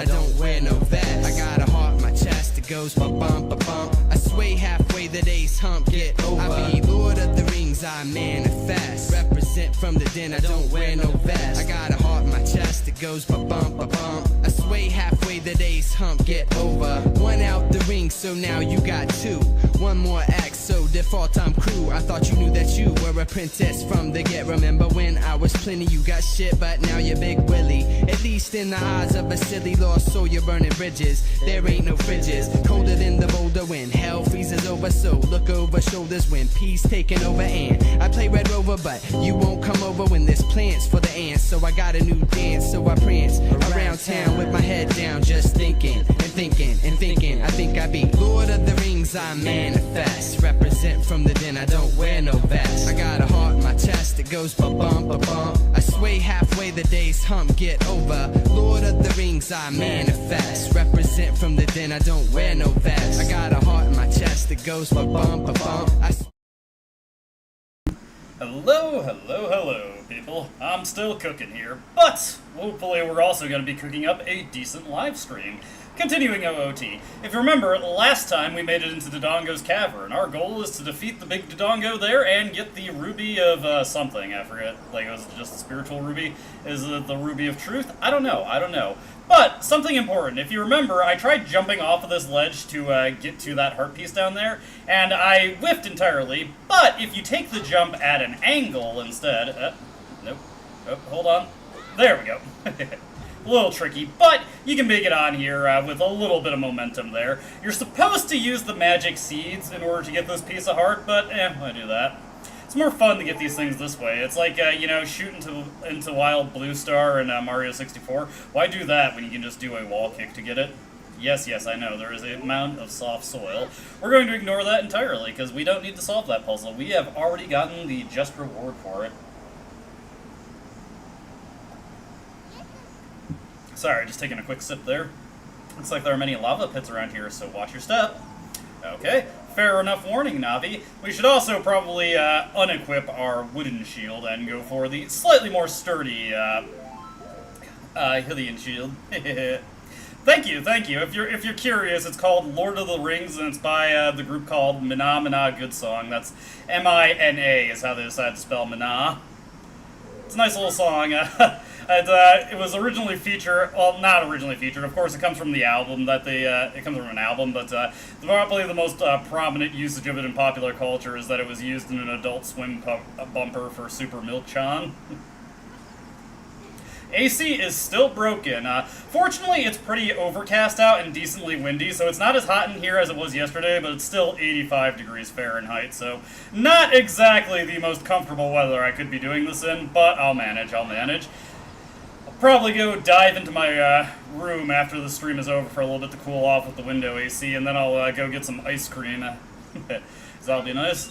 I don't wear no vest. I got a heart in my chest, it goes ba-bump, ba-bump. I sway halfway, the day's hump, get over. I be Lord of the Rings, I manifest. Represent from the den, I don't wear no vest. I got a heart in my chest, it goes ba-bump, ba-bump. I sway halfway, the day's hump, get over. One out the ring, so now you got two. One more act, so default I'm crew. I thought you knew that you were a princess from the get. Remember when I was plenty, you got shit, but now you're Big Willie. At least in the eyes of a silly lost soul, you're burning bridges. There ain't no fridges, colder than the boulder when hell freezes over. So look over shoulders when peace taking over. And I play Red Rover, but you won't come over when there's plans for the ants. So I got a new dance, so I prance around town with my head down, just thinking and thinking and thinking. I think I be Lord of the Rings, I manifest. Represent from the den, I don't wear no vest. I got a heart in my chest, it goes ba-bump, ba-bump. I sway halfway, the day's hump, get over. Lord of the Rings, I manifest. Represent from the den, I don't wear no vest. I got a heart in my chest, it goes ba-bump, ba-bump. Hello, hello, hello, people. I'm still cooking here, but hopefully we're also going to be cooking up a decent live stream. Continuing OOT. If you remember, last time we made it into Dodongo's Cavern. Our goal is to defeat the big Dodongo there and get the ruby of something. I forget. Like, it was just a spiritual ruby? Is it the ruby of truth? I don't know. But, something important. If you remember, I tried jumping off of this ledge to get to that heart piece down there, and I whiffed entirely. But, if you take the jump at an angle instead... nope. Oh, hold on. There we go. A little tricky, but you can make it on here with a little bit of momentum there. You're supposed to use the magic seeds in order to get this piece of heart, but I do that. It's more fun to get these things this way. It's like, you know, shoot into Wild Blue Star in Mario 64. Why do that when you can just do a wall kick to get it? Yes, I know, there is a mound of soft soil. We're going to ignore that entirely, because we don't need to solve that puzzle. We have already gotten the just reward for it. Sorry, just taking a quick sip there. Looks like there are many lava pits around here, so watch your step. Okay, fair enough warning, Navi. We should also probably unequip our wooden shield and go for the slightly more sturdy Hylian shield. Thank you. If you're curious, it's called Lord of the Rings, and it's by the group called Mina Mina Good Song. That's M-I-N-A is how they decided to spell Mina. It's a nice little song. It was originally featured, well, not originally featured, of course it comes from the album, it comes from an album, but probably the most prominent usage of it in popular culture is that it was used in an Adult Swim bumper for Super Milk Chan. AC is still broken. Fortunately, it's pretty overcast out and decently windy, so it's not as hot in here as it was yesterday, but it's still 85 degrees Fahrenheit, so not exactly the most comfortable weather I could be doing this in, but I'll manage. I'll probably go dive into my room after the stream is over for a little bit to cool off with the window AC, and then I'll go get some ice cream. So that'll be nice.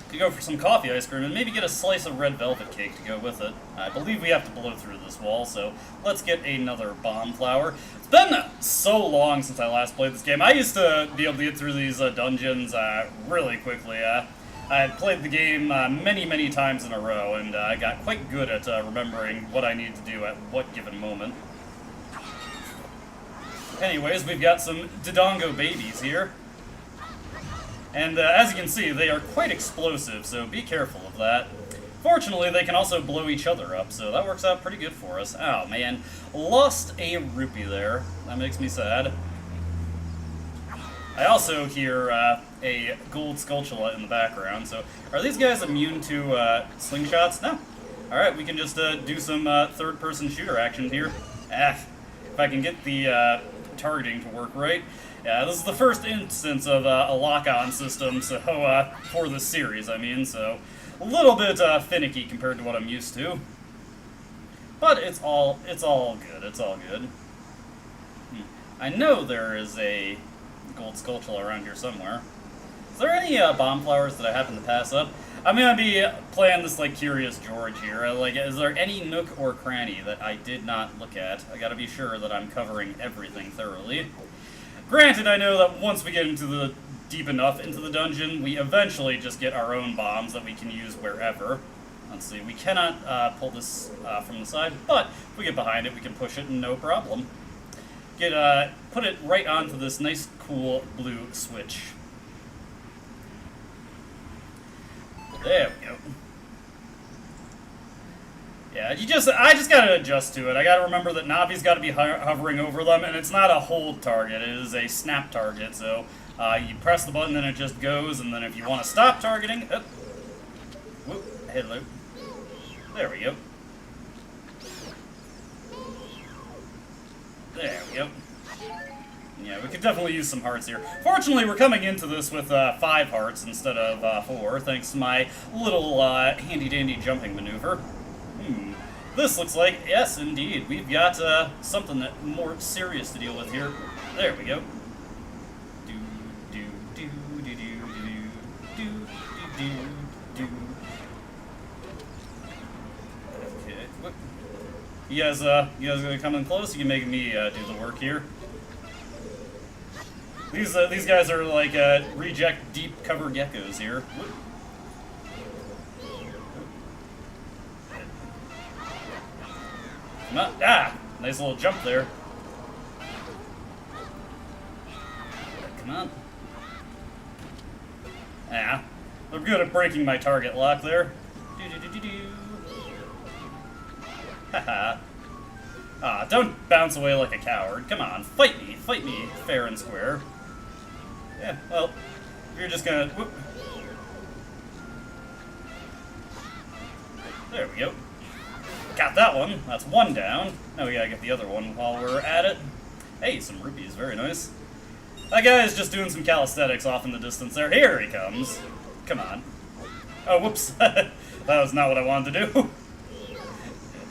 Could go for some coffee ice cream and maybe get a slice of red velvet cake to go with it. I believe we have to blow through this wall, so let's get another bomb flower. It's been so long since I last played this game. I used to be able to get through these dungeons really quickly. I had played the game many times in a row, and I got quite good at remembering what I need to do at what given moment. Anyways, we've got some Dodongo babies here. And as you can see, they are quite explosive, so be careful of that. Fortunately, they can also blow each other up, so that works out pretty good for us. Oh man, lost a rupee there. That makes me sad. I also hear a gold Skulltula in the background, so are these guys immune to slingshots? No. Alright, we can just do some third-person shooter action here. If I can get the targeting to work right. Yeah, this is the first instance of a lock-on system, so for this series, I mean, so a little bit finicky compared to what I'm used to. But it's all good. It's all good. I know there is a gold Skulltula around here somewhere. Is there any bomb flowers that I happen to pass up? I'm gonna be playing this like Curious George here. Like, is there any nook or cranny that I did not look at? I gotta be sure that I'm covering everything thoroughly. Granted, I know that once we get into the deep enough into the dungeon, we eventually just get our own bombs that we can use wherever. Let's see, we cannot pull this from the side, but if we get behind it, we can push it, no problem. put it right onto this nice, cool blue switch. There we go. Yeah, I just gotta adjust to it. I gotta remember that Navi's gotta be hovering over them, and it's not a hold target, it is a snap target, so you press the button and it just goes, and then if you want to stop targeting, whoop, hello. There we go. There we go. Yeah, we could definitely use some hearts here. Fortunately, we're coming into this with 5 hearts instead of 4, thanks to my little handy-dandy jumping maneuver. This looks like, yes, indeed, we've got something more serious to deal with here. There we go. Okay. Whoop. You guys gonna come in close? You can make me do the work here. These guys are like reject deep cover geckos here. Whoop. Come on. Ah! Nice little jump there. Come on. Ah. They're good at breaking my target lock there. Haha. Ah, don't bounce away like a coward. Come on, fight me fair and square. Yeah, well, you're just gonna... Whoop. There we go. Got that one. That's 1 down. Now we gotta get the other one while we're at it. Hey, some rupees. Very nice. That guy is just doing some calisthenics off in the distance there. Here he comes. Come on. Oh, whoops. That was not what I wanted to do.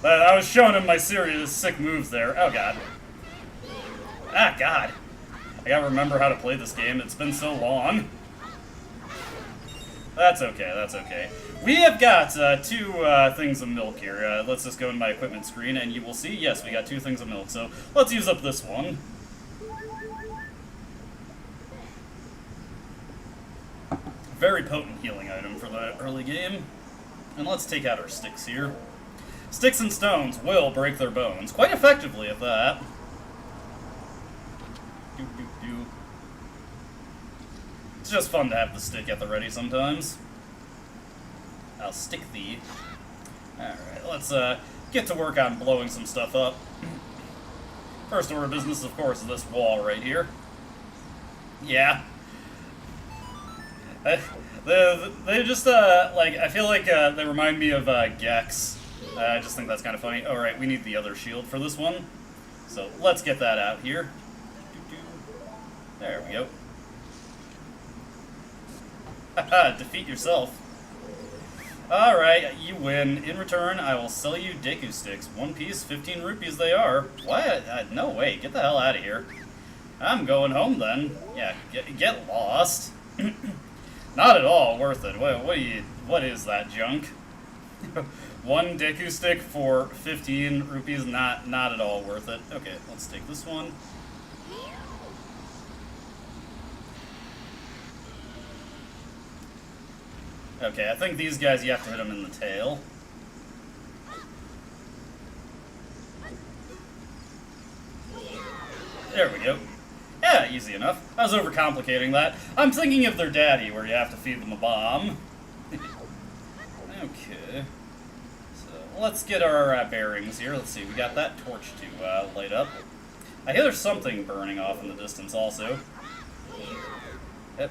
I was showing him my serious sick moves there. Oh, God. Ah, God. I gotta remember how to play this game. It's been so long. That's okay, that's okay. We have got 2 things of milk here. Let's just go in my equipment screen, and you will see, yes, we got 2 things of milk. So let's use up this one. Very potent healing item for the early game. And let's take out our sticks here. Sticks and stones will break their bones. Quite effectively at that. It's just fun to have the stick at the ready sometimes. I'll stick thee. Alright, let's get to work on blowing some stuff up. First order of business, of course, is this wall right here. Yeah. They just, like, I feel like they remind me of Gex. I just think that's kind of funny. Alright, we need the other shield for this one. So let's get that out here. There we go. Haha, defeat yourself. Alright, you win. In return, I will sell you Deku Sticks. 1 piece, 15 rupees they are. What? No way, get the hell out of here. I'm going home then. Yeah, get lost. Not at all worth it. What is that junk? 1 Deku Stick for 15 rupees, not at all worth it. Okay, let's take this one. Okay, I think these guys, you have to hit them in the tail. There we go. Yeah, easy enough. I was overcomplicating that. I'm thinking of their daddy, where you have to feed them a bomb. Okay. So, let's get our bearings here. Let's see, we got that torch to light up. I hear there's something burning off in the distance also. Yep.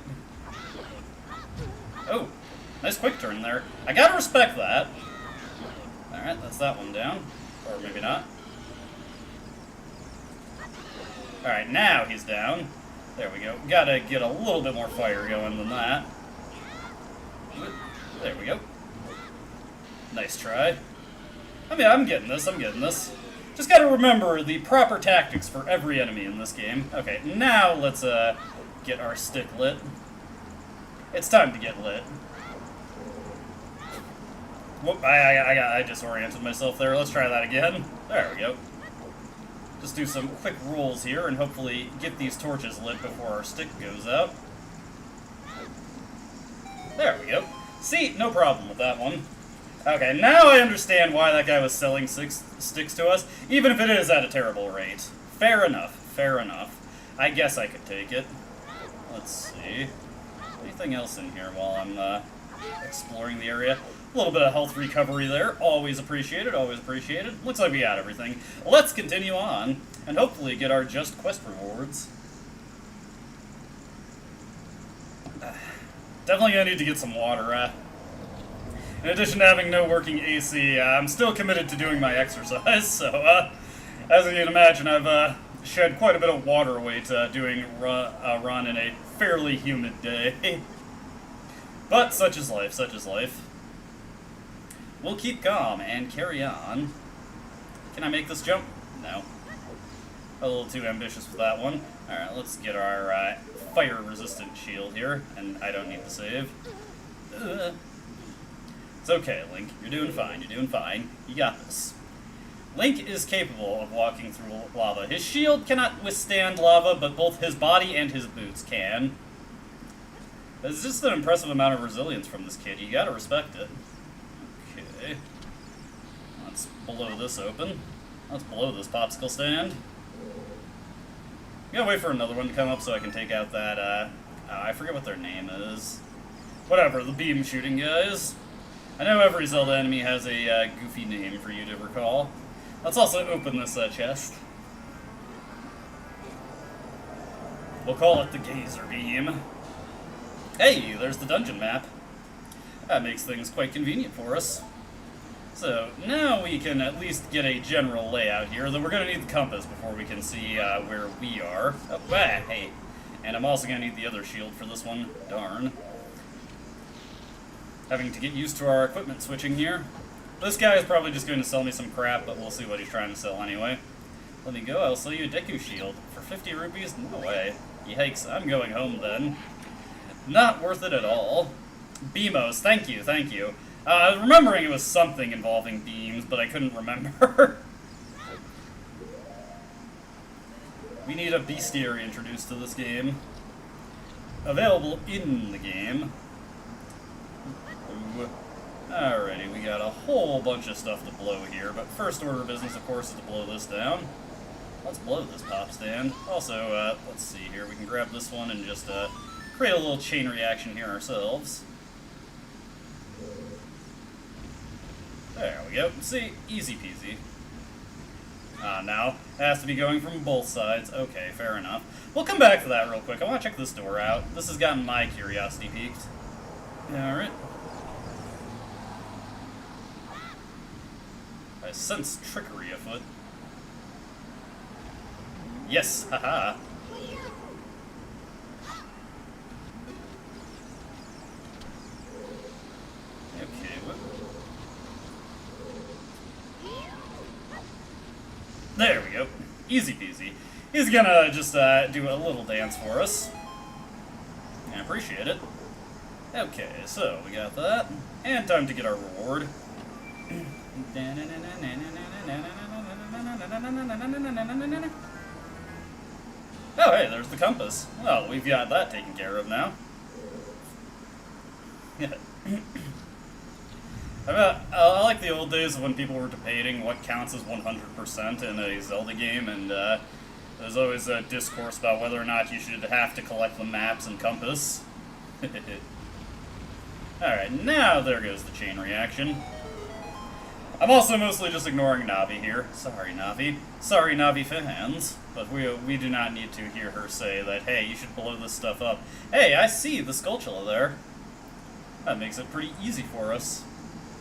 Oh, nice quick turn there. I gotta respect that. Alright, that's that one down. Or maybe not. Alright, now he's down. There we go. Gotta get a little bit more fire going than that. There we go. Nice try. I mean, I'm getting this. Just gotta remember the proper tactics for every enemy in this game. Okay, now let's get our stick lit. It's time to get lit. Whoop, I disoriented myself there. Let's try that again. There we go. Just do some quick rolls here and hopefully get these torches lit before our stick goes out. There we go. See, no problem with that one. Okay, now I understand why that guy was selling sticks to us, even if it is at a terrible rate. Fair enough. fair enough. I guess I could take it. Let's see. Anything else in here while I'm exploring the area? A little bit of health recovery there. Always appreciated, always appreciated. Looks like we got everything. Let's continue on, and hopefully get our just quest rewards. Definitely gonna need to get some water. In addition to having no working AC, I'm still committed to doing my exercise, so as you can imagine, I've shed quite a bit of water weight doing a run in a fairly humid day. But such is life, such is life. We'll keep calm and carry on. Can I make this jump? No. A little too ambitious for that one. Alright, let's get our fire-resistant shield here, and I don't need to save. It's okay, Link. You're doing fine, you're doing fine. You got this. Link is capable of walking through lava. His shield cannot withstand lava, but both his body and his boots can. It's just an impressive amount of resilience from this kid. You gotta respect it. Okay. Let's blow this open. Let's blow this popsicle stand. I'm gonna wait for another one to come up so I can take out that, I forget what their name is. Whatever, the beam shooting guys. I know every Zelda enemy has a goofy name for you to recall. Let's also open this chest. We'll call it the Gazer Beam. Hey, there's the dungeon map. That makes things quite convenient for us. So, now we can at least get a general layout here, though we're going to need the compass before we can see where we are. Oh, hey. And I'm also going to need the other shield for this one. Darn. Having to get used to our equipment switching here. This guy is probably just going to sell me some crap, but we'll see what he's trying to sell anyway. Let me go, I'll sell you a Deku shield. For 50 rupees? No way. Yikes, I'm going home then. Not worth it at all. Beamos, thank you, thank you. I was remembering it was something involving beams, but I couldn't remember. We need a bestiary introduced to this game. Available in the game. Ooh. Alrighty, we got a whole bunch of stuff to blow here, but first order of business, of course, is to blow this down. Let's blow this pop stand. Also, let's see here, we can grab this one and just create a little chain reaction here ourselves. There we go. See, easy peasy. Now, it has to be going from both sides. Okay, fair enough. We'll come back to that real quick. I want to check this door out. This has gotten my curiosity piqued. Alright. I sense trickery afoot. Yes, haha. Okay, what? There we go. Easy peasy. He's gonna just do a little dance for us. I appreciate it. Okay, so we got that. And time to get our reward. Oh, hey, there's the compass. Well, we've got that taken care of now. I like the old days when people were debating what counts as 100% in a Zelda game, and there's always a discourse about whether or not you should have to collect the maps and compass. Alright, now there goes the chain reaction. I'm also mostly just ignoring Navi here. Sorry, Navi. Sorry, Navi fans. But we do not need to hear her say that, hey, you should blow this stuff up. Hey, I see the Skulltula there. That makes it pretty easy for us.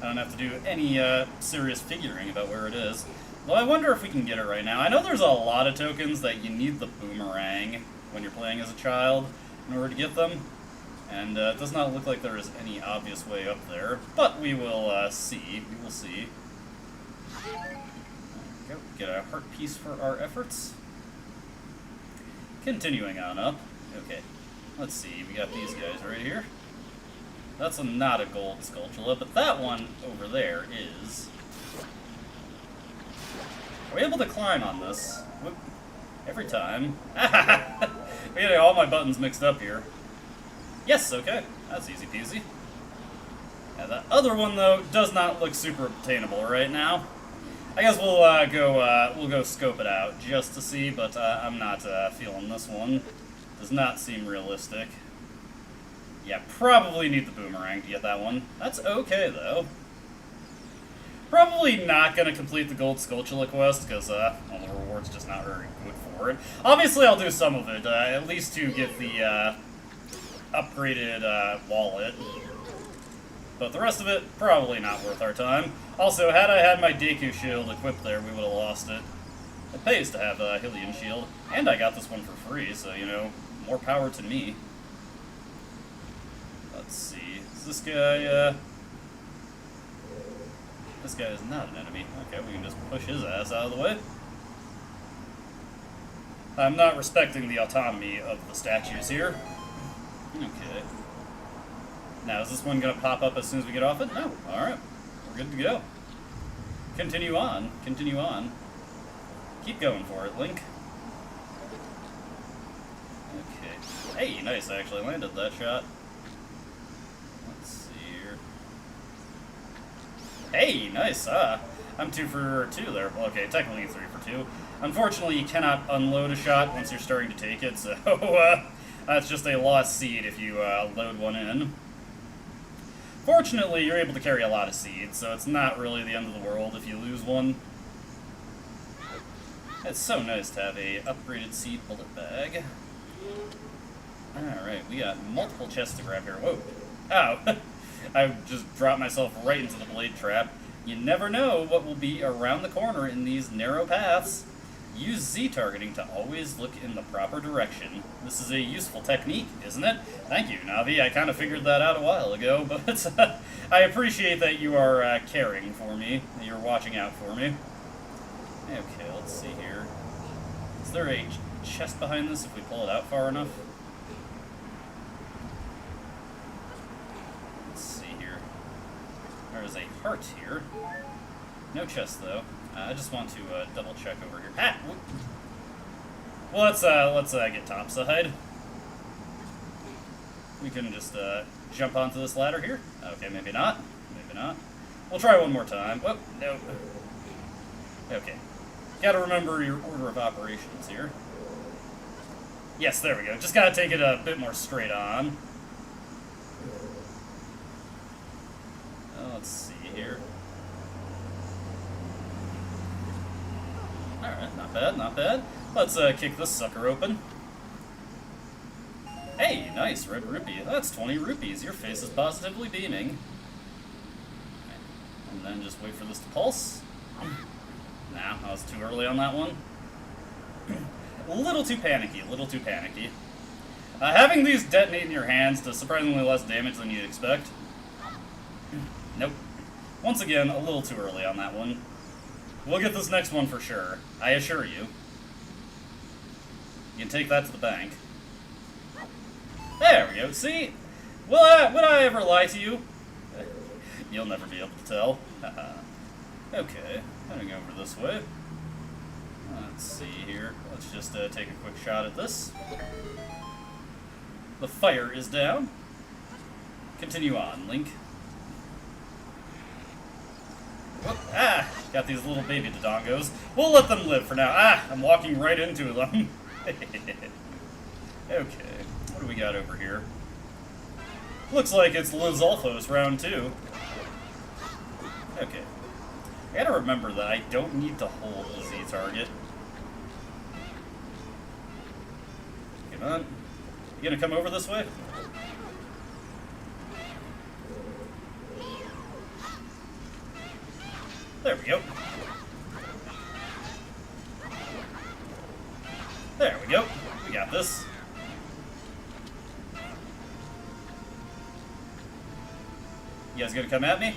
I don't have to do any serious figuring about where it is. Well, I wonder if we can get it right now. I know there's a lot of tokens that you need the boomerang when you're playing as a child in order to get them. And it does not look like there is any obvious way up there. But we will see. We will see. There we go. Get a heart piece for our efforts. Continuing on up. Okay. Let's see. We got these guys right here. That's not a gold Skulltula, but that one over there is. Are we able to climb on this? Whoop. Every time. I'm getting all my buttons mixed up here. Yes, okay. That's easy peasy. Yeah, that other one, though, does not look super obtainable right now. I guess we'll go scope it out just to see, but I'm not feeling this one. Does not seem realistic. Yeah, probably need the boomerang to get that one. That's okay, though. Probably not going to complete the Gold Skulltula quest, because well, the reward's just not very good for it. Obviously, I'll do some of it, at least to get the upgraded wallet. But the rest of it, probably not worth our time. Also, had I had my Deku shield equipped there, we would have lost it. It pays to have a Hylian shield, and I got this one for free, so, you know, more power to me. Let's see, is this guy, this guy is not an enemy. Okay, we can just push his ass out of the way. I'm not respecting the autonomy of the statues here. Okay. Now, is this one going to pop up as soon as we get off it? No. Alright. We're good to go. Continue on. Continue on. Keep going for it, Link. Okay. Hey, nice. I actually landed that shot. Let's see here. Hey, nice. I'm 2 for 2 there. Well, okay, technically 3 for 2. Unfortunately, you cannot unload a shot once you're starting to take it, so that's just a lost seed if you load one in. Fortunately, you're able to carry a lot of seeds, so it's not really the end of the world if you lose one. It's so nice to have a upgraded seed bullet bag. Alright, we got multiple chests to grab here. Whoa. Ow. I just dropped myself right into the blade trap. You never know what will be around the corner in these narrow paths. Use Z-targeting to always look in the proper direction. This is a useful technique, isn't it? Thank you, Navi. I kind of figured that out a while ago, but I appreciate that you are caring for me, that you're watching out for me. Okay, let's see here. Is there a chest behind this if we pull it out far enough? Let's see here. There is a heart here. No chest, though. I just want to double check over here. Ah! Well, let's get topside. We can just jump onto this ladder here. Okay, maybe not. Maybe not. We'll try one more time. Oh, no. Okay. Gotta remember your order of operations here. Yes, there we go. Just gotta take it a bit more straight on. Let's see here. Alright, not bad, not bad. Let's kick this sucker open. Hey, nice, red rupee. That's 20 rupees. Your face is positively beaming. And then just wait for this to pulse. Nah, I was too early on that one. A little too panicky, a little too panicky. Having these detonate in your hands does surprisingly less damage than you'd expect. Nope. Once again, a little too early on that one. We'll get this next one for sure, I assure you. You can take that to the bank. There we go, see? Would I ever lie to you? You'll never be able to tell. Okay, heading over this way. Let's see here. Let's just take a quick shot at this. The fire is down. Continue on, Link. Oh, ah! Got these little baby Dodongos. We'll let them live for now. Ah! I'm walking right into them. Okay, what do we got over here? Looks like it's Lizalfos round 2. Okay. I gotta remember that I don't need to hold the Z target. Come on. You gonna come over this way? There we go. There we go. We got this. You guys gonna come at me?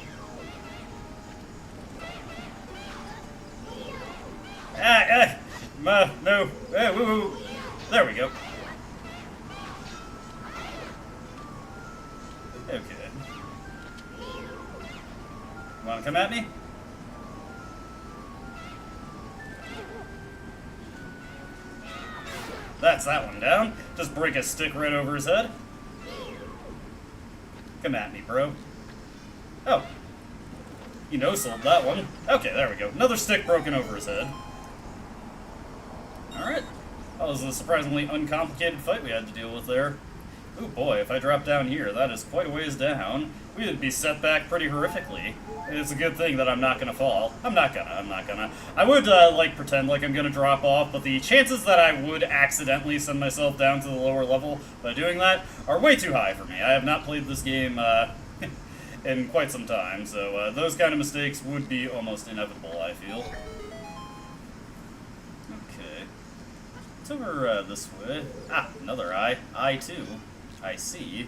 No. Woo, woo. There we go. Okay. Wanna come at me? That's that one down. Just break a stick right over his head. Come at me, bro. Oh. You no-sold that one. Okay, there we go. Another stick broken over his head. Alright. That was a surprisingly uncomplicated fight we had to deal with there. Ooh boy, if I drop down here, that is quite a ways down. We'd be set back pretty horrifically. It's a good thing that I'm not gonna fall. I'm not gonna. I would, like, pretend like I'm gonna drop off, but the chances that I would accidentally send myself down to the lower level by doing that are way too high for me. I have not played this game, in quite some time, so, those kind of mistakes would be almost inevitable, I feel. Okay. It's over, this way. Ah, another eye. Eye 2. I see.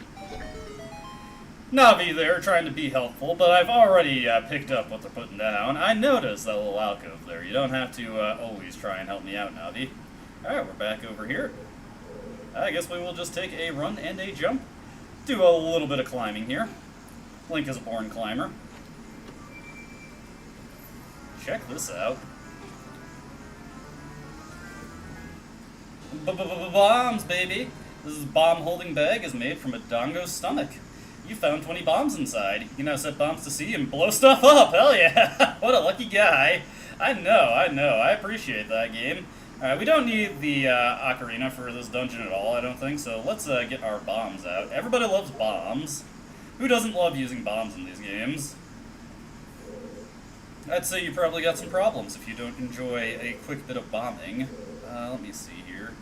Navi there, trying to be helpful, but I've already picked up what they're putting down. I noticed that little alcove there. You don't have to always try and help me out, Navi. Alright, we're back over here. I guess we will just take a run and a jump. Do a little bit of climbing here. Link is a born climber. Check this out. Bombs, baby! This bomb-holding bag is made from a Dodongo's stomach. You found 20 bombs inside. You can now set bombs to sea and blow stuff up. Hell yeah! What a lucky guy. I know. I appreciate that game. Alright, we don't need the Ocarina for this dungeon at all, I don't think, so let's get our bombs out. Everybody loves bombs. Who doesn't love using bombs in these games? I'd say you probably got some problems if you don't enjoy a quick bit of bombing. Let me see here.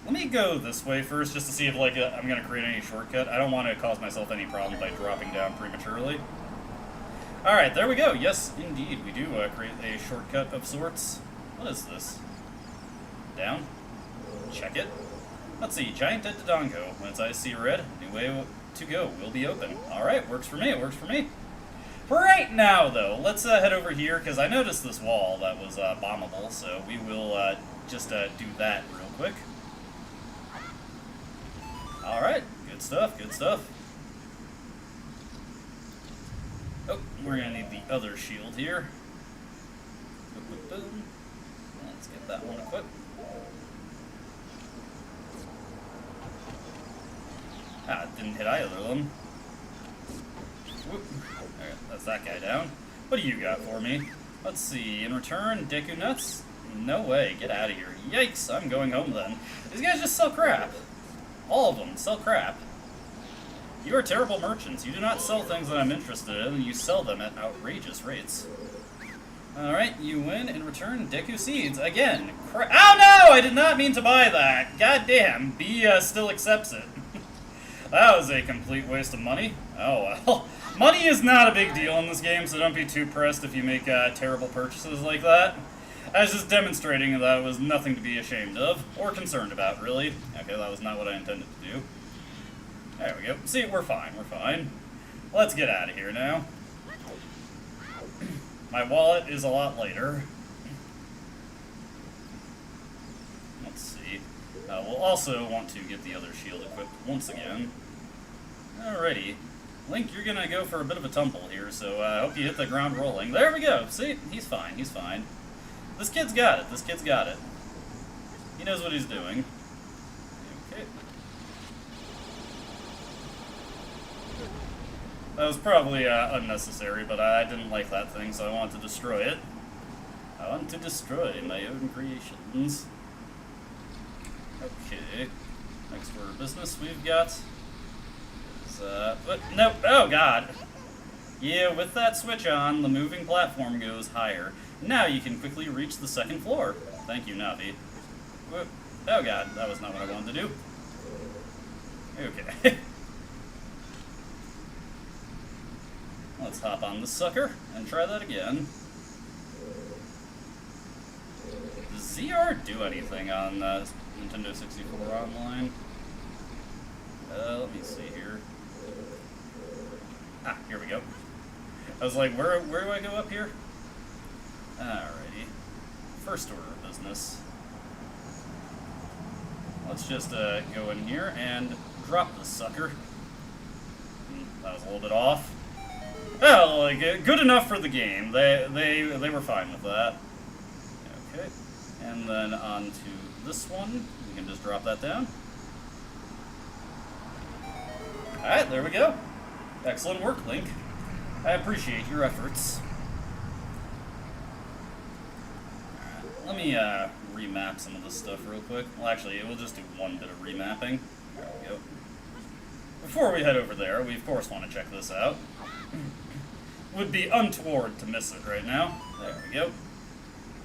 Let me go this way first, just to see if, like, I'm going to create any shortcut. I don't want to cause myself any problem by dropping down prematurely. Alright, there we go. Yes, indeed, we do create a shortcut of sorts. What is this? Down? Check it. Let's see, giant dead Dodongo. When its eyes see red, new way to go will be open. Alright, works for me, it works for me. For right now, though, let's head over here, because I noticed this wall that was bombable, so we will just do that real quick. Alright, good stuff, good stuff. Oh, we're gonna need the other shield here. Boom, boom, boom. Let's get that one equipped. Ah, it didn't hit either of them. Whoop. Alright, that's that guy down. What do you got for me? Let's see, in return, Deku Nuts? No way, get out of here. Yikes, I'm going home then. These guys just sell crap. All of them sell crap. You are terrible merchants. You do not sell things that I'm interested in, and you sell them at outrageous rates. Alright, you win. In return, Deku Seeds. Again. Oh no! I did not mean to buy that. God damn. B still accepts it. That was a complete waste of money. Oh well. Money is not a big deal in this game, so don't be too pressed if you make terrible purchases like that. I was just demonstrating that it was nothing to be ashamed of, or concerned about, really. Okay, that was not what I intended to do. There we go. See, we're fine, we're fine. Let's get out of here now. My wallet is a lot lighter. Let's see. We'll also want to get the other shield equipped once again. Alrighty. Link, you're gonna go for a bit of a tumble here, so I hope you hit the ground rolling. There we go! See? He's fine, he's fine. This kid's got it. This kid's got it. He knows what he's doing. Okay. That was probably unnecessary, but I didn't like that thing, so I wanted to destroy it. I want to destroy my own creations. Okay. Next order of business we've got is, what? No, oh god! Yeah, with that switch on, the moving platform goes higher. Now you can quickly reach the second floor. Thank you, Navi. Whoop. Oh god, that was not what I wanted to do. Okay. Let's hop on this sucker and try that again. Does ZR do anything on Nintendo 64 Online? Let me see here. Ah, here we go. I was like, where do I go up here? Alrighty. First order of business. Let's just go in here and drop this sucker. That was a little bit off. Oh, like, good enough for the game. They were fine with that. Okay. And then on to this one. We can just drop that down. Alright, there we go. Excellent work, Link. I appreciate your efforts. Let me remap some of this stuff real quick. Well, actually, we'll just do one bit of remapping. There we go. Before we head over there, we of course want to check this out. Would be untoward to miss it right now. There we go.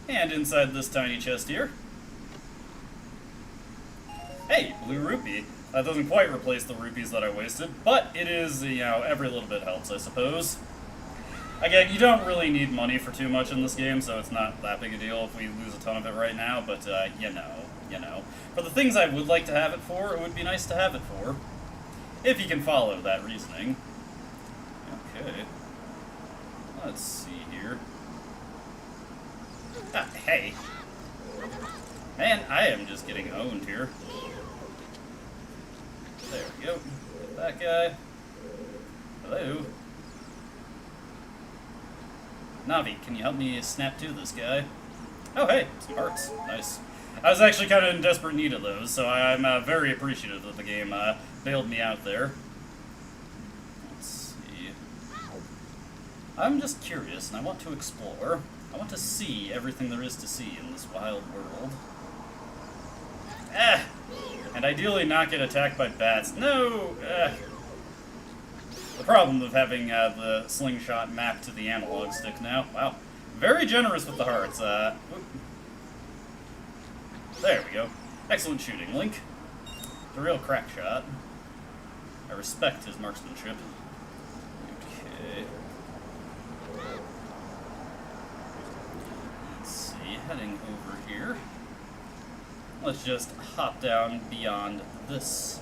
And inside this tiny chest here. Hey, blue rupee. That doesn't quite replace the rupees that I wasted, but it is, you know, every little bit helps, I suppose. Again, you don't really need money for too much in this game, so it's not that big a deal if we lose a ton of it right now, but, you know. For the things I would like to have it for, it would be nice to have it for. If you can follow that reasoning. Okay. Let's see here. Ah, hey. Man, I am just getting owned here. There we go. Get that guy. Hello. Navi, can you help me snap to this guy? Oh, hey, some hearts. Nice. I was actually kind of in desperate need of those, so I'm very appreciative that the game bailed me out there. Let's see. I'm just curious, and I want to explore. I want to see everything there is to see in this wild world. Ah! And ideally not get attacked by bats. No! The problem of having the slingshot mapped to the analog stick now. Wow. Very generous with the hearts. There we go. Excellent shooting, Link. It's a real crack shot. I respect his marksmanship. Okay. Let's see, heading over here. Let's just hop down beyond this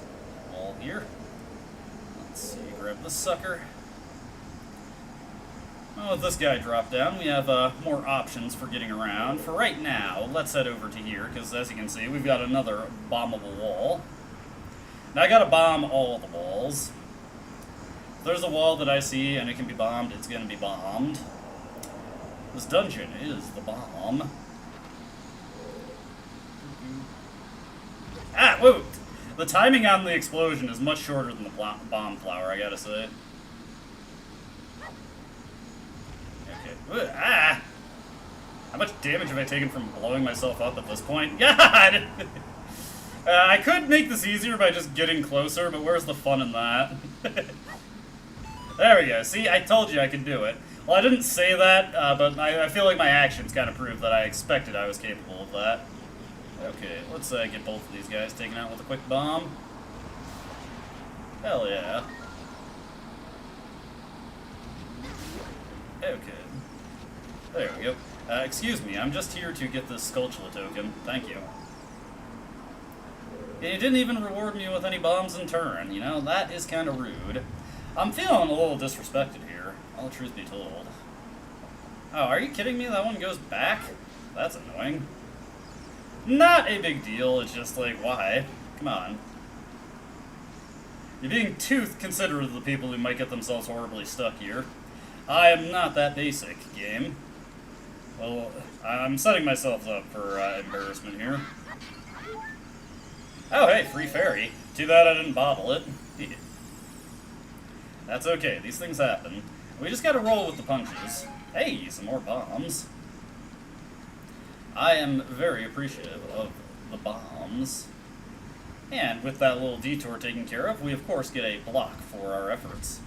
wall here. Let's see, grab this sucker. Well, with this guy dropped down, we have more options for getting around. For right now, let's head over to here, because as you can see, we've got another bombable wall. Now, I gotta bomb all the walls. If there's a wall that I see and it can be bombed, it's gonna be bombed. This dungeon is the bomb. Ah, whoa! The timing on the explosion is much shorter than the bomb flower, I gotta say. Okay. Ah! How much damage have I taken from blowing myself up at this point? God! I could make this easier by just getting closer, but where's the fun in that? There we go. See, I told you I could do it. Well, I didn't say that, but I feel like my actions kind of proved that I expected I was capable of that. Okay, let's get both of these guys taken out with a quick bomb. Hell yeah. Okay. There we go. Excuse me, I'm just here to get this Skulltula token. Thank you. And you didn't even reward me with any bombs in turn, you know? That is kind of rude. I'm feeling a little disrespected here, all truth be told. Oh, are you kidding me? That one goes back? That's annoying. Not a big deal, it's just like, why? Come on. You're being too considerate of the people who might get themselves horribly stuck here. I am not that basic, game. Well, I'm setting myself up for embarrassment here. Oh, hey, free fairy. Too bad I didn't bottle it. That's okay, these things happen. We just gotta roll with the punches. Hey, some more bombs. I am very appreciative of the bombs. And with that little detour taken care of, we of course get a block for our efforts.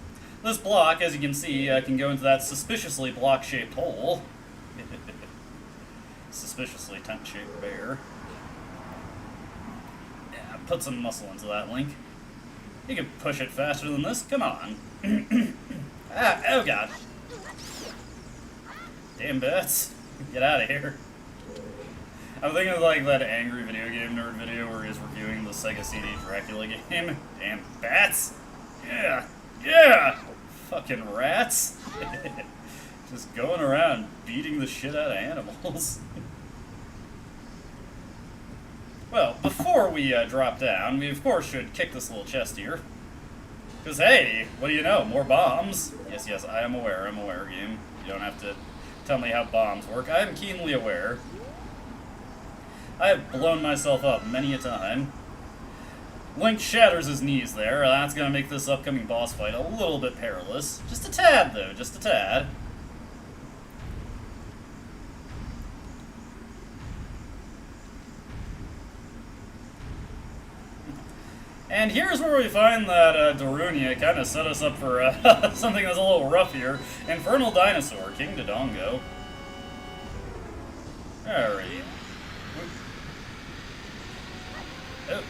This block, as you can see, can go into that suspiciously block-shaped hole. Suspiciously tent-shaped bear. Yeah, put some muscle into that, Link. You can push it faster than this, come on. Ah, oh god. Damn bats. Get out of here. I'm thinking of like that angry video game nerd video where he's reviewing the Sega CD Dracula game. Damn bats! Yeah! Yeah! Fucking rats! Just going around beating the shit out of animals. Well, before we drop down, we of course should kick this little chest here. Because hey, what do you know? More bombs! Yes, yes, I am aware, game. You don't have to tell me how bombs work. I am keenly aware. I have blown myself up many a time. Link shatters his knees there. That's going to make this upcoming boss fight a little bit perilous. Just a tad, though. Just a tad. And here's where we find that Darunia kind of set us up for something that's a little rough here. Infernal Dinosaur, King Dodongo. Alright. Oh.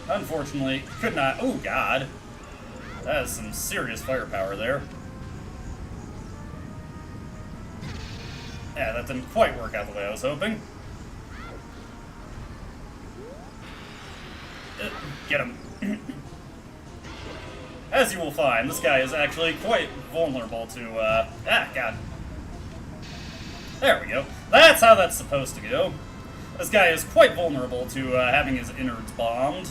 Unfortunately, could not. Oh, God. That is some serious firepower there. Yeah, that didn't quite work out the way I was hoping. Get him. As you will find, this guy is actually quite vulnerable to, God. There we go. That's how that's supposed to go. This guy is quite vulnerable to having his innards bombed.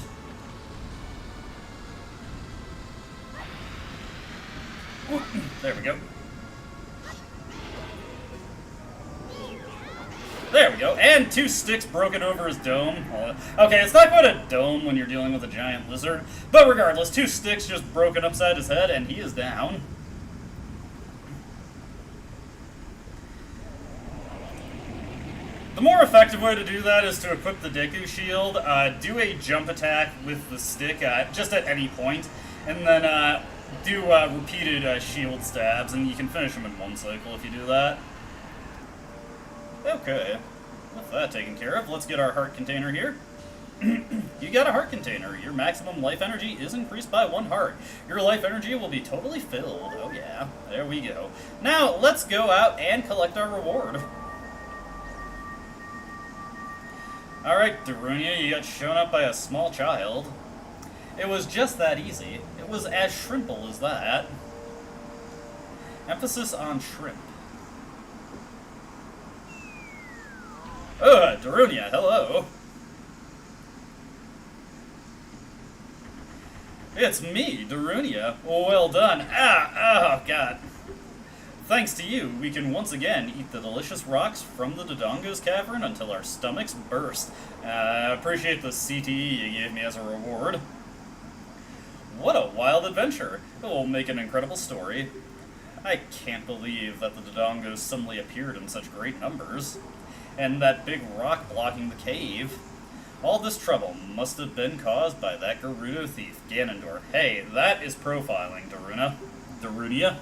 There we go. There we go, and 2 sticks broken over his dome. Okay, it's not quite a dome when you're dealing with a giant lizard, but regardless, 2 sticks just broken upside his head, and he is down. The more effective way to do that is to equip the Deku Shield, do a jump attack with the stick just at any point, and then do repeated shield stabs, and you can finish them in 1 cycle if you do that. Okay, with that taken care of, let's get our heart container here. You got a heart container. Your maximum life energy is increased by 1 heart. Your life energy will be totally filled. Oh yeah, there we go. Now, let's go out and collect our reward. Alright, Darunia, you got shown up by a small child. It was just that easy. It was as shrimple as that. Emphasis on shrimp. Darunia, hello. It's me, Darunia. Well done. Oh, God. Thanks to you, we can once again eat the delicious rocks from the Dodongo's Cavern until our stomachs burst. Appreciate the CTE you gave me as a reward. What a wild adventure. It will make an incredible story. I can't believe that the Dodongos suddenly appeared in such great numbers. And that big rock blocking the cave. All this trouble must have been caused by that Gerudo thief, Ganondorf. Hey, that is profiling, Darunia.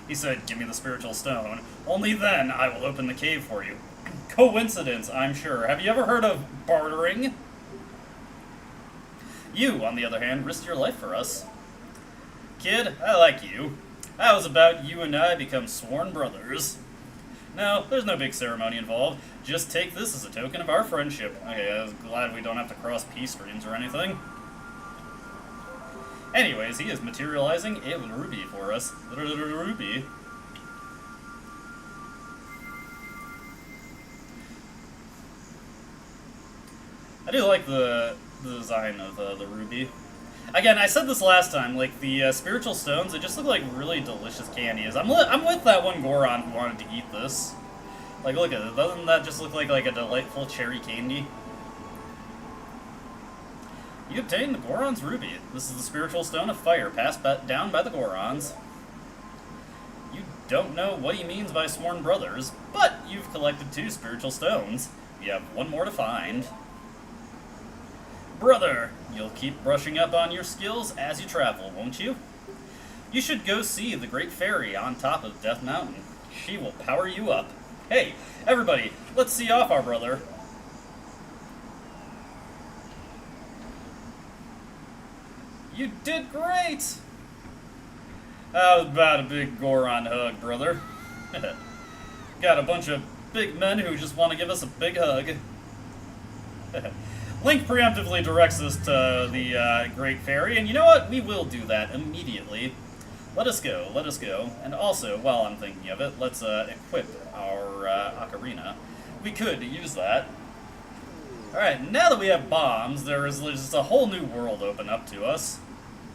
He said, give me the spiritual stone. Only then I will open the cave for you. Coincidence, I'm sure. Have you ever heard of bartering? You, on the other hand, risked your life for us. Kid, I like you. How was about you and I become sworn brothers? No, there's no big ceremony involved. Just take this as a token of our friendship. Okay, I was glad we don't have to cross peace streams or anything. Anyways, he is materializing a ruby for us. Ruby. I do like the design of the ruby. Again, I said this last time, like, the spiritual stones, they just look like really delicious candies. I'm with that one Goron who wanted to eat this. Like, look at it. Doesn't that just look like a delightful cherry candy? You obtained the Goron's Ruby. This is the spiritual stone of fire passed down by the Gorons. You don't know what he means by sworn brothers, but you've collected 2 spiritual stones. You have 1 more to find. Brother, you'll keep brushing up on your skills as you travel, won't you? You should go see the Great Fairy on top of Death Mountain. She will power you up. Hey, everybody, let's see off our brother. You did great! How about a big Goron hug, brother? Got a bunch of big men who just want to give us a big hug. Link preemptively directs us to the Great Fairy, and you know what? We will do that immediately. Let us go, let us go. And also, while I'm thinking of it, let's equip our Ocarina. We could use that. Alright, now that we have bombs, there's just a whole new world open up to us.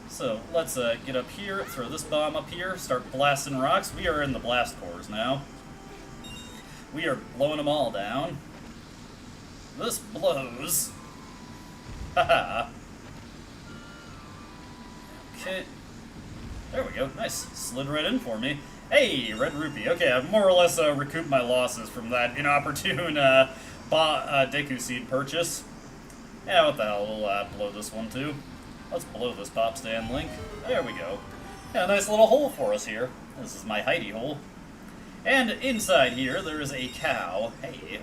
So, let's get up here, throw this bomb up here, start blasting rocks. We are in the blast cores now. We are blowing them all down. This blows. Haha. Okay. There we go. Nice. Slid right in for me. Hey, red rupee. Okay, I've more or less recouped my losses from that inopportune Deku Seed purchase. Yeah, what the hell, we'll blow this one too. Let's blow this pop stand link. There we go. Yeah, a nice little hole for us here. This is my hidey hole. And inside here, there is a cow. Hey,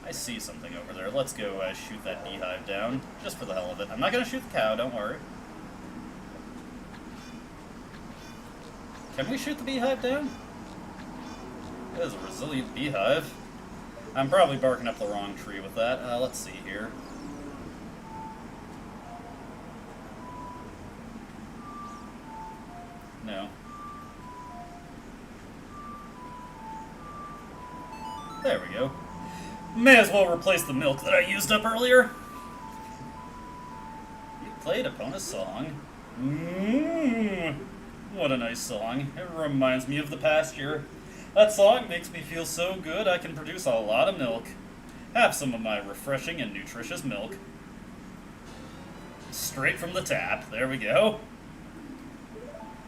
I see something over there. Let's go shoot that beehive down, just for the hell of it. I'm not going to shoot the cow, don't worry. Can we shoot the beehive down? That is a resilient beehive. I'm probably barking up the wrong tree with that. Let's see here. No. There we go. May as well replace the milk that I used up earlier. You played Epona's song. What a nice song. It reminds me of the pasture. That song makes me feel so good I can produce a lot of milk. Have some of my refreshing and nutritious milk. Straight from the tap. There we go.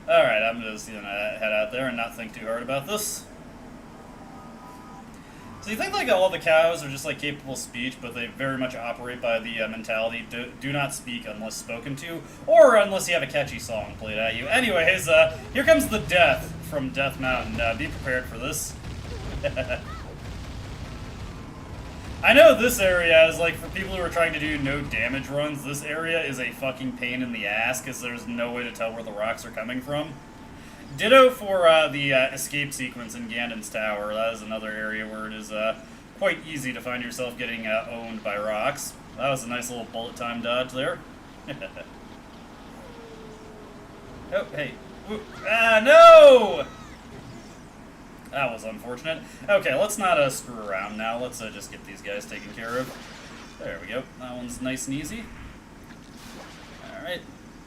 Alright, I'm just gonna head out there and not think too hard about this. So you think like all the cows are just like capable of speech, but they very much operate by the mentality, do not speak unless spoken to, or unless you have a catchy song played at you. Anyways, here comes the death from Death Mountain. Be prepared for this. I know this area is like, for people who are trying to do no damage runs, this area is a fucking pain in the ass, because there's no way to tell where the rocks are coming from. Ditto for the escape sequence in Gandon's Tower. That is another area where it is quite easy to find yourself getting owned by rocks. That was a nice little bullet time dodge there. Oh, hey. No! That was unfortunate. Okay, let's not screw around now. Let's just get these guys taken care of. There we go. That one's nice and easy. Alright.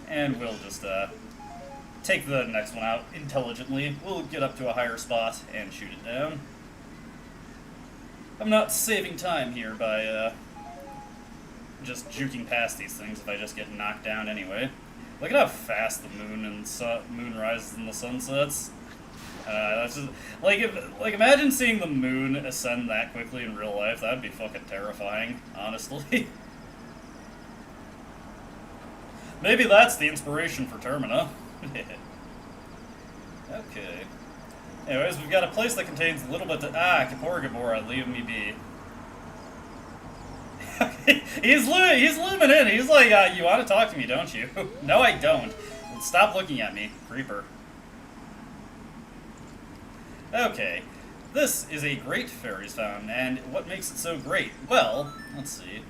And we'll just take the next one out intelligently. We'll get up to a higher spot and shoot it down. I'm not saving time here by just juking past these things if I just get knocked down anyway. Look at how fast the moon and moon rises and the sun sets. That's just like imagine seeing the moon ascend that quickly in real life. That'd be fucking terrifying, honestly. Maybe that's the inspiration for Termina. Okay. Anyways, we've got a place that contains a little bit of... Kaporagabora, leave me be. he's looming in. He's like, you want to talk to me, don't you? No, I don't. Stop looking at me, creeper. Okay. This is a great fairies fountain, and what makes it so great? Well, let's see.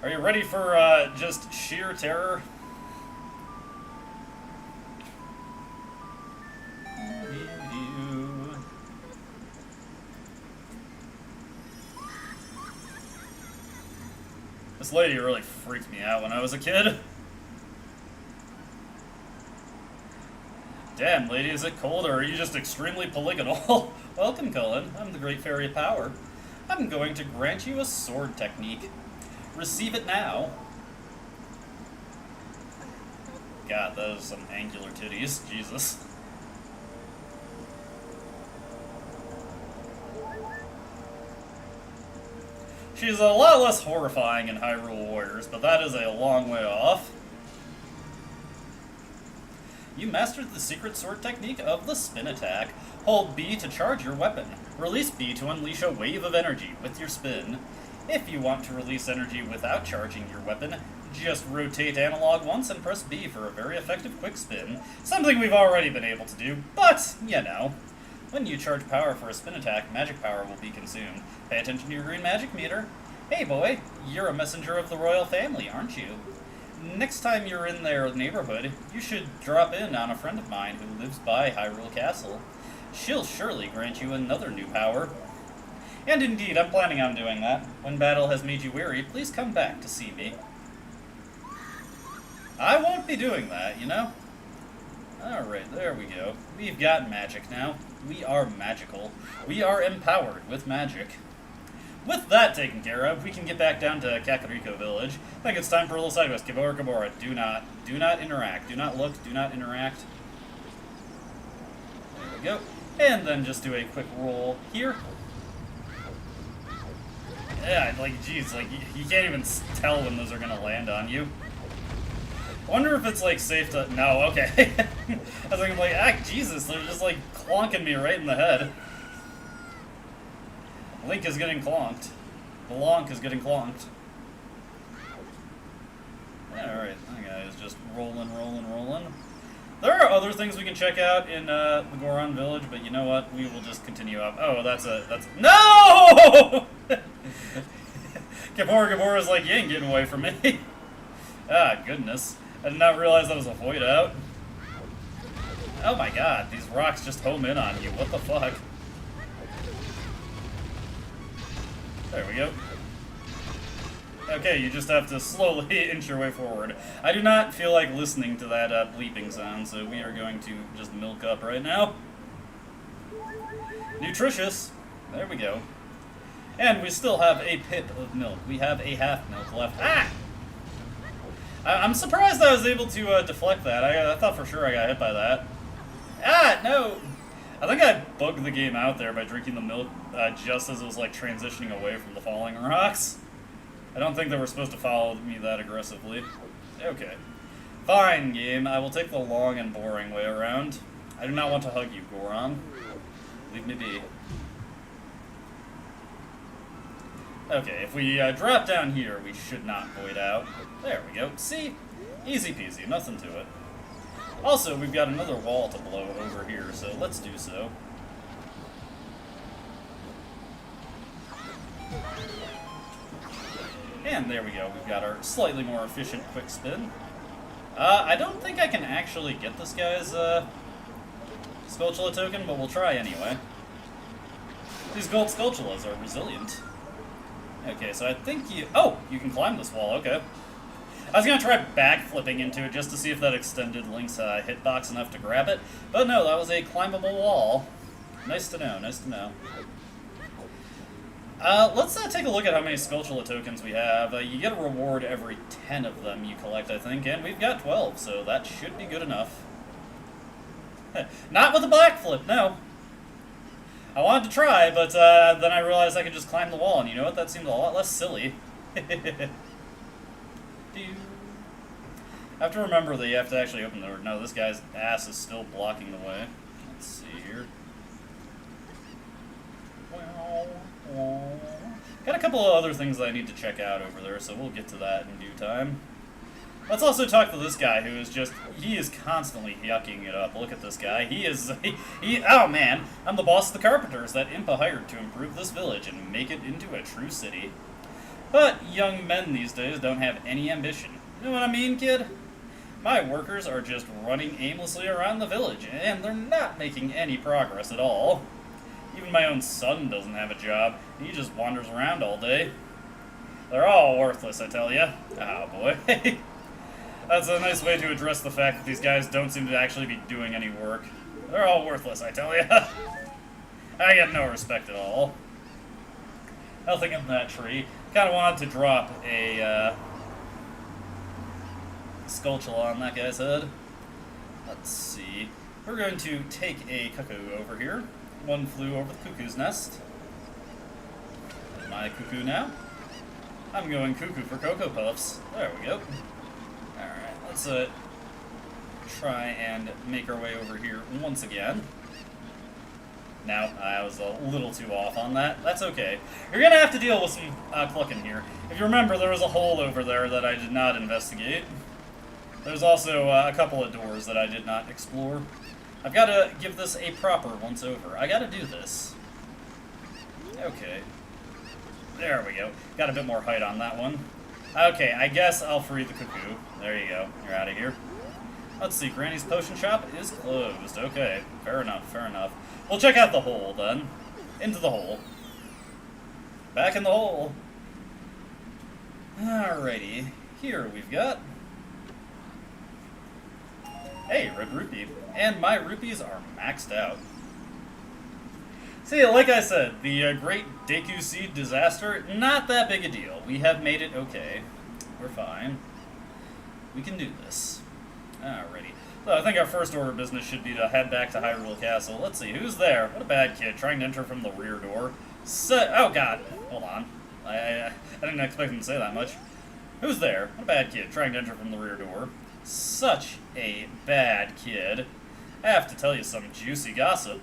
Are you ready for just sheer terror? This lady really freaked me out when I was a kid. Damn, lady, is it cold, or are you just extremely polygonal? Welcome, Cullen. I'm the Great Fairy of Power. I'm going to grant you a sword technique. Receive it now. God, those are some angular titties. Jesus. She's a lot less horrifying in Hyrule Warriors, but that is a long way off. You mastered the secret sword technique of the spin attack. Hold B to charge your weapon. Release B to unleash a wave of energy with your spin. If you want to release energy without charging your weapon, just rotate analog once and press B for a very effective quick spin. Something we've already been able to do, but, you know. When you charge power for a spin attack, magic power will be consumed. Pay attention to your green magic meter. Hey boy, you're a messenger of the royal family, aren't you? Next time you're in their neighborhood, you should drop in on a friend of mine who lives by Hyrule Castle. She'll surely grant you another new power. And indeed, I'm planning on doing that. When battle has made you weary, please come back to see me. I won't be doing that, you know? Alright, there we go. We've got magic now. We are magical. We are empowered with magic. with that taken care of, we can get back down to Kakariko Village. I think it's time for a little side quest. Gabora, do not interact. Do not look, do not interact. There we go. And then just do a quick roll here. Yeah, like, geez, like, you can't even tell when those are gonna land on you. I wonder if it's, like, safe to... No, okay. I was thinking, like, Jesus, they're just, like, clonking me right in the head. Link is getting clonked. The Lonk is getting clonked. Alright, that guy is just rolling. There are other things we can check out in the Goron Village, but you know what? We will just continue up. Oh, that's... No! Gabora's like, you ain't getting away from me. Ah, goodness. I did not realize that was a void out. Oh my god, these rocks just home in on you. What the fuck? There we go. Okay, you just have to slowly inch your way forward. I do not feel like listening to that bleeping sound, so we are going to just milk up right now. Nutritious. There we go. And we still have a pip of milk. We have a half milk left. Ah! I'm surprised I was able to deflect that. I thought for sure I got hit by that. Ah, no! I think I bugged the game out there by drinking the milk just as it was like transitioning away from the falling rocks. I don't think they were supposed to follow me that aggressively. Okay. Fine, game. I will take the long and boring way around. I do not want to hug you, Goron. Leave me be. Okay, if we drop down here, we should not void out. There we go. See? Easy peasy. Nothing to it. Also, we've got another wall to blow over here, so let's do so. And there we go. We've got our slightly more efficient quick spin. I don't think I can actually get this guy's Skulltula token, but we'll try anyway. These gold Skulltulas are resilient. Okay, so I think you... Oh! You can climb this wall, okay. I was going to try backflipping into it just to see if that extended Link's hitbox enough to grab it, but no, that was a climbable wall. Nice to know, nice to know. Let's take a look at how many Skulltula tokens we have. You get a reward every 10 of them you collect, I think, and we've got 12, so that should be good enough. Not with a backflip, no. I wanted to try, but then I realized I could just climb the wall, and you know what? That seemed a lot less silly. I have to remember that you have to actually open the door. No, this guy's ass is still blocking the way. Let's see here. Got a couple of other things that I need to check out over there, so we'll get to that in due time. Let's also talk to this guy who is just, he is constantly yucking it up. Look at this guy. He is, oh man, I'm the boss of the carpenters that Impa hired to improve this village and make it into a true city. But young men these days don't have any ambition. You know what I mean, kid? My workers are just running aimlessly around the village, and they're not making any progress at all. Even my own son doesn't have a job. He just wanders around all day. They're all worthless, I tell ya. Oh boy. That's a nice way to address the fact that these guys don't seem to actually be doing any work. They're all worthless, I tell ya. I get no respect at all. Nothing in that tree. Kinda wanted to drop a, Skulltula on that guy's head. Let's see. We're going to take a cuckoo over here. One flew over the cuckoo's nest. My cuckoo now. I'm going cuckoo for Cocoa Puffs. There we go. Alright, let's try and make our way over here once again. Now, I was a little too off on that. That's okay. You're gonna have to deal with some clucking here. If you remember, there was a hole over there that I did not investigate. There's also a couple of doors that I did not explore. I've got to give this a proper once-over. I got to do this. Okay. There we go. Got a bit more height on that one. Okay, I guess I'll free the cuckoo. There you go. You're out of here. Let's see. Granny's potion shop is closed. Okay. Fair enough. Fair enough. We'll check out the hole, then. Into the hole. Back in the hole. Alrighty. Here we've got... Hey, red rupee. And my rupees are maxed out. See, like I said, the Great Deku Seed disaster, not that big a deal. We have made it okay. We're fine. We can do this. Alrighty. So I think our first order of business should be to head back to Hyrule Castle. Let's see, who's there? What a bad kid, trying to enter from the rear door. Oh god, hold on. I didn't expect him to say that much. Who's there? What a bad kid, trying to enter from the rear door. Such a bad kid. I have to tell you some juicy gossip.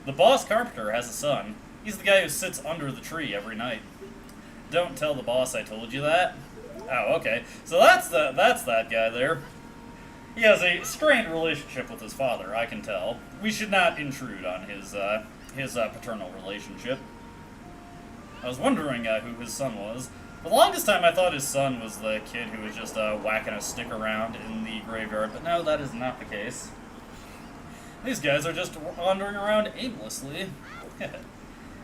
The boss carpenter has a son. He's the guy who sits under the tree every night. Don't tell the boss I told you that. Oh, okay. So that's that guy there. He has a strained relationship with his father, I can tell. We should not intrude on his paternal relationship. I was wondering who his son was. For the longest time, I thought his son was the kid who was just whacking a stick around in the graveyard, but no, that is not the case. These guys are just wandering around aimlessly.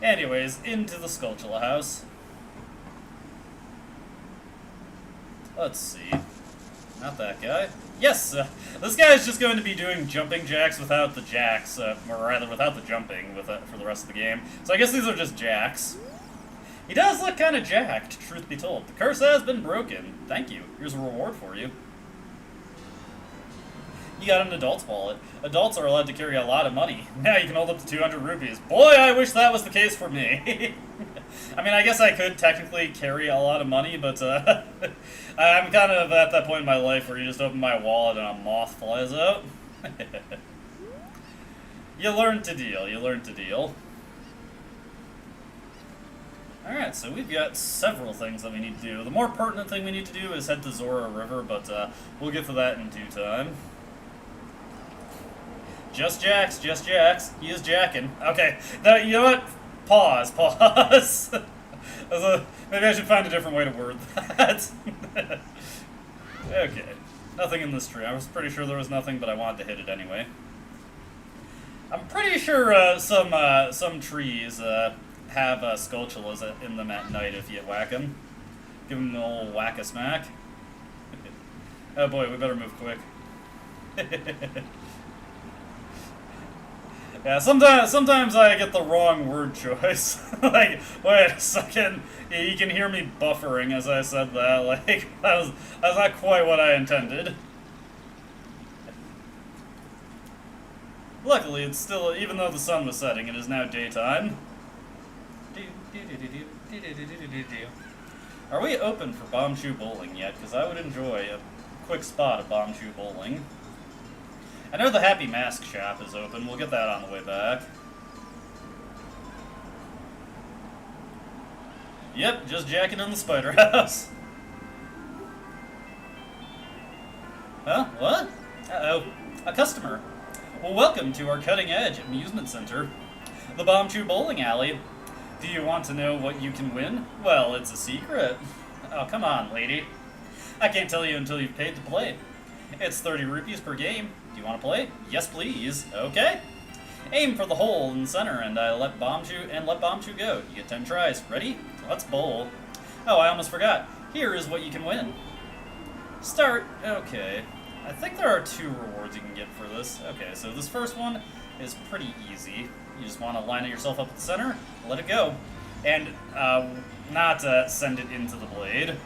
Anyways, into the Skulltula house. Let's see. Not that guy. Yes! This guy is just going to be doing jumping jacks without the jacks, or rather without the jumping for the rest of the game. So I guess these are just jacks. He does look kind of jacked, truth be told. The curse has been broken. Thank you. Here's a reward for you. You got an adult's wallet. Adults are allowed to carry a lot of money. Now you can hold up to 200 rupees. Boy, I wish that was the case for me. I mean, I guess I could technically carry a lot of money, but I'm kind of at that point in my life where you just open my wallet and a moth flies out. You learn to deal. You learn to deal. Alright, so we've got several things that we need to do. The more pertinent thing we need to do is head to Zora River, but we'll get to that in due time. Just jacks, just jacks. He is jacking. Okay, now, you know what? Pause. Maybe I should find a different way to word that. Okay, nothing in this tree. I was pretty sure there was nothing, but I wanted to hit it anyway. I'm pretty sure some trees have Skulltulas in them at night if you whack them. Give them an old whack-a-smack. Oh boy, we better move quick. Yeah, sometimes I get the wrong word choice. Like, wait a second, you can hear me buffering as I said that. Like, that was not quite what I intended. Luckily, it's still, even though the sun was setting, it is now daytime. Are we open for Bombchu Bowling yet? Because I would enjoy a quick spot of Bombchu Bowling. I know the Happy Mask shop is open. We'll get that on the way back. Yep, just jacking in the spider house. Huh? What? Uh-oh. A customer. Well, welcome to our cutting-edge amusement center, the Bombchu Bowling Alley. Do you want to know what you can win? Well, it's a secret. Oh, come on, lady. I can't tell you until you've paid to play. It's 30 rupees per game. Do you want to play? Yes, please. Okay. Aim for the hole in the center, and let Bombchu go. You get 10 tries. Ready? Let's bowl. Oh, I almost forgot. Here is what you can win. Start. Okay. I think there are 2 rewards you can get for this. Okay, so this first one is pretty easy. You just want to line yourself up at the center, let it go, and not send it into the blade.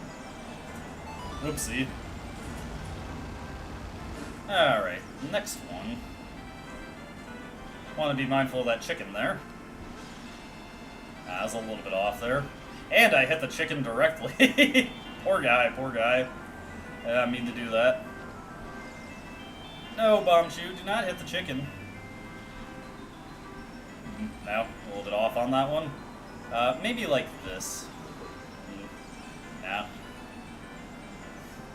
Whoopsie. Alright, next one. Want to be mindful of that chicken there. I was a little bit off there. And I hit the chicken directly. Poor guy, poor guy. I didn't mean to do that. No, Bombchu, do not hit the chicken. No, a little bit off on that one. Maybe like this. No.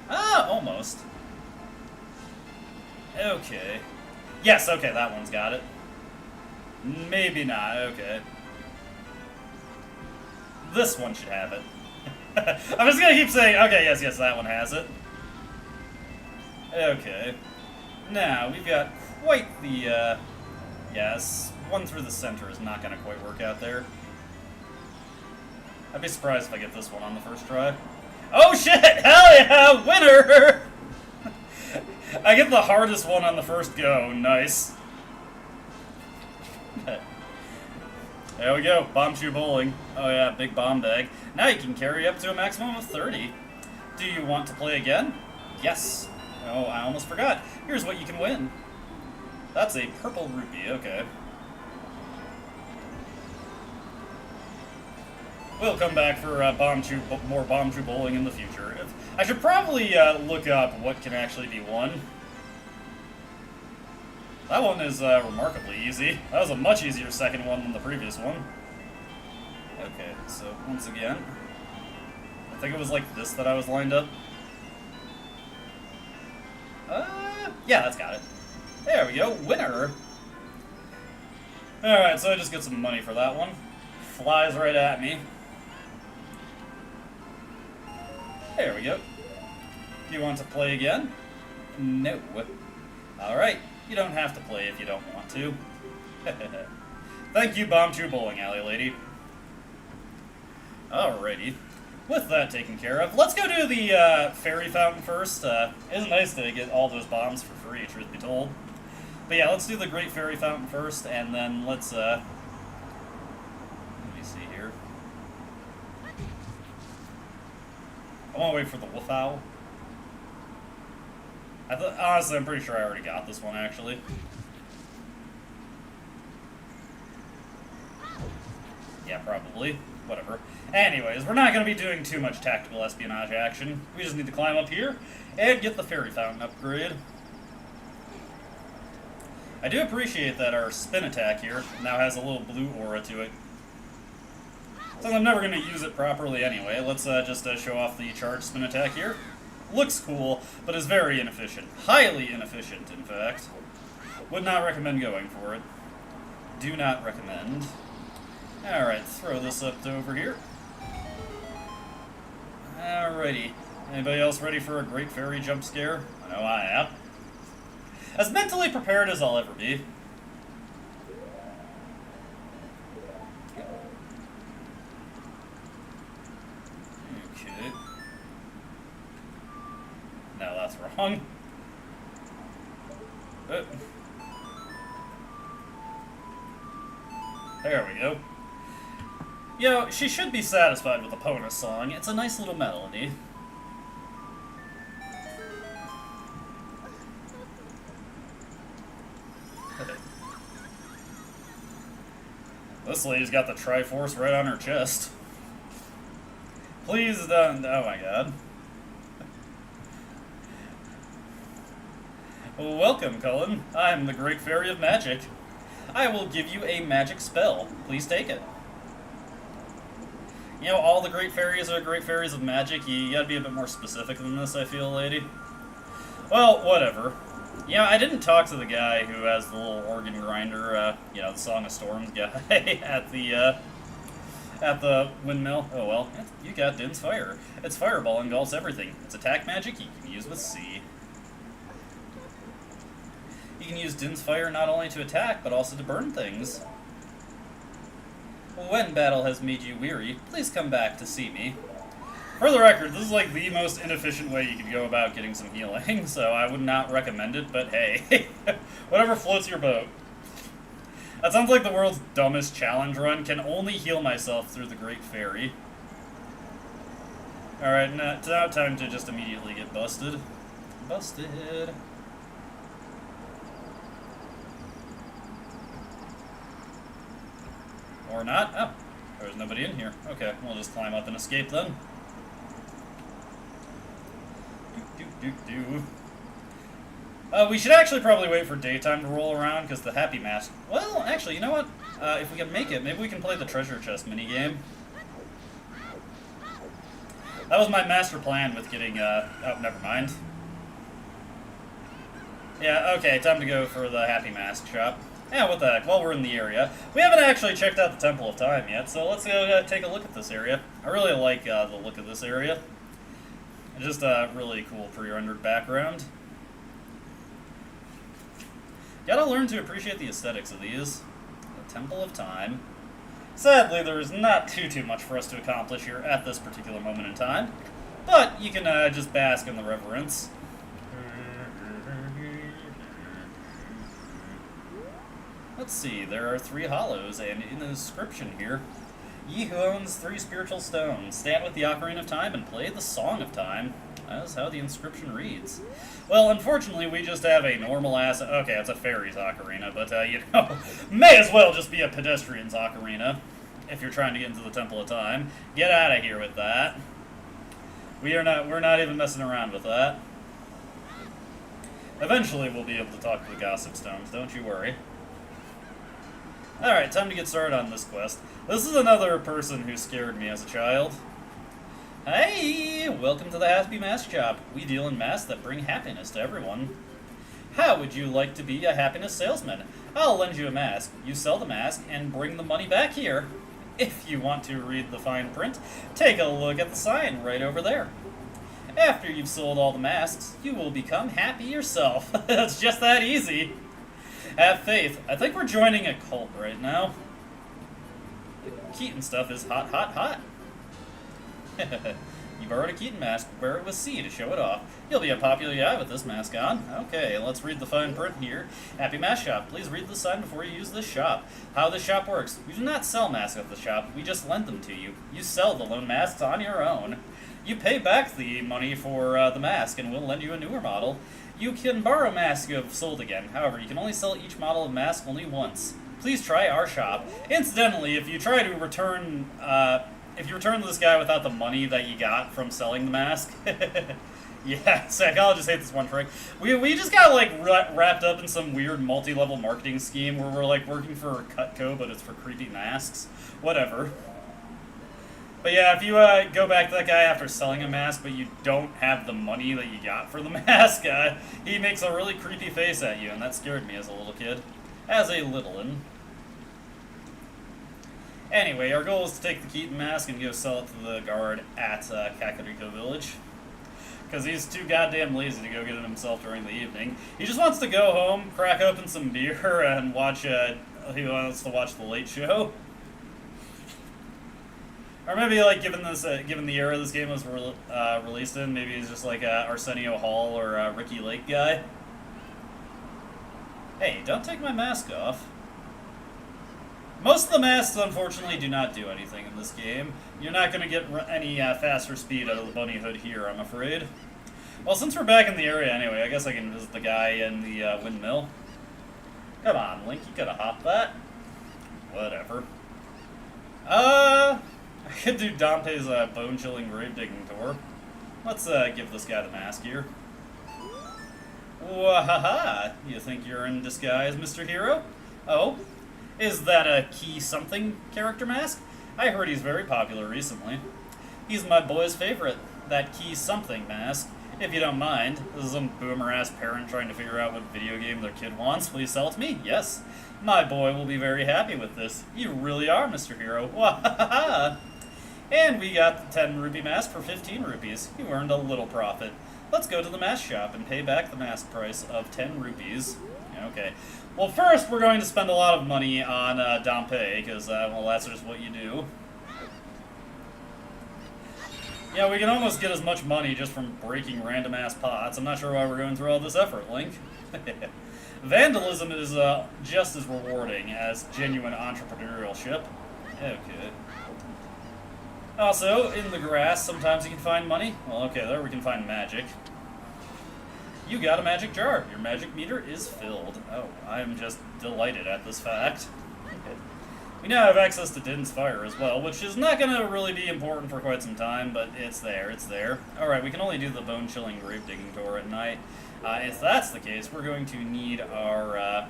Ah, almost. Okay. Yes, okay, that one's got it. Maybe not, okay. This one should have it. I'm just gonna keep saying, okay, yes, that one has it. Okay. Now, we've got quite the, yes, one through the center is not gonna quite work out there. I'd be surprised if I get this one on the first try. Oh shit! Hell yeah! Winner! I get the hardest one on the first go. Nice. There we go, bomb shoe bowling. Oh yeah, big bomb bag. Now you can carry up to a maximum of 30. Do you want to play again? Yes. Oh, I almost forgot. Here's what you can win. That's a purple rupee, okay. We'll come back for more bomb shoe bowling in the future. I should probably look up what can actually be won. That one is remarkably easy. That was a much easier second one than the previous one. Okay, so once again, I think it was like this that I was lined up. Yeah, that's got it. There we go, winner! Alright, so I just get some money for that one. Flies right at me. There we go. Do you want to play again? No. Alright, you don't have to play if you don't want to. Thank you, Bomb True Bowling Alley Lady. Alrighty. With that taken care of, let's go do the fairy fountain first. It's nice to get all those bombs for free, truth be told. But yeah, let's do the Great Fairy Fountain first, and then let's, let me see here. I want to wait for the wolf owl. Honestly, I'm pretty sure I already got this one, actually. Yeah, probably. Whatever. Anyways, we're not going to be doing too much tactical espionage action. We just need to climb up here and get the fairy fountain upgrade. I do appreciate that our spin attack here now has a little blue aura to it. Since I'm never going to use it properly anyway, let's just show off the charge spin attack here. Looks cool, but is very inefficient. Highly inefficient, in fact. Would not recommend going for it. Do not recommend. Alright, throw this up to over here. Alrighty. Anybody else ready for a great fairy jump scare? I know I am. As mentally prepared as I'll ever be. Okay. No, that's wrong. There we go. You know, she should be satisfied with the Pona song. It's a nice little melody. This lady's got the Triforce right on her chest. Please don't. Oh my god. Welcome, Cullen. I'm the Great Fairy of Magic. I will give you a magic spell. Please take it. You know, all the great fairies are great fairies of magic. You gotta be a bit more specific than this, I feel, lady. Well, whatever. You know, I didn't talk to the guy who has the little organ grinder, you know, the Song of Storms guy at the windmill. Oh well, you got Din's Fire. Its fireball engulfs everything. It's attack magic you can use with C. You can use Din's Fire not only to attack, but also to burn things. When battle has made you weary, please come back to see me. For the record, this is like the most inefficient way you could go about getting some healing, so I would not recommend it, but hey, whatever floats your boat. That sounds like the world's dumbest challenge run. Can only heal myself through the Great Fairy. Alright, now time to just immediately get busted. Busted. Or not. Oh, there's nobody in here. Okay, we'll just climb up and escape then. We should actually probably wait for daytime to roll around, because the Happy Mask... Well, actually, you know what? If we can make it, maybe we can play the treasure chest minigame. That was my master plan with getting, oh, never mind. Yeah, okay, time to go for the Happy Mask shop. Yeah, what the heck, while we're in the area. We haven't actually checked out the Temple of Time yet, so let's go take a look at this area. I really like the look of this area. It's just a really cool pre-rendered background. Gotta learn to appreciate the aesthetics of these. The Temple of Time. Sadly, there is not too much for us to accomplish here at this particular moment in time, but you can just bask in the reverence. Let's see, there are 3 hollows, and in the inscription here, ye who owns 3 spiritual stones, stand with the Ocarina of Time and play the Song of Time. That's how the inscription reads. Well, unfortunately, we just have a normal-ass... Okay, it's a fairy's ocarina, but, you know, may as well just be a pedestrian's ocarina if you're trying to get into the Temple of Time. Get out of here with that. We're not even messing around with that. Eventually, we'll be able to talk to the Gossip Stones, don't you worry. Alright, time to get started on this quest. This is another person who scared me as a child. Hey! Welcome to the Happy Mask Shop. We deal in masks that bring happiness to everyone. How would you like to be a happiness salesman? I'll lend you a mask. You sell the mask and bring the money back here. If you want to read the fine print, take a look at the sign right over there. After you've sold all the masks, you will become happy yourself. It's just that easy. Have faith. I think we're joining a cult right now. Keaton stuff is hot, hot, hot. You borrowed a Keaton mask. Wear it with C to show it off. You'll be a popular guy with this mask on. Okay, let's read the fine print here. Happy Mask Shop. Please read the sign before you use this shop. How this shop works. We do not sell masks at the shop. We just lend them to you. You sell the loan masks on your own. You pay back the money for the mask, and we'll lend you a newer model. You can borrow masks you have sold again. However, you can only sell each model of mask only once. Please try our shop. Incidentally, if you try to return... if you return to this guy without the money that you got from selling the mask, yeah, psychologists hate this one trick. We just got like wrapped up in some weird multi-level marketing scheme where we're like working for Cutco, but it's for creepy masks. Whatever. But yeah, if you go back to that guy after selling a mask, but you don't have the money that you got for the mask, he makes a really creepy face at you, and that scared me as a little kid. As a little-un. Anyway, our goal is to take the Keaton mask and go sell it to the guard at Kakariko Village. Because he's too goddamn lazy to go get it himself during the evening. He just wants to go home, crack open some beer, and watch, he wants to watch The Late Show. Or maybe, like, given the era this game was released in, maybe he's just like a Arsenio Hall or Ricky Lake guy. Hey, don't take my mask off. Most of the masks, unfortunately, do not do anything in this game. You're not going to get any faster speed out of the bunny hood here, I'm afraid. Well, since we're back in the area anyway, I guess I can visit the guy in the windmill. Come on, Link, you could have hopped that. Whatever. I could do Dante's bone-chilling grave digging tour. Let's give this guy the mask here. Wahaha! You think you're in disguise, Mr. Hero? Oh? Is that a Key Something character mask? I heard he's very popular recently. He's my boy's favorite, that Key Something mask. If you don't mind, this is some boomer-ass parent trying to figure out what video game their kid wants. Will you sell it to me? Yes. My boy will be very happy with this. You really are, Mr. Hero. Wahaha! And we got the 10 rupee mask for 15 rupees. You earned a little profit. Let's go to the mask shop and pay back the mask price of 10 rupees. Okay. Well, first we're going to spend a lot of money on Dompe, because, well, that's just what you do. Yeah, we can almost get as much money just from breaking random-ass pots. I'm not sure why we're going through all this effort, Link. Vandalism is just as rewarding as genuine entrepreneurship. Okay. Also, in the grass, sometimes you can find money. Well, okay, there we can find magic. You got a magic jar. Your magic meter is filled. Oh, I'm just delighted at this fact. We now have access to Din's Fire as well, which is not going to really be important for quite some time, but it's there, it's there. Alright, we can only do the bone-chilling grave digging tour at night. If that's the case, we're going to need our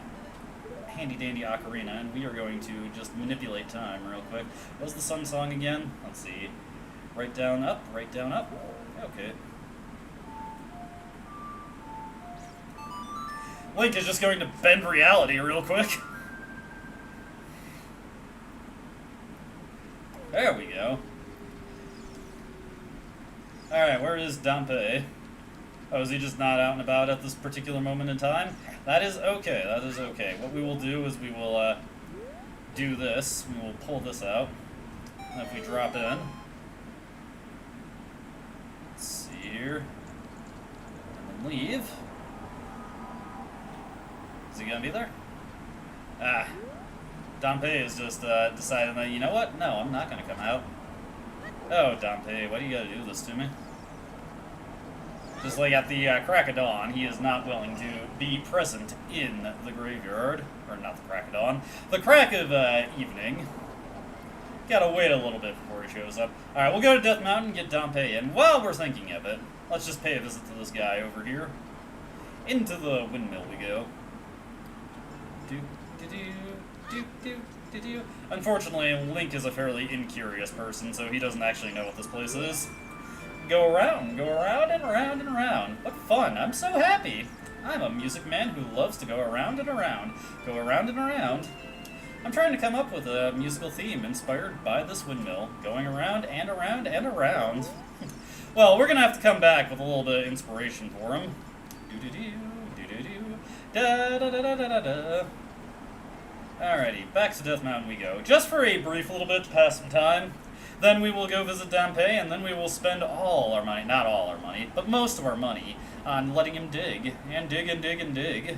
handy-dandy ocarina, and we are going to just manipulate time real quick. What's the sun song again? Let's see. Right down, up, right down, up. Okay. Link is just going to bend reality real quick. There we go. Alright, where is Dompe? Oh, is he just not out and about at this particular moment in time? That is okay, that is okay. What we will do is we will do this. We will pull this out. And if we drop in... Let's see here. And then leave. Is he gonna be there? Ah, Dompe has just decided that, you know what? No, I'm not gonna come out. Oh, Dompe, why do you gotta do this to me? Just like at the crack of dawn, he is not willing to be present in the graveyard. Or not the crack of dawn. The crack of evening. Gotta wait a little bit before he shows up. Alright, we'll go to Death Mountain and get Dompe in. While we're thinking of it, let's just pay a visit to this guy over here. Into the windmill we go. Unfortunately, Link is a fairly incurious person, so he doesn't actually know what this place is. Go around and around and around. What fun! I'm so happy! I'm a music man who loves to go around and around. Go around and around. I'm trying to come up with a musical theme inspired by this windmill. Going around and around and around. Well, we're gonna have to come back with a little bit of inspiration for him. Da-da-da-da-da-da. Alrighty, back to Death Mountain we go. Just for a brief little bit to pass some time. Then we will go visit Dompe, and then we will spend all our money, not all our money, but most of our money, on letting him dig. And dig and dig and dig.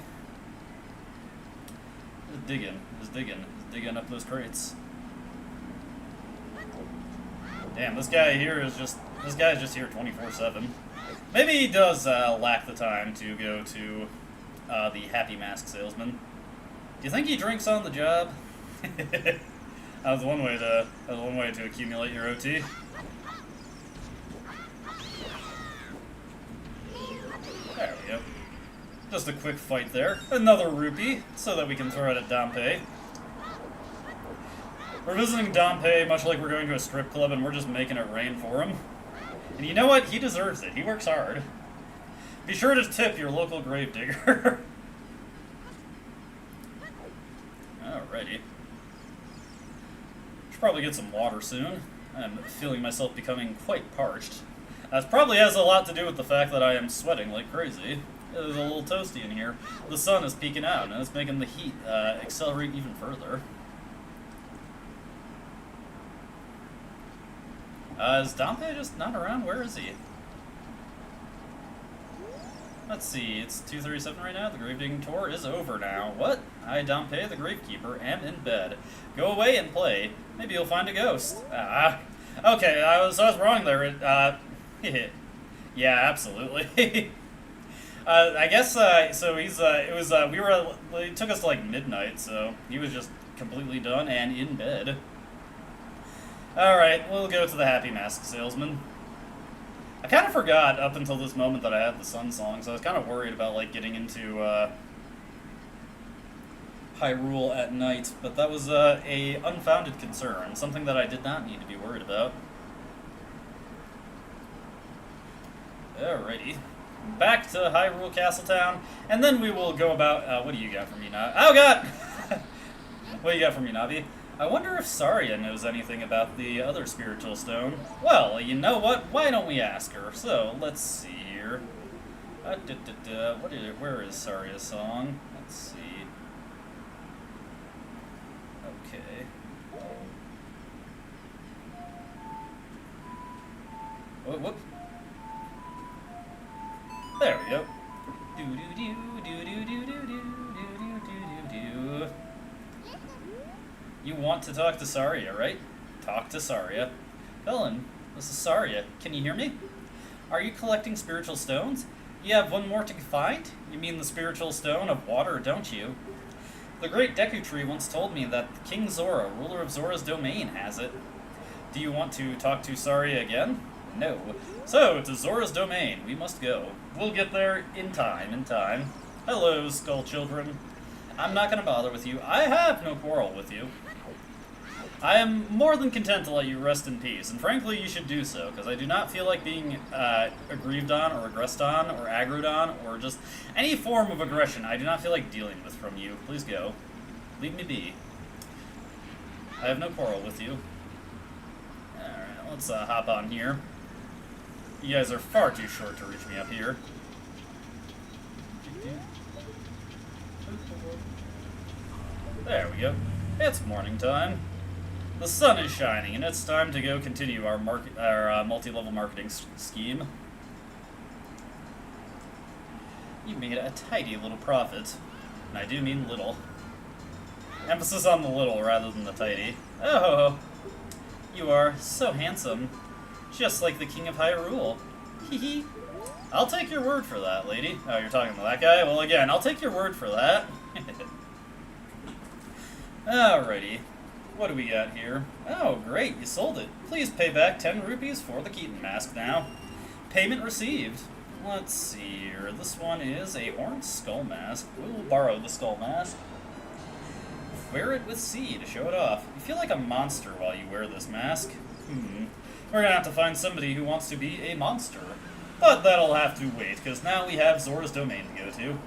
Just digging up those crates. Damn, this guy is just here 24/7. Maybe he does lack the time to go to the Happy Mask Salesman. Do you think he drinks on the job? That was one way to accumulate your OT. There we go. Just a quick fight there. Another rupee, so that we can throw it at Dompe. We're visiting Dompe much like we're going to a strip club, and we're just making it rain for him. And you know what? He deserves it. He works hard. Be sure to tip your local gravedigger. Alrighty. Should probably get some water soon. I'm feeling myself becoming quite parched. That probably has a lot to do with the fact that I am sweating like crazy. It is a little toasty in here. The sun is peeking out, and it's making the heat accelerate even further. Is Dompe just not around? Where is he? Let's see, it's 2:37 right now. The grave digging tour is over now. What? I, Dompe, the gravekeeper, am in bed. Go away and play. Maybe you'll find a ghost. Okay, I was wrong there. Yeah, absolutely. I guess, so he's, it took us to like midnight, so he was just completely done and in bed. Alright, we'll go to the Happy Mask Salesman. I kind of forgot up until this moment that I had the Sun Song, so I was kind of worried about, like, getting into, Hyrule at night, but that was, a unfounded concern, something that I did not need to be worried about. Alrighty. Back to Hyrule Castletown, and then we will go about, what do you got for me now? Oh god! What do you got for me, Navi? I wonder if Saria knows anything about the other spiritual stone. Well, you know what? Why don't we ask her? So, let's see here. Where is Saria's song? Let's see. Okay. Oh, whoop. There we go. You want to talk to Saria, right? Talk to Saria. Helen, this is Saria. Can you hear me? Are you collecting spiritual stones? You have one more to find? You mean the spiritual stone of water, don't you? The great Deku Tree once told me that King Zora, ruler of Zora's domain, has it. Do you want to talk to Saria again? No. So, to Zora's domain, we must go. We'll get there in time, Hello, Skull Children. I'm not going to bother with you. I have no quarrel with you. I am more than content to let you rest in peace, and frankly, you should do so, because I do not feel like being aggrieved on, or aggressed on, or aggroed on, or just any form of aggression I do not feel like dealing with from you. Please go. Leave me be. I have no quarrel with you. Alright, let's hop on here. You guys are far too short to reach me up here. There we go. It's morning time. The sun is shining, and it's time to go continue our multi-level marketing scheme. You made a tidy little profit, and I do mean little. Emphasis on the little rather than the tidy. Oh, you are so handsome. Just like the King of Hyrule. Hee hee. I'll take your word for that, lady. Oh, you're talking to that guy? Well, again, I'll take your word for that. Alrighty. What do we got here? Oh, great, you sold it. Please pay back 10 rupees for the Keaton mask now. Payment received. Let's see here. This one is a orange skull mask. We will borrow the skull mask. Wear it with C to show it off. You feel like a monster while you wear this mask. We're gonna have to find somebody who wants to be a monster. But that'll have to wait, because now we have Zora's Domain to go to.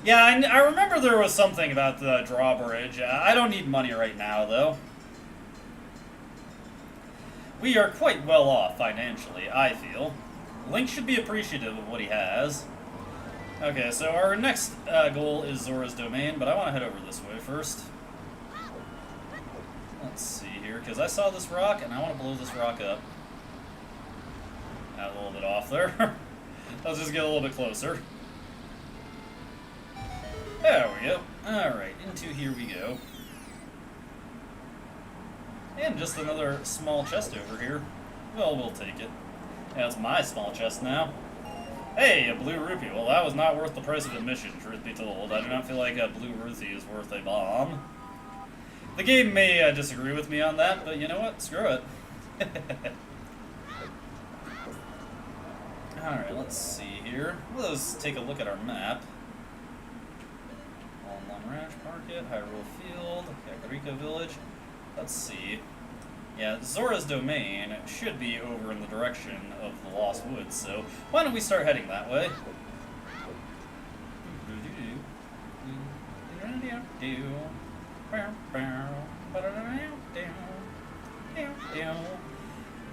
Yeah, I remember there was something about the drawbridge. I don't need money right now, though. We are quite well off financially, I feel. Link should be appreciative of what he has. Okay, so our next goal is Zora's Domain, but I want to head over this way first. Let's see here, because I saw this rock, and I want to blow this rock up. A little bit off there. Let's just get a little bit closer. There we go. Alright, into here we go. And just another small chest over here. Well, we'll take it. Yeah, it's my small chest now. Hey, a blue rupee. Well, that was not worth the price of admission, truth be told. I do not feel like a blue rupee is worth a bomb. The game may disagree with me on that, but you know what? Screw it. Alright, let's see here. Let's take a look at our map. Lon Lon Ranch Market, Hyrule Field, Kakariko Village. Let's see. Yeah, Zora's Domain should be over in the direction of the Lost Woods, so why don't we start heading that way?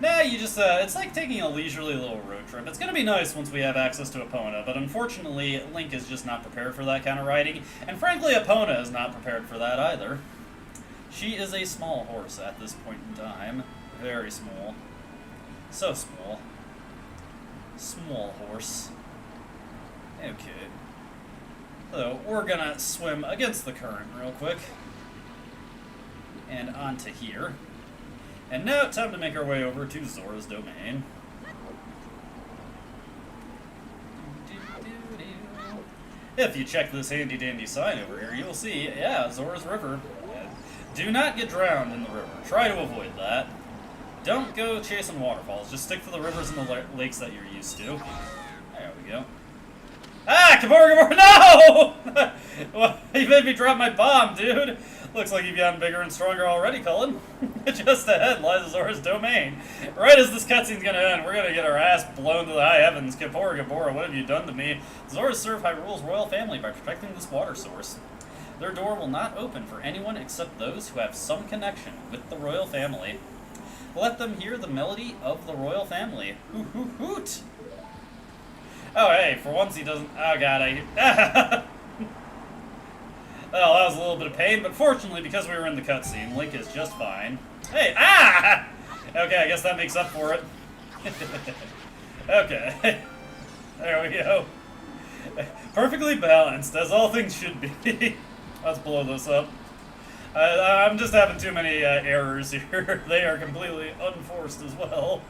Nah, you just, it's like taking a leisurely little road trip. It's gonna be nice once we have access to Epona, but unfortunately, Link is just not prepared for that kind of riding, and frankly, Epona is not prepared for that either. She is a small horse at this point in time. Very small. So small. Small horse. Okay. So, we're gonna swim against the current real quick. And onto here. And now it's time to make our way over to Zora's Domain. If you check this handy-dandy sign over here, you'll see, yeah, Zora's River. Do not get drowned in the river. Try to avoid that. Don't go chasing waterfalls. Just stick to the rivers and the lakes that you're used to. There we go. Ah! Kakariko! No! Well, you made me drop my bomb, dude. Looks like you've gotten bigger and stronger already, Cullen. Just ahead lies Zora's Domain. Right as this cutscene's gonna end, we're gonna get our ass blown to the high heavens. Kakariko, what have you done to me? Zora serve Hyrule's royal family by protecting this water source. Their door will not open for anyone except those who have some connection with the royal family. Let them hear the melody of the royal family. Hoot, hoot, hoot! Oh, hey, for once he doesn't... Oh, God, Well, that was a little bit of pain, but fortunately, because we were in the cutscene, Link is just fine. Hey, ah! Okay, I guess that makes up for it. Okay. There we go. Perfectly balanced, as all things should be. Let's blow this up. I'm just having too many errors here. They are completely unforced as well.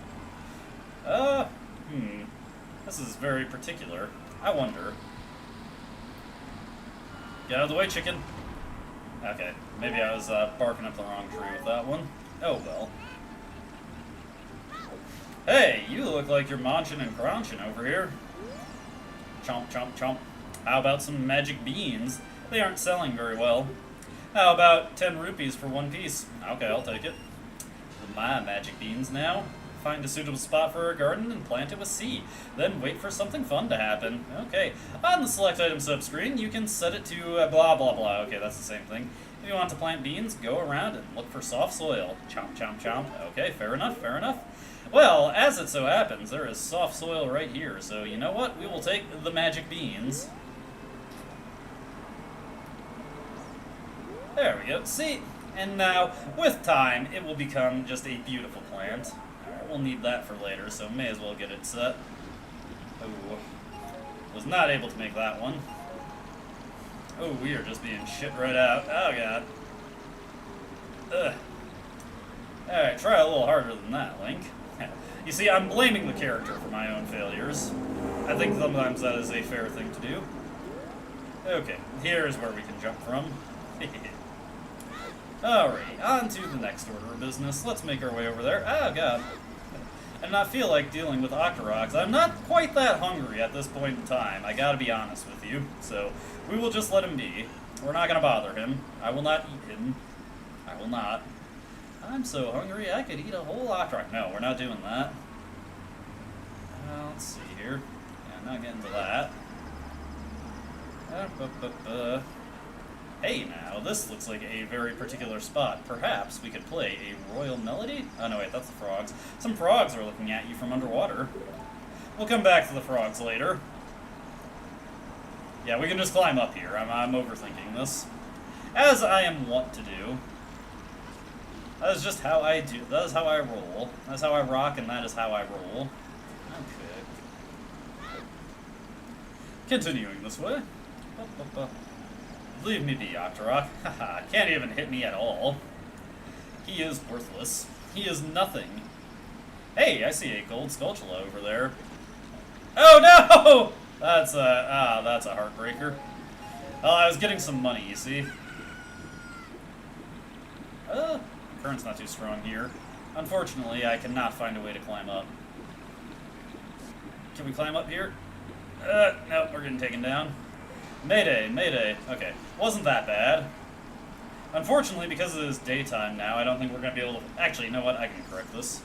This is very particular. I wonder. Get out of the way, chicken. Okay, maybe I was barking up the wrong tree with that one. Oh well. Hey, you look like you're munching and crunching over here. Chomp, chomp, chomp. How about some magic beans? They aren't selling very well. How about 10 rupees for one piece? Okay, I'll take it. My magic beans now. Find a suitable spot for a garden and plant it with seed. Then wait for something fun to happen. Okay. On the select item subscreen, you can set it to blah blah blah. Okay, that's the same thing. If you want to plant beans, go around and look for soft soil. Chomp, chomp, chomp. Okay, fair enough, fair enough. Well, as it so happens, there is soft soil right here, so you know what? We will take the magic beans. There we go. See? And now, with time, it will become just a beautiful plant. Alright, we'll need that for later, so may as well get it set. Oh, was not able to make that one. Oh, we are just being shit right out. Oh, God. Ugh. Alright, try a little harder than that, Link. You see, I'm blaming the character for my own failures. I think sometimes that is a fair thing to do. Okay, here's where we can jump from. Alright, on to the next order of business. Let's make our way over there. Oh, God. I do not feel like dealing with Octoroks. I'm not quite that hungry at this point in time, I gotta be honest with you. So, we will just let him be. We're not gonna bother him. I will not eat him. I will not. I'm so hungry I could eat a whole Octorok. No, we're not doing that. Let's see here. Yeah, not getting to that. Hey now, this looks like a very particular spot. Perhaps we could play a royal melody? Oh no, wait, that's the frogs. Some frogs are looking at you from underwater. We'll come back to the frogs later. Yeah, we can just climb up here. I'm overthinking this. As I am wont to do. That is just how I do. That is how I roll. That's how I rock, and that is how I roll. Okay. Continuing this way. Leave me be, Octorok. Haha, can't even hit me at all. He is worthless. He is nothing. Hey, I see a gold Skulltula over there. Oh no! That's a heartbreaker. Oh, I was getting some money, you see. Current's not too strong here. Unfortunately, I cannot find a way to climb up. Can we climb up here? Nope, we're getting taken down. Mayday, mayday. Okay, wasn't that bad. Unfortunately, because it is daytime now, I don't think we're going to be able to... Actually, you know what? I can correct this.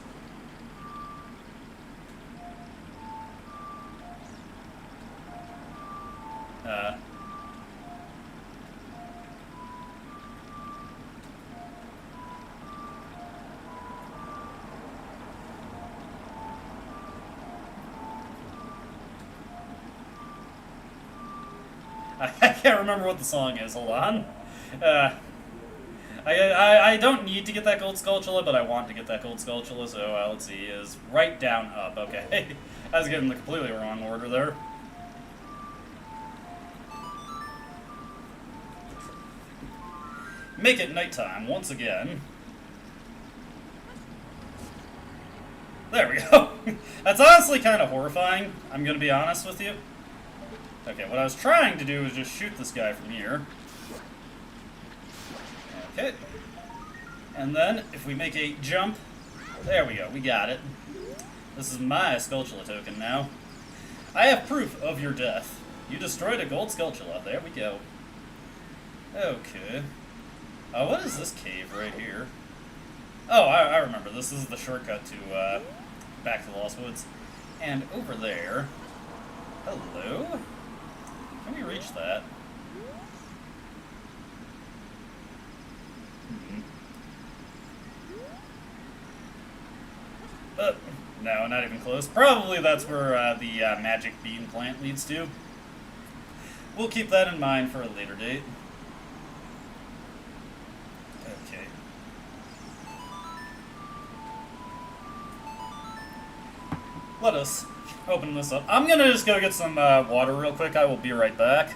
I can't remember what the song is. Hold on. I don't need to get that gold Skulltula, but I want to get that gold Skulltula, so let's see, is right down up. Okay. I was getting the completely wrong order there. Make it nighttime once again. There we go. That's honestly kind of horrifying, I'm going to be honest with you. Okay, what I was trying to do was just shoot this guy from here. Okay. And then, if we make a jump... There we go, we got it. This is my Skulltula token now. I have proof of your death. You destroyed a gold Skulltula. There we go. Okay. What is this cave right here? Oh, I remember. This is the shortcut to, back to the Lost Woods. And over there... Hello? Can we reach that? No, not even close. Probably that's where the magic bean plant leads to. We'll keep that in mind for a later date. Okay. Let us open this up. I'm gonna just go get some water real quick. I will be right back.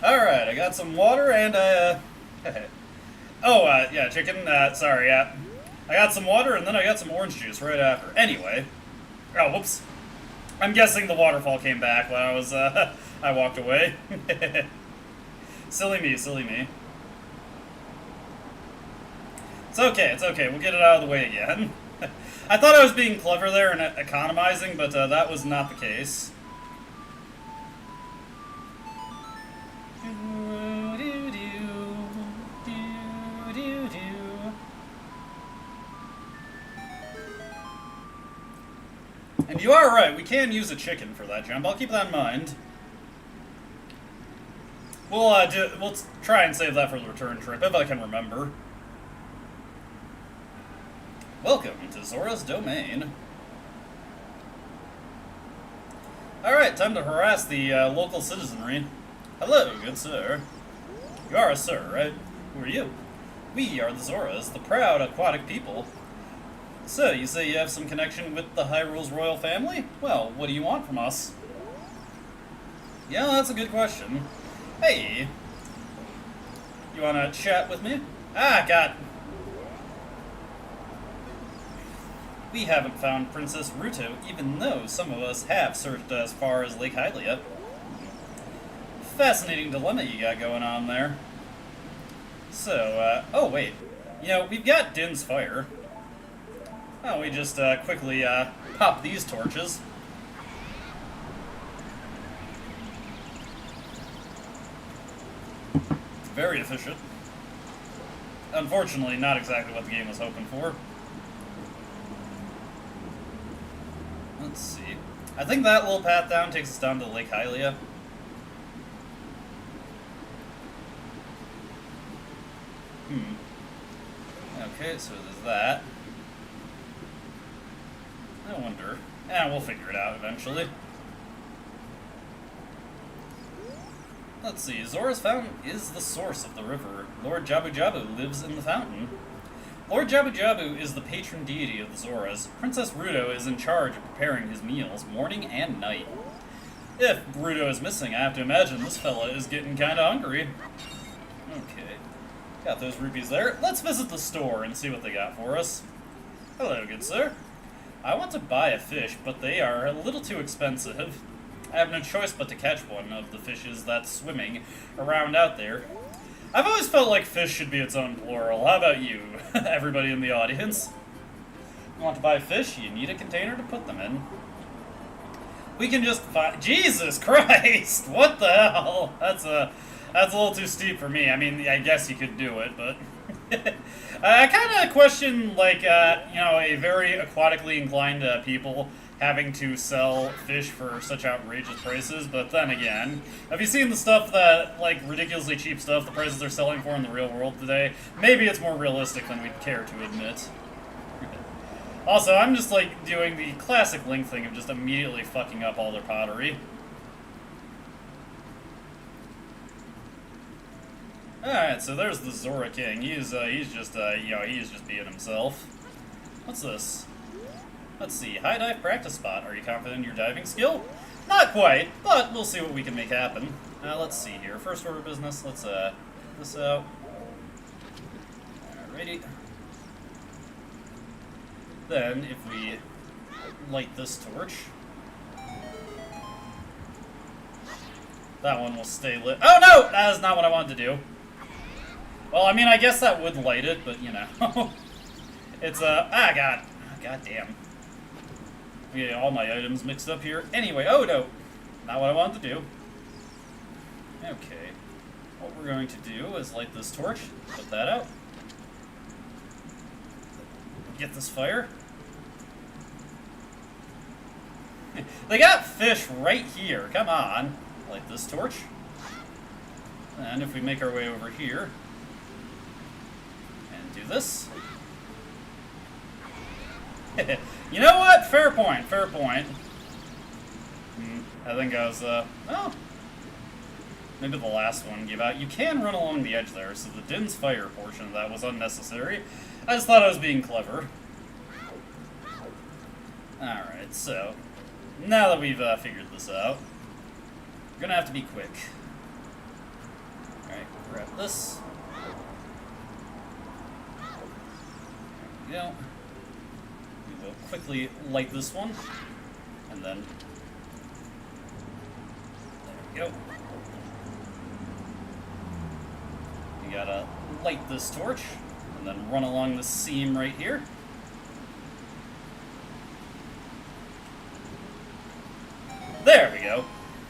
Alright, I got some water and yeah, chicken, sorry, yeah. I got some water and then I got some orange juice right after. Anyway. Oh, whoops. I'm guessing the waterfall came back when I was, I walked away. Silly me, silly me. It's okay, we'll get it out of the way again. I thought I was being clever there and economizing, but that was not the case. And you are right, we can use a chicken for that jump. I'll keep that in mind. We'll try and save that for the return trip, if I can remember. Welcome to Zora's Domain. Alright, time to harass the local citizenry. Hello, good sir. You are a sir, right? Who are you? We are the Zoras, the proud aquatic people. So, you say you have some connection with the Hyrule's royal family? Well, what do you want from us? Yeah, that's a good question. Hey! You wanna chat with me? Ah, God! We haven't found Princess Ruto, even though some of us have searched as far as Lake Hylia. Fascinating dilemma you got going on there. So, oh wait. You know, we've got Din's fire. Oh, we just quickly pop these torches. Very efficient. Unfortunately, not exactly what the game was hoping for. Let's see. I think that little path down takes us down to Lake Hylia. Okay, so there's that. I wonder. We'll figure it out eventually. Let's see. Zora's fountain is the source of the river. Lord Jabu-Jabu lives in the fountain. Lord Jabu-Jabu is the patron deity of the Zoras. Princess Ruto is in charge of preparing his meals morning and night. If Ruto is missing, I have to imagine this fella is getting kinda hungry. Okay. Got those rupees there. Let's visit the store and see what they got for us. Hello, good sir. I want to buy a fish, but they are a little too expensive. I have no choice but to catch one of the fishes that's swimming around out there. I've always felt like fish should be its own plural. How about you, everybody in the audience? You want to buy fish? You need a container to put them in. We can just find... Jesus Christ! What the hell? That's a little too steep for me. I mean, I guess you could do it, but... I kind of question, like, you know, a very aquatically inclined people having to sell fish for such outrageous prices, but then again, have you seen the stuff that, like, ridiculously cheap stuff the prices they're selling for in the real world today? Maybe it's more realistic than we'd care to admit. Also, I'm just, like, doing the classic Link thing of just immediately fucking up all their pottery. Alright, so there's the Zora King. He's just, you know, he's just being himself. What's this? Let's see. High dive practice spot. Are you confident in your diving skill? Not quite, but we'll see what we can make happen. Let's see here. First order of business. Let's, get this out. Alrighty. Then, if we light this torch... That one will stay lit. Oh no! That is not what I wanted to do. Well, I mean, I guess that would light it, but, you know. It's, ah, God. God damn. Yeah, all my items mixed up here. Anyway, oh, no. Not what I wanted to do. Okay. What we're going to do is light this torch. Put that out. Get this fire. They got fish right here. Come on. Light this torch. And if we make our way over here... do this. You know what? Fair point, fair point. I think I was, well, maybe the last one gave out. You can run along the edge there, so the Din's fire portion of that was unnecessary. I just thought I was being clever. Alright, so, now that we've figured this out, we're gonna have to be quick. Alright, grab this. Go. We will quickly light this one, and then there we go. We gotta light this torch, And then run along the seam right here. There we go.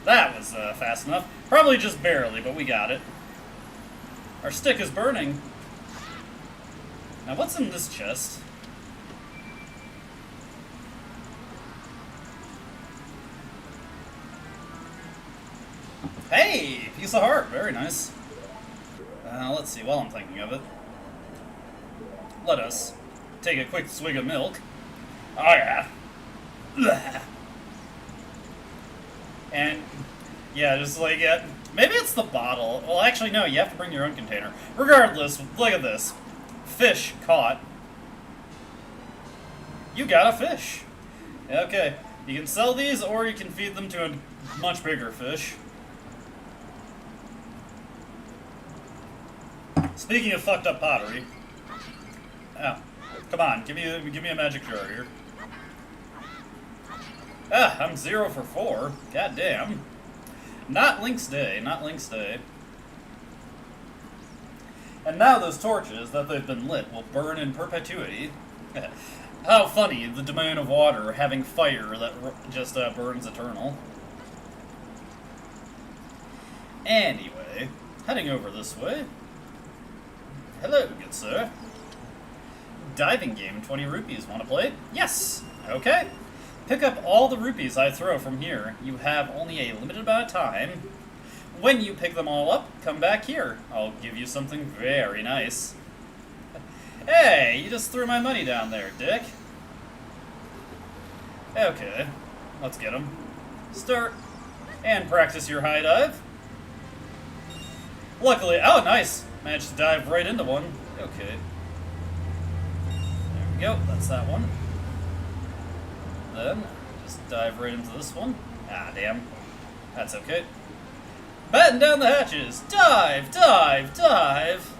That was fast enough. Probably just barely, but we got it. Our stick is burning. Now what's in this chest? Hey! Piece of heart. Very nice. Let's see, while I'm thinking of it. Let us take a quick swig of milk. Oh yeah. Blah. And, yeah, just like, maybe it's the bottle. Well, actually, no, you have to bring your own container. Regardless, look at this. Fish caught. You got a fish. Okay, you can sell these, or you can feed them to a much bigger fish. Speaking of fucked up pottery. Oh, come on, give me a magic jar here. Ah, I'm 0 for 4. God damn. Not Link's Day, not Link's Day. And now those torches that they've been lit will burn in perpetuity. How funny, the domain of water having fire that just burns eternal. Anyway, heading over this way. Hello, good sir. Diving game, 20 rupees. Want to play? Yes! Okay. Pick up all the rupees I throw from here. You have only a limited amount of time. When you pick them all up, come back here. I'll give you something very nice. Hey, you just threw my money down there, dick. Okay, let's get him. Start and practice your high dive. Luckily, oh nice! Managed to dive right into one. Okay. There we go, that's that one. Then, just dive right into this one. Ah, damn. That's okay. Batten down the hatches! Dive! Dive! Dive!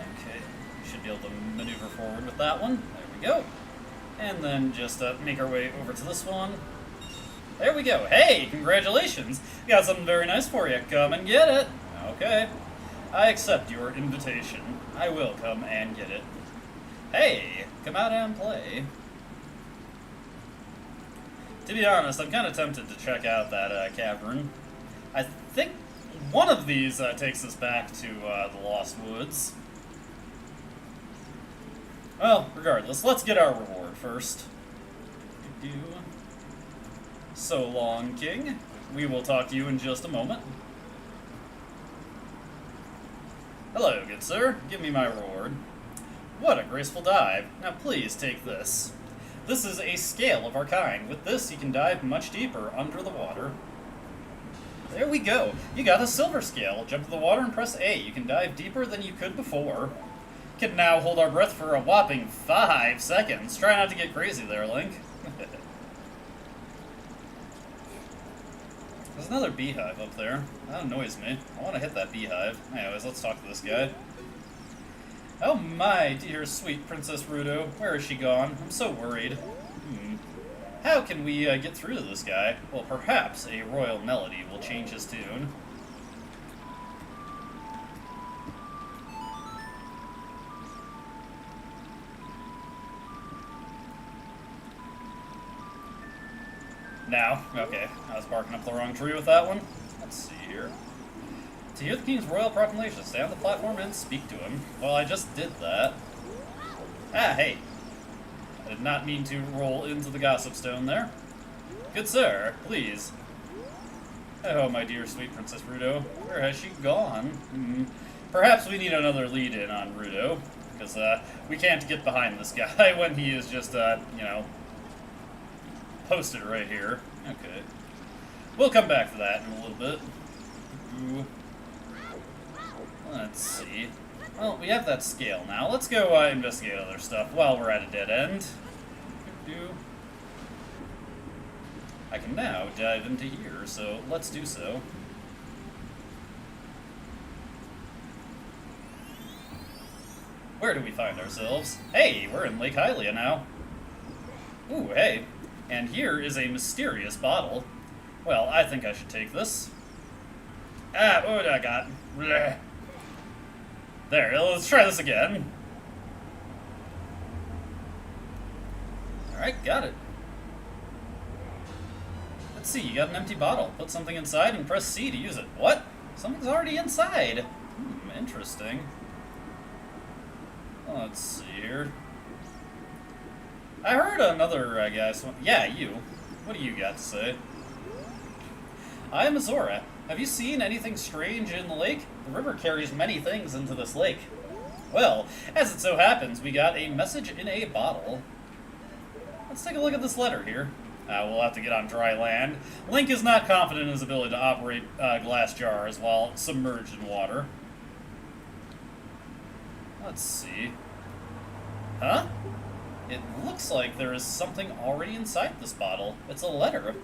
Okay, should be able to maneuver forward with that one. There we go. And then just make our way over to this one. There we go. Hey, congratulations! Got something very nice for you. Come and get it! Okay. I accept your invitation. I will come and get it. Hey, come out and play. To be honest, I'm kind of tempted to check out that cavern. I think one of these takes us back to the Lost Woods. Well, regardless, let's get our reward first. So long, King. We will talk to you in just a moment. Hello, good sir. Give me my reward. What a graceful dive. Now please take this. This is a scale of our kind. With this, you can dive much deeper under the water. There we go. You got a silver scale. Jump to the water and press A. You can dive deeper than you could before. Can now hold our breath for a whopping 5 seconds. Try not to get crazy there, Link. There's another beehive up there. That annoys me. I want to hit that beehive. Anyways, let's talk to this guy. Oh my dear sweet Princess Ruto. Where is she gone? I'm so worried. How can we get through to this guy? Well, perhaps a royal melody will change his tune. Now, okay, I was barking up the wrong tree with that one. Let's see here. To hear the king's royal proclamation, stay on the platform and speak to him. Well, I just did that. Ah, hey. I did not mean to roll into the gossip stone there. Good sir, please. Oh, my dear sweet Princess Ruto. Where has she gone? Perhaps we need another lead-in on Ruto, because we can't get behind this guy when he is just, you know, posted right here. Okay. We'll come back to that in a little bit. Ooh. Let's see. Well, we have that scale now. Let's go investigate other stuff while we're at a dead end. I can now dive into here, so let's do so. Where do we find ourselves? Hey, we're in Lake Hylia now. Ooh, hey. And here is a mysterious bottle. Well, I think I should take this. Ah, what I got? Blech. There, let's try this again. Alright, got it. Let's see, you got an empty bottle. Put something inside and press C to use it. What? Something's already inside. Interesting. Let's see here. I heard another guy. Yeah, you. What do you got to say? I am a Zora. Have you seen anything strange in the lake? The river carries many things into this lake. Well, as it so happens, we got a message in a bottle. Let's take a look at this letter here. We'll have to get on dry land. Link is not confident in his ability to operate glass jars while submerged in water. Let's see. Huh? It looks like there is something already inside this bottle. It's a letter.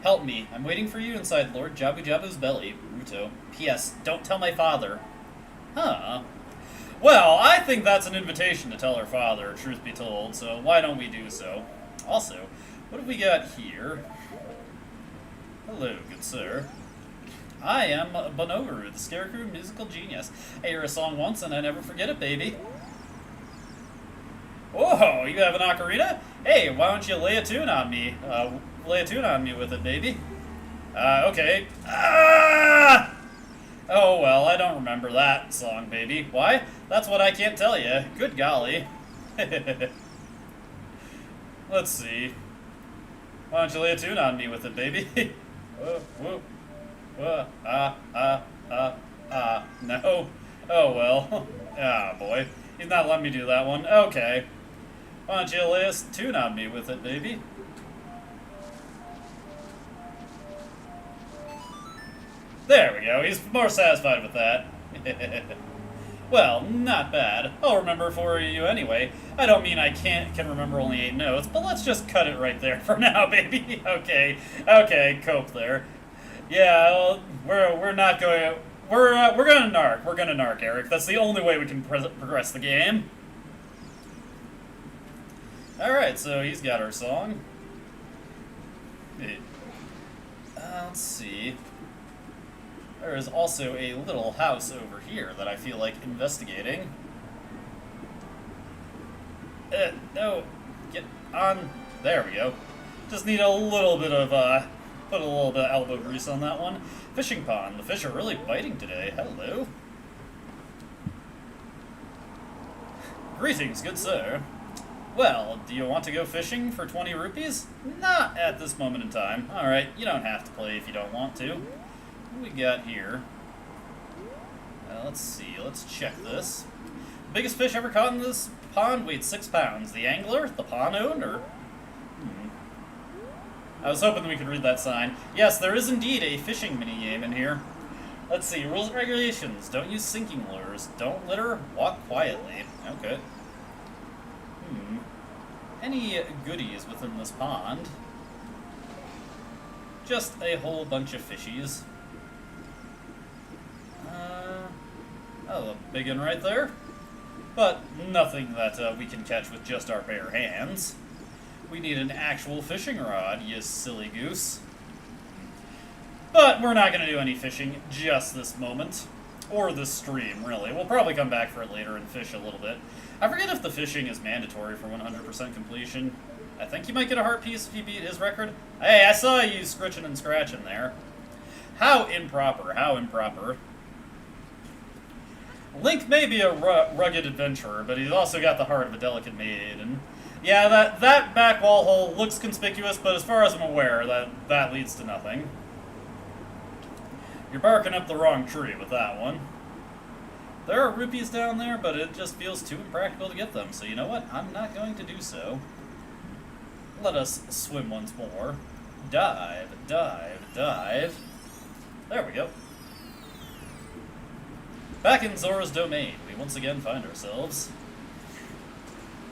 Help me. I'm waiting for you inside Lord Jabu-Jabu's belly. Ruto. P.S. Don't tell my father. Huh. Well, I think that's an invitation to tell her father, truth be told, so why don't we do so? Also, what have we got here? Hello, good sir. I am Bonogaru, the Scarecrow musical genius. I hear a song once and I never forget it, baby. Whoa, you have an ocarina? Hey, why don't you lay a tune on me? Lay a tune on me with it, baby. Okay. Ah! Oh, well, I don't remember that song, baby. Why? That's what I can't tell you. Good golly. Let's see. Why don't you lay a tune on me with it, baby? Whoa, whoa. No. Oh, well. Ah, boy. He's not letting me do that one. Okay. Why don't you lay a tune on me with it, baby? There we go. He's more satisfied with that. Well, not bad. I'll remember for you anyway. I don't mean I can remember only 8 notes, but let's just cut it right there for now, baby. Okay. Okay, cope there. Yeah, well, we're not going. We're gonna narc. We're gonna narc, Eric. That's the only way we can progress the game. All right, so he's got our song. Let's see. There is also a little house over here that I feel like investigating. No, get on. There we go. Just need a little bit of put a little bit of elbow grease on that one. Fishing pond. The fish are really biting today. Hello. Greetings, good sir. Well, do you want to go fishing for 20 rupees? Not at this moment in time. Alright, you don't have to play if you don't want to. What do we got here? Let's see, let's check this. The biggest fish ever caught in this pond weighed 6 pounds. The angler? The pond owner? I was hoping we could read that sign. Yes, there is indeed a fishing minigame in here. Let's see, rules and regulations. Don't use sinking lures. Don't litter. Walk quietly. Okay. Any goodies within this pond? Just a whole bunch of fishies. Oh, a big one right there. But nothing that we can catch with just our bare hands. We need an actual fishing rod, you silly goose. But we're not going to do any fishing just this moment. Or this stream, really. We'll probably come back for it later and fish a little bit. I forget if the fishing is mandatory for 100% completion. I think you might get a heart piece if you beat his record. Hey, I saw you scritching and scratching there. How improper, how improper. Link may be a rugged adventurer, but he's also got the heart of a delicate maiden. Yeah, that back wall hole looks conspicuous, but as far as I'm aware, that leads to nothing. You're barking up the wrong tree with that one. There are rupees down there, but it just feels too impractical to get them, so you know what? I'm not going to do so. Let us swim once more. Dive, dive, dive. There we go. Back in Zora's domain, we once again find ourselves.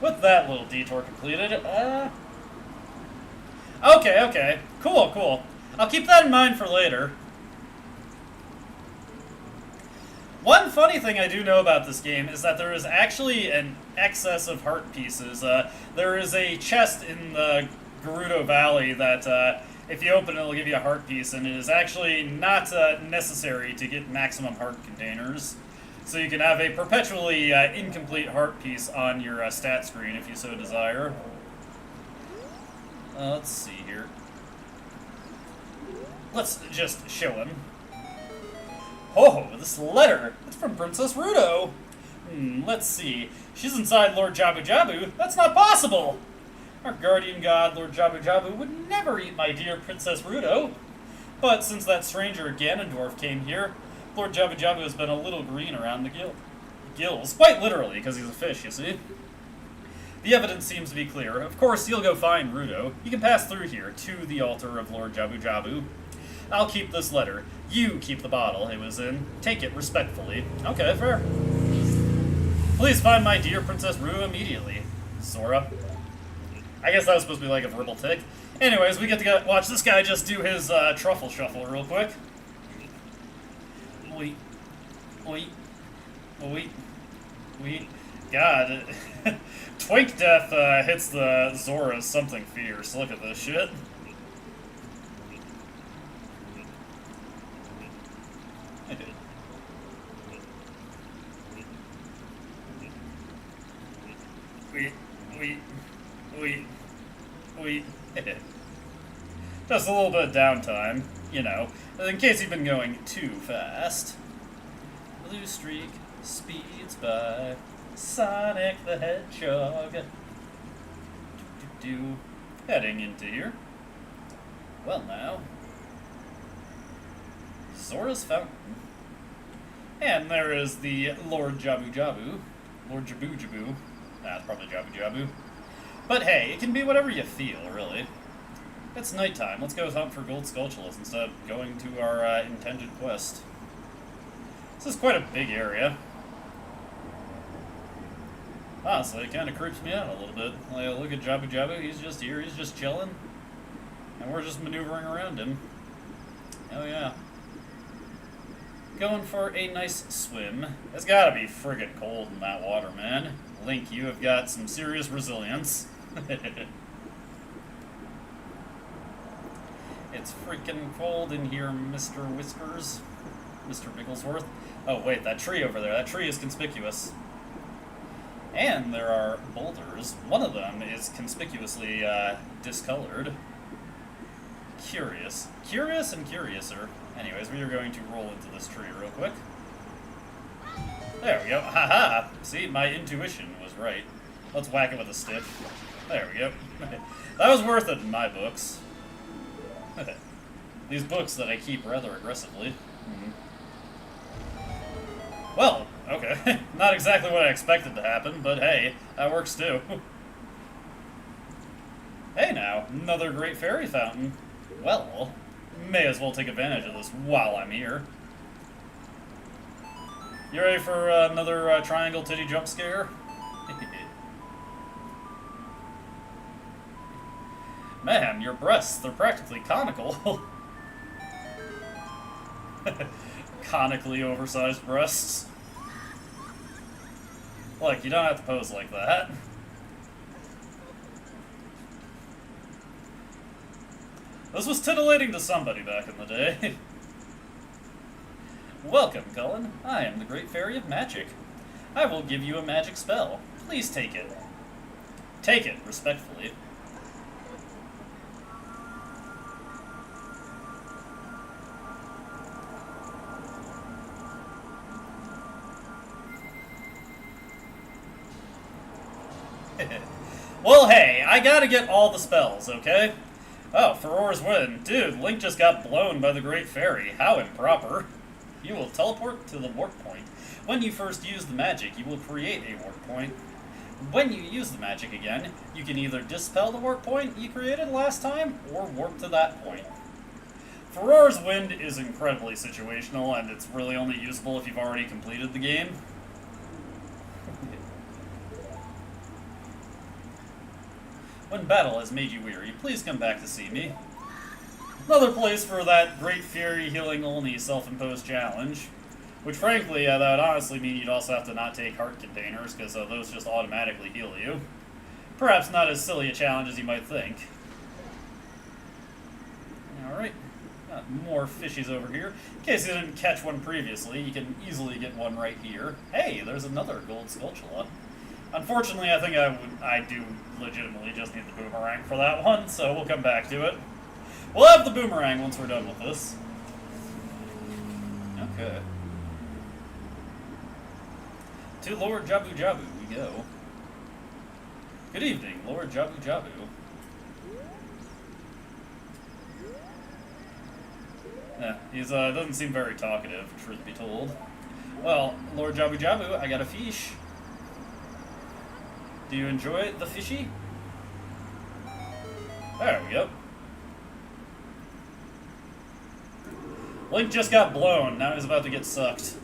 With that little detour completed, okay. Cool, cool. I'll keep that in mind for later. One funny thing I do know about this game is that there is actually an excess of heart pieces. There is a chest in the Gerudo Valley that if you open it, it'll give you a heart piece, and it is actually not necessary to get maximum heart containers. So you can have a perpetually incomplete heart piece on your stat screen if you so desire. Let's see here. Let's just show him. Oh, this letter! It's from Princess Ruto! Let's see. She's inside Lord Jabu-Jabu. That's not possible! Our guardian god, Lord Jabu-Jabu, would never eat my dear Princess Ruto. But since that stranger Ganondorf came here, Lord Jabu-Jabu has been a little green around the gills. Quite literally, because he's a fish, you see. The evidence seems to be clear. Of course, you'll go find Ruto. You can pass through here to the altar of Lord Jabu-Jabu. I'll keep this letter. You keep the bottle it was in. Take it respectfully. Okay, fair. Please find my dear Princess Ruto immediately. Zora. I guess that was supposed to be like a verbal tick. Anyways, we get to watch this guy just do his truffle shuffle real quick. Wait. God. Twink Death hits the Zora something fierce. Look at this shit. Wait. Just a little bit of downtime, you know, in case you've been going too fast. Blue streak speeds by Sonic the Hedgehog. Heading into here. Well now. Zora's Fountain. And there is the Lord Jabu-Jabu. Lord Jabu-Jabu. Nah, it's probably Jabu-Jabu. But hey, it can be whatever you feel, really. It's nighttime. Let's go hunt for gold sculptures instead of going to our intended quest. This is quite a big area. Honestly, it kind of creeps me out a little bit. Like, look at Jabu-Jabu. He's just here. He's just chilling. And we're just maneuvering around him. Oh, yeah. Going for a nice swim. It's gotta be friggin' cold in that water, man. Link, you have got some serious resilience. It's freaking cold in here, Mr. Whiskers. Mr. Bigglesworth. Oh, wait, that tree over there. That tree is conspicuous. And there are boulders. One of them is conspicuously discolored. Curious. Curious and curiouser. Anyways, we are going to roll into this tree real quick. There we go. Haha! See, my intuition was right. Let's whack it with a stick. There we go. That was worth it in my books. These books that I keep rather aggressively. Well, okay. Not exactly what I expected to happen, but hey, that works too. Hey now, another great fairy fountain. Well, may as well take advantage of this while I'm here. You ready for another triangle titty jump scare? Man, your breasts, they're practically conical. Conically oversized breasts. Look, you don't have to pose like that. This was titillating to somebody back in the day. Welcome, Cullen. I am the Great Fairy of Magic. I will give you a magic spell. Please take it. Take it, respectfully. Well, hey, I gotta get all the spells, okay? Oh, Furore's Wind. Dude, Link just got blown by the Great Fairy. How improper. You will teleport to the warp point. When you first use the magic, you will create a warp point. When you use the magic again, you can either dispel the warp point you created last time, or warp to that point. Furore's Wind is incredibly situational, and it's really only usable if you've already completed the game. When battle has made you weary, please come back to see me. Another place for that Great Fury Healing Only self-imposed challenge. Which frankly, that would honestly mean you'd also have to not take heart containers, because those just automatically heal you. Perhaps not as silly a challenge as you might think. Alright. More fishies over here. In case you didn't catch one previously, you can easily get one right here. Hey, there's another gold Skulltula. Unfortunately, I think I do legitimately just need the boomerang for that one, so we'll come back to it. We'll have the boomerang once we're done with this. Okay. To Lord Jabu-Jabu we go. Good evening, Lord Jabu-Jabu. Yeah, he doesn't seem very talkative, truth be told. Well, Lord Jabu-Jabu, I got a fish. Do you enjoy the fishy? There we go. Link just got blown, now he's about to get sucked.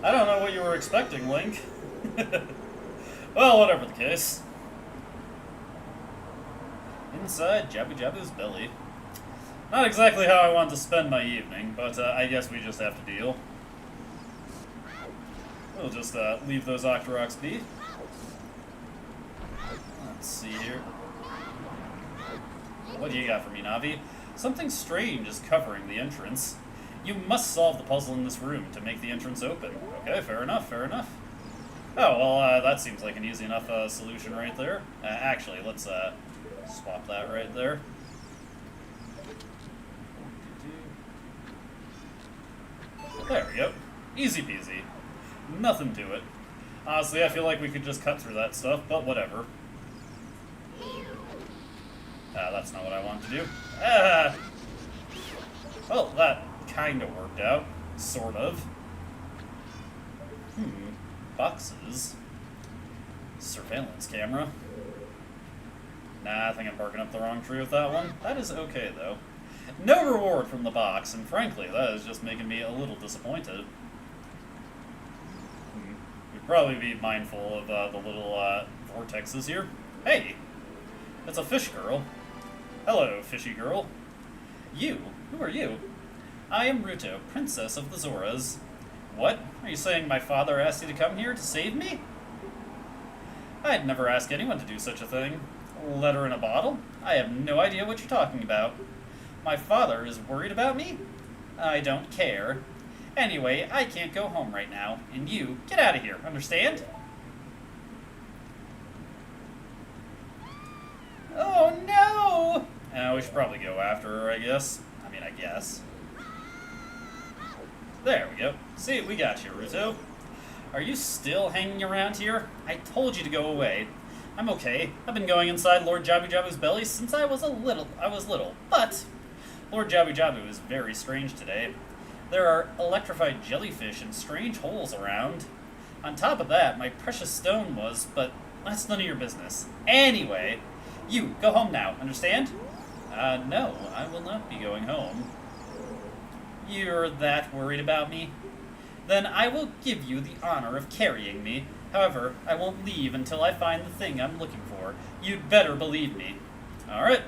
I don't know what you were expecting, Link. Well, whatever the case. Inside Jabu-Jabu's belly. Not exactly how I want to spend my evening, but I guess we just have to deal. We'll just leave those Octoroks be. Let's see here. What do you got for me, Navi? Something strange is covering the entrance. You must solve the puzzle in this room to make the entrance open. Okay, fair enough, fair enough. Oh, well, that seems like an easy enough solution right there. Actually, let's swap that right there. There we go. Easy peasy. Nothing to it. Honestly, I feel like we could just cut through that stuff, but whatever. That's not what I wanted to do. Well, that kind of worked out. Sort of. Boxes. Surveillance camera. Nah, I think I'm barking up the wrong tree with that one. That is okay, though. No reward from the box, and frankly, that is just making me a little disappointed. We'd probably be mindful of the little vortexes here. Hey! It's a fish girl. Hello, fishy girl. You? Who are you? I am Ruto, Princess of the Zoras. What? Are you saying my father asked you to come here to save me? I'd never ask anyone to do such a thing. Letter in a bottle? I have no idea what you're talking about. My father is worried about me? I don't care. Anyway, I can't go home right now, and you, get out of here, understand? Oh no! We should probably go after her, I guess. I guess. There we go. See, we got you, Ruto. Are you still hanging around here? I told you to go away. I'm okay. I've been going inside Lord Jabu-Jabu's belly since I was little. But Lord Jabu-Jabu is very strange today. There are electrified jellyfish and strange holes around. On top of that, my precious stone was, but that's none of your business. Anyway, you, go home now, understand? No, I will not be going home. You're that worried about me? Then I will give you the honor of carrying me. However, I won't leave until I find the thing I'm looking for. You'd better believe me. Alright.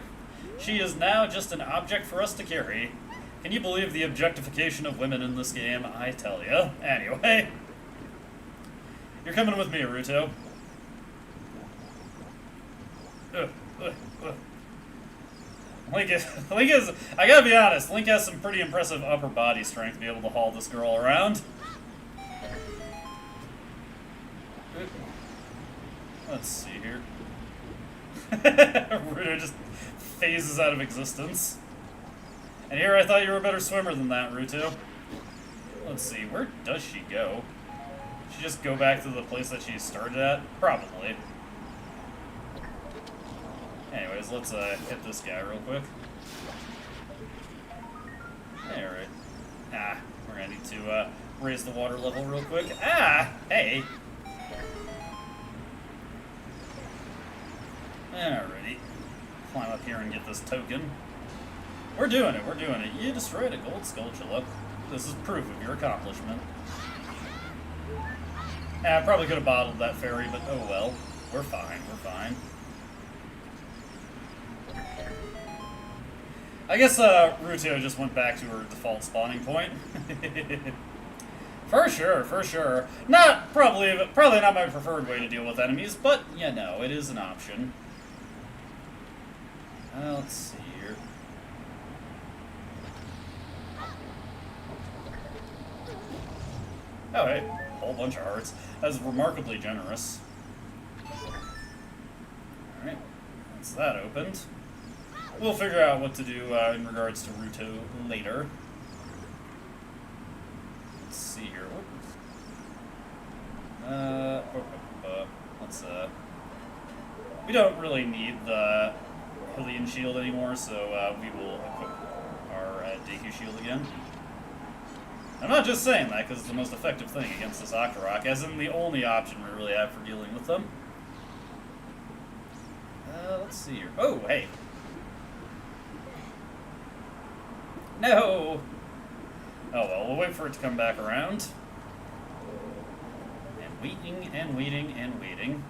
She is now just an object for us to carry. Can you believe the objectification of women in this game? I tell ya. Anyway. You're coming with me, Ruto. Link is, I gotta be honest, Link has some pretty impressive upper body strength to be able to haul this girl around. Let's see here. Ruto just phases out of existence. And here I thought you were a better swimmer than that, Ruto. Let's see, where does she go? She just go back to the place that she started at? Probably. Anyways, let's hit this guy real quick. Alright. We're gonna need to raise the water level real quick. Hey! Alrighty. Climb up here and get this token. We're doing it, we're doing it. You destroyed a gold Skulltula. This is proof of your accomplishment. I probably could have bottled that fairy, but oh well. We're fine, we're fine. I guess Ruto just went back to her default spawning point. For sure, for sure. Not probably not my preferred way to deal with enemies, but yeah, no, it is an option. Let's see here. Oh, hey, a whole bunch of hearts. That's remarkably generous. Alright, that's that opened. We'll figure out what to do in regards to Ruto later. Let's see here. We don't really need the Hylian shield anymore, so we will equip our Deku shield again. I'm not just saying that because it's the most effective thing against this Octorok, as in the only option we really have for dealing with them. Let's see here. Oh, hey. No! Oh well, we'll wait for it to come back around. And waiting, and waiting, and waiting.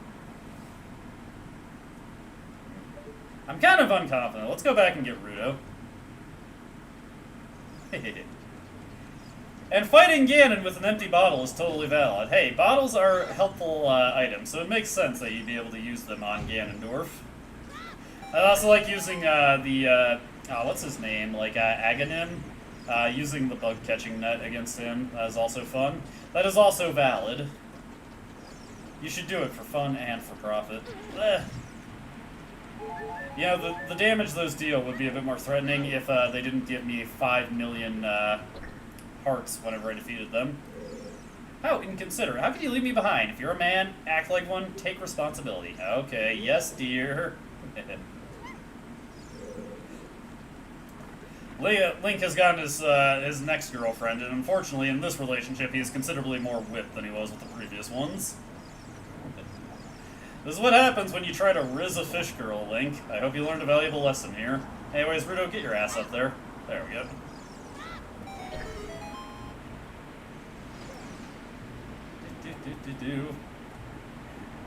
I'm kind of unconfident. Let's go back and get Ruto. And fighting Ganon with an empty bottle is totally valid. Hey, bottles are helpful items, so it makes sense that you'd be able to use them on Ganondorf. I also like using what's his name? Like Aghanim. Using the bug-catching net against him is also fun. That is also valid. You should do it for fun and for profit. Yeah, the damage those deal would be a bit more threatening if they didn't give me 5 million hearts whenever I defeated them. How inconsiderate. How could you leave me behind? If you're a man, act like one, take responsibility. Okay, yes, dear. Link has gotten his next girlfriend, and unfortunately in this relationship he is considerably more whipped than he was with the previous ones. This is what happens when you try to riz a fish girl, Link. I hope you learned a valuable lesson here. Anyways, Ruto, get your ass up there. There we go.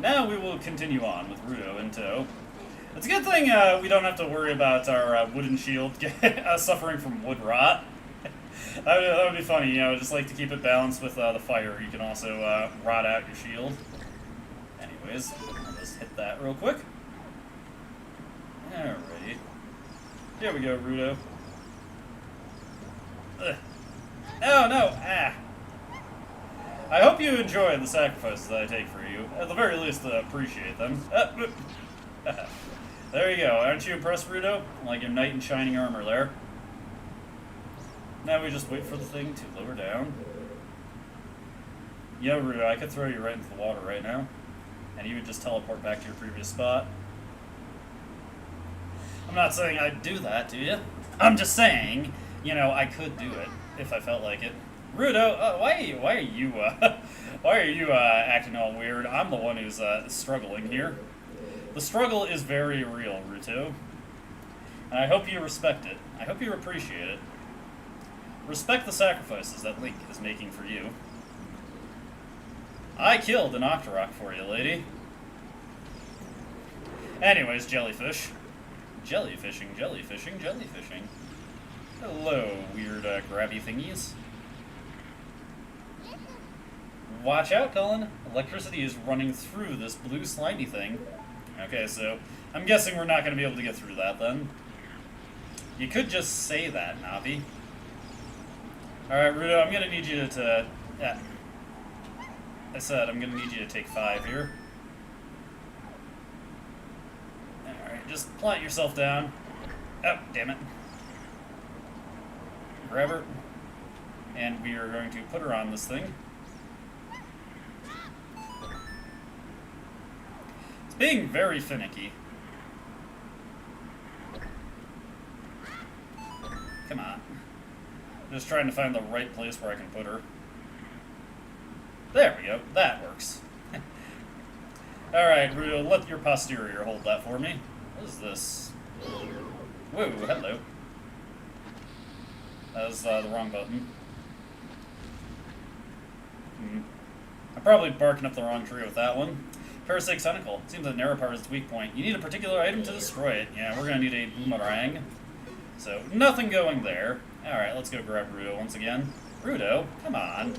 Now we will continue on with Ruto in tow. It's a good thing we don't have to worry about our wooden shield suffering from wood rot. That would be funny, you know, just like to keep it balanced with the fire. You can also rot out your shield. Anyways, I'll just hit that real quick. Alrighty. Here we go, Ruto. Ugh. Oh, no! Ah! I hope you enjoy the sacrifices that I take for you. At the very least, appreciate them. There you go. Aren't you impressed, Ruto? Like your knight in shining armor there. Now we just wait for the thing to lower down. Yeah, Ruto, I could throw you right into the water right now. And you would just teleport back to your previous spot. I'm not saying I'd do that to you. I'm just saying, you know, I could do it if I felt like it. Ruto, why are you acting all weird? I'm the one who's struggling here. The struggle is very real, Ruto. And I hope you respect it. I hope you appreciate it. Respect the sacrifices that Link is making for you. I killed an Octorok for you, lady. Anyways, jellyfish. Jellyfishing, jellyfishing, jellyfishing. Hello, weird grabby thingies. Watch out, Cullen. Electricity is running through this blue slimy thing. Okay, so I'm guessing we're not going to be able to get through that then. You could just say that, Navi. Alright, Ruto, I'm going to need you to yeah. I said I'm going to need you to take 5 here. Alright, just plant yourself down. Oh, damn it. Grab her. And we are going to put her on this thing. It's being very finicky. Come on. I'm just trying to find the right place where I can put her. There we go. That works. Alright, Ruto, let your posterior hold that for me. What is this? Whoa, hello. That was the wrong button. I'm probably barking up the wrong tree with that one. Parasitic Tentacle. Seems that Narapar is its weak point. You need a particular item to destroy it. Yeah, we're gonna need a boomerang. So, nothing going there. Alright, let's go grab Ruto once again. Ruto, come on.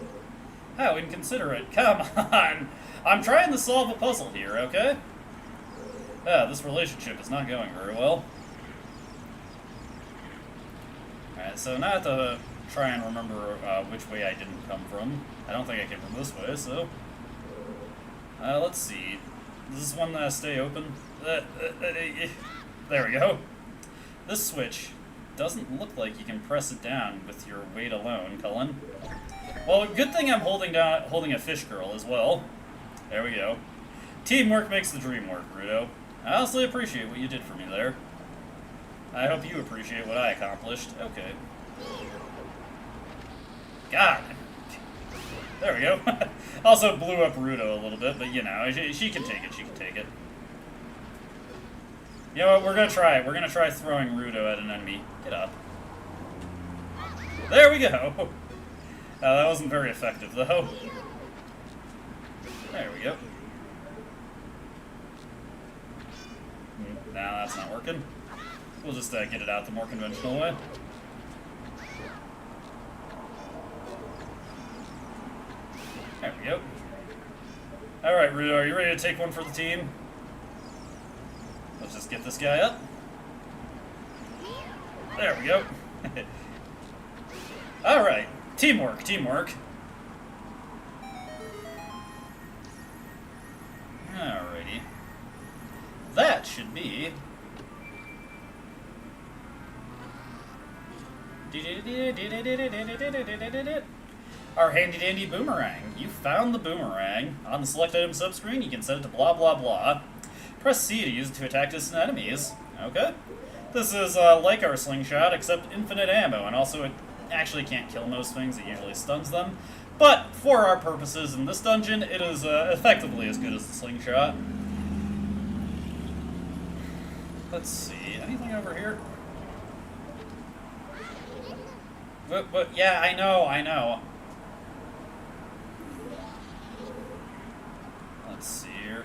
How inconsiderate. Come on. I'm trying to solve a puzzle here, okay? This relationship is not going very well. Alright, so now I have to try and remember which way I didn't come from. I don't think I came from this way, so... let's see. Does this one stay open? There we go. This switch doesn't look like you can press it down with your weight alone, Cullen. Well, good thing I'm holding a fish girl as well. There we go. Teamwork makes the dream work, Ruto. I honestly appreciate what you did for me there. I hope you appreciate what I accomplished. Okay. God. There we go. Also blew up Ruto a little bit, but you know, she can take it, she can take it. You know what, we're gonna try it. We're gonna try throwing Ruto at an enemy. Get up. There we go! That wasn't very effective, though. There we go. Nah, that's not working. We'll just get it out the more conventional way. There we go. Alright, Ruto, are you ready to take one for the team? Let's just get this guy up. There we go. Alright, teamwork, teamwork. Alrighty. That should be... our handy-dandy boomerang. You found the boomerang. On the select item subscreen, you can set it to blah blah blah. Press C to use it to attack distant enemies. Okay. This is like our slingshot, except infinite ammo, and also it actually can't kill most things, it usually stuns them. But for our purposes in this dungeon, it is effectively as good as the slingshot. Let's see, anything over here? But yeah, I know. Let's see here.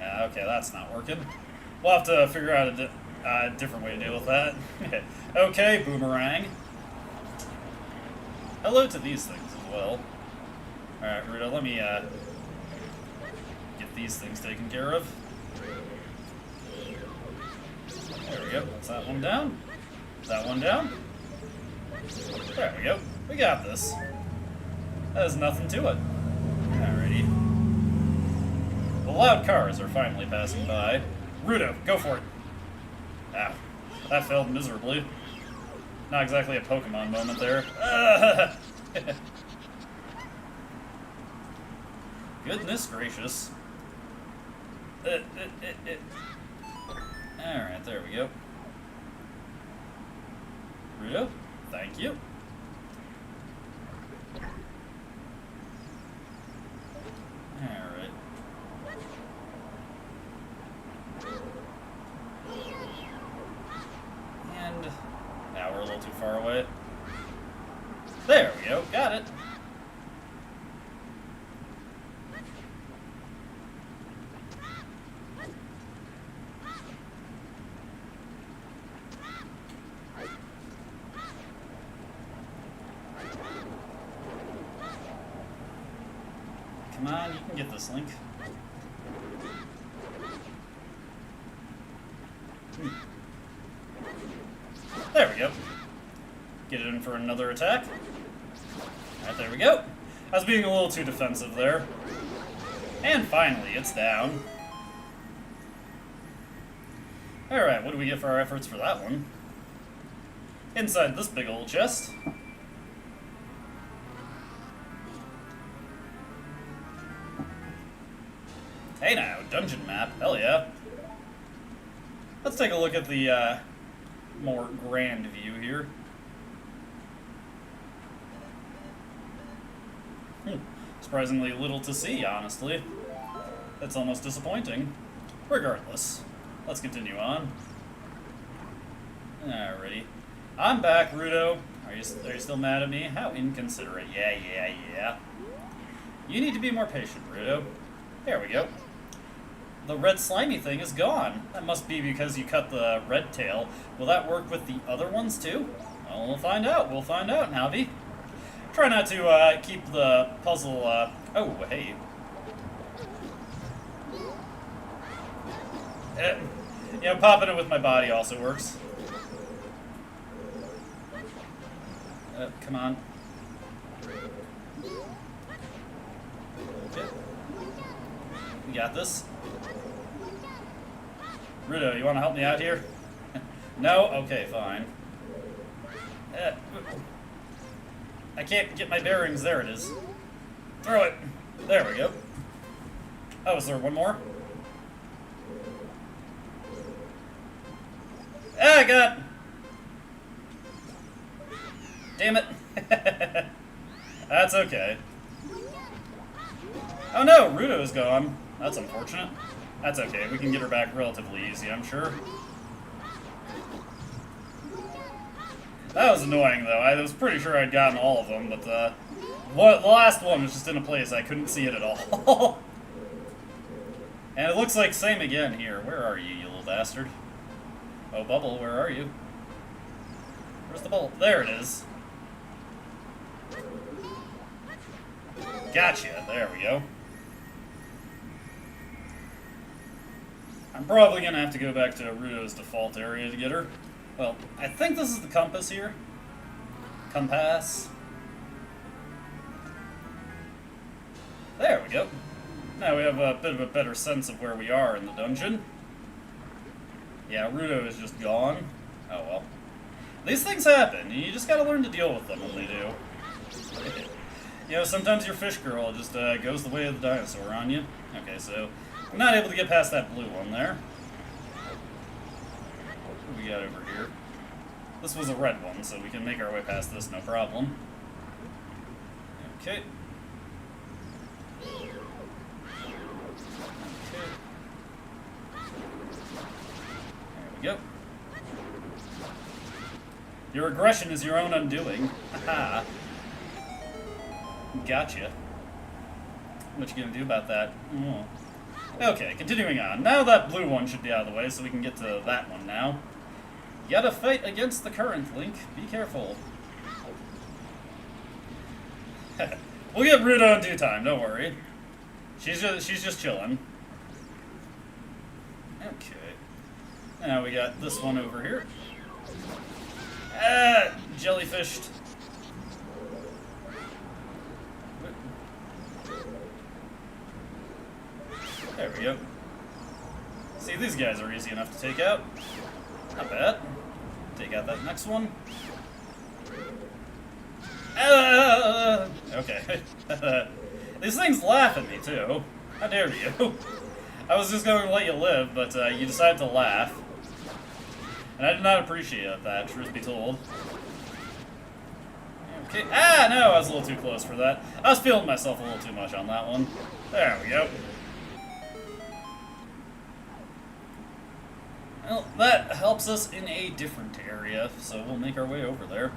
Okay, that's not working. We'll have to figure out a different way to deal with that. Okay, boomerang. Hello to these things as well. Alright, Ruto, let me get these things taken care of. There we go. That's that one down. That one down. There we go. We got this. There's nothing to it. Alrighty. The loud cars are finally passing by. Ruto, go for it. Ow. That failed miserably. Not exactly a Pokemon moment there. Goodness gracious. Alright, there we go. Ruto, thank you. Alright. And now we're a little too far away. There we go, got it. Come on, you can get this, Link. There we go. Get it in for another attack. Alright, there we go. I was being a little too defensive there. And finally, it's down. Alright, what do we get for our efforts for that one? Inside this big old chest. Hey now, dungeon map, hell yeah. Let's take a look at the more grand view here. Surprisingly little to see, honestly. That's almost disappointing. Regardless, let's continue on. Alrighty. I'm back, Ruto. Are you still mad at me? How inconsiderate. Yeah. You need to be more patient, Ruto. There we go. The red slimy thing is gone. That must be because you cut the red tail. Will that work with the other ones too? Well, we'll find out. Navi. Try not to keep the puzzle. Oh, hey. You know, popping it with my body also works. Come on. Okay. We got this. Ruto, you want to help me out here? No? Okay, fine. I can't get my bearings. There it is. Throw it. There we go. Oh, is there one more? Ah, God! Damn it. That's okay. Oh no, Ruto is gone. That's unfortunate. That's okay, we can get her back relatively easy, I'm sure. That was annoying, though. I was pretty sure I'd gotten all of them, but the last one was just in a place I couldn't see it at all. And it looks like same again here. Where are you, you little bastard? Oh, Bubble, where are you? Where's the bubble? There it is. Gotcha. There we go. I'm probably going to have to go back to Ruto's default area to get her. Well, I think this is the compass here. Compass. There we go. Now we have a bit of a better sense of where we are in the dungeon. Yeah, Ruto is just gone. Oh well. These things happen. You just gotta learn to deal with them when they do. You know, sometimes your fish girl just goes the way of the dinosaur on you. Okay, so I'm not able to get past that blue one there. What do we got over here? This was a red one, so we can make our way past this, no problem. Okay. There we go. Your aggression is your own undoing. Haha. Gotcha. What you gonna do about that? Oh. Okay, continuing on. Now that blue one should be out of the way, so we can get to that one now. You gotta fight against the current, Link. Be careful. We'll get Ruto in due time, don't worry. She's just chilling. Okay. Now we got this one over here. Ah, jellyfished. There we go. See, these guys are easy enough to take out. Not bad. Take out that next one. Okay. These things laugh at me, too. How dare you? I was just going to let you live, but you decided to laugh. And I did not appreciate that, truth be told. Okay. Ah, no, I was a little too close for that. I was feeling myself a little too much on that one. There we go. Well, that helps us in a different area, so we'll make our way over there.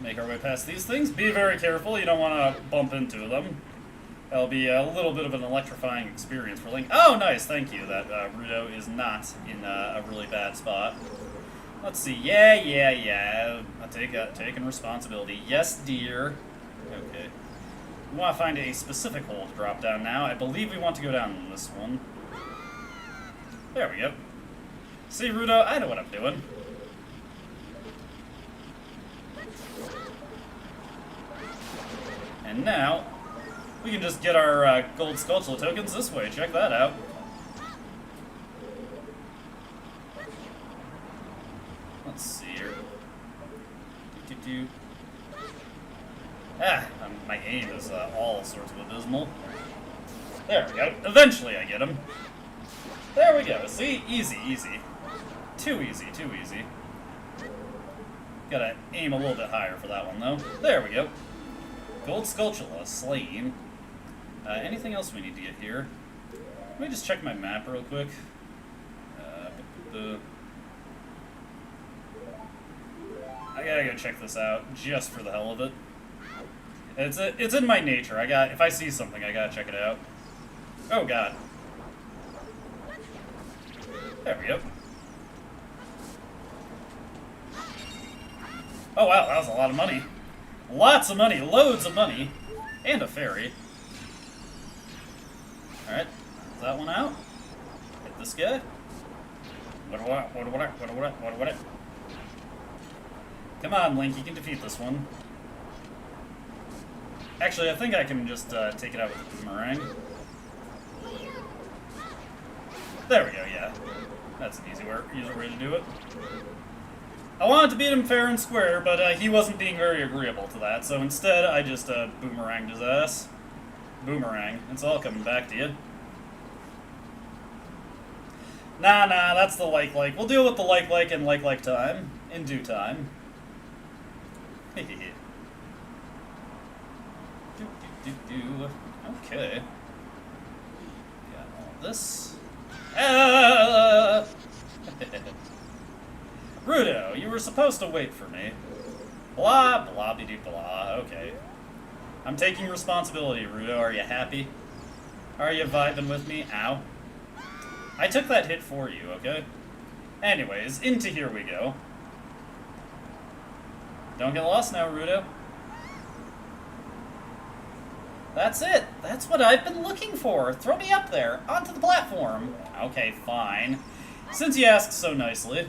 Make our way past these things. Be very careful, you don't want to bump into them. That'll be a little bit of an electrifying experience for Link. Oh, nice, thank you. That Ruto is not in a really bad spot. Let's see. Yeah. Taking responsibility. Yes, dear. Okay. We want to find a specific hole to drop down now. I believe we want to go down this one. There we go. See, Ruto, I know what I'm doing. And now, we can just get our gold Skulltula tokens this way. Check that out. Let's see here. My aim is all sorts of abysmal. There we go. Eventually I get him. There we go. See? Easy. Too easy. Gotta aim a little bit higher for that one, though. There we go. Gold Skulltula slain. Anything else we need to get here? Let me just check my map real quick. I gotta go check this out, just for the hell of it. It's in my nature. If I see something, I gotta check it out. Oh god. There we go. Oh wow, that was a lot of money. Lots of money, loads of money. And a fairy. Alright, is that one out? Hit this guy. What? Come on, Link, you can defeat this one. Actually, I think I can just take it out with a boomerang. There we go, yeah. That's an easier way to do it. I wanted to beat him fair and square, but he wasn't being very agreeable to that, so instead I just boomeranged his ass. Boomerang. It's all coming back to you. Nah, that's the like. We'll deal with the like in like time. In due time. Hehehe. Okay. Got all this. Ruto, you were supposed to wait for me. Blah, blah, be blah. Okay. I'm taking responsibility, Ruto. Are you happy? Are you vibing with me? Ow. I took that hit for you, okay? Anyways, into here we go. Don't get lost now, Ruto. That's it. That's what I've been looking for. Throw me up there, onto the platform. Okay, fine. Since you asked so nicely.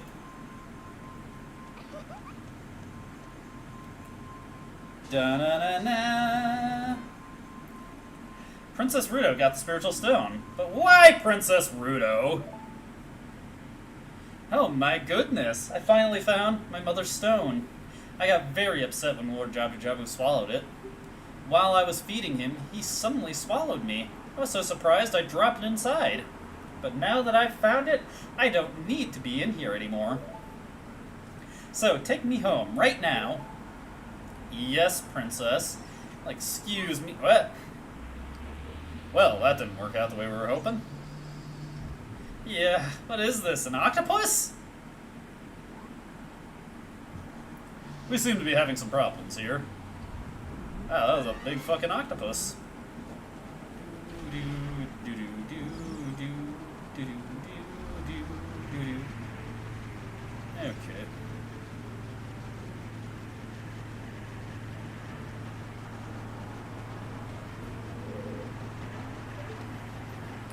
Da-na-na-na. Princess Ruto got the spiritual stone. But why Princess Ruto? Oh my goodness. I finally found my mother's stone. I got very upset when Lord Jabu-Jabu swallowed it. While I was feeding him, he suddenly swallowed me. I was so surprised I dropped it inside. But now that I've found it, I don't need to be in here anymore. So, take me home, right now. Yes, princess. Excuse me, what? Well, that didn't work out the way we were hoping. Yeah, what is this, an octopus? We seem to be having some problems here. Oh, that was a big fucking octopus. Okay.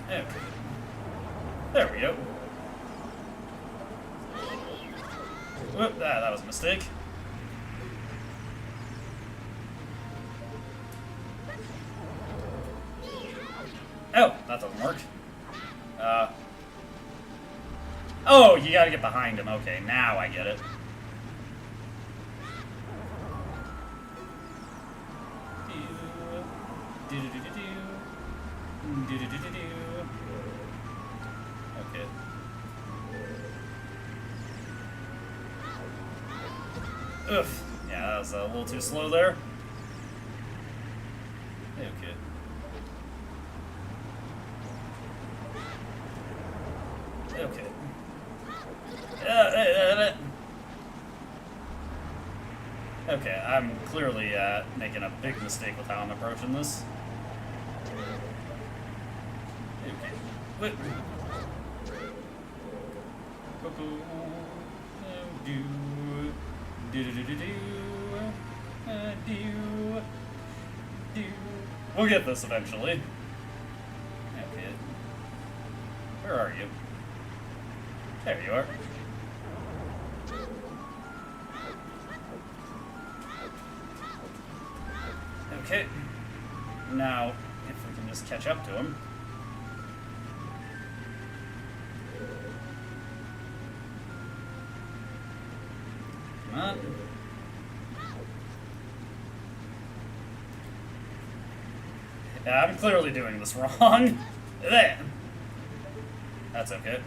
Okay. There we go. Whoop, that was a mistake. Oh, that doesn't work. Oh, you gotta get behind him. Okay, now I get it. Okay. Oof. Yeah, that was a little too slow there. Okay. Okay. Okay, I'm clearly making a big mistake with how I'm approaching this. Okay. Wait. We'll get this eventually. Okay. Where are you? There you are. Okay. Now, if we can just catch up to him. Come on. Yeah, I'm clearly doing this wrong. There. That's okay.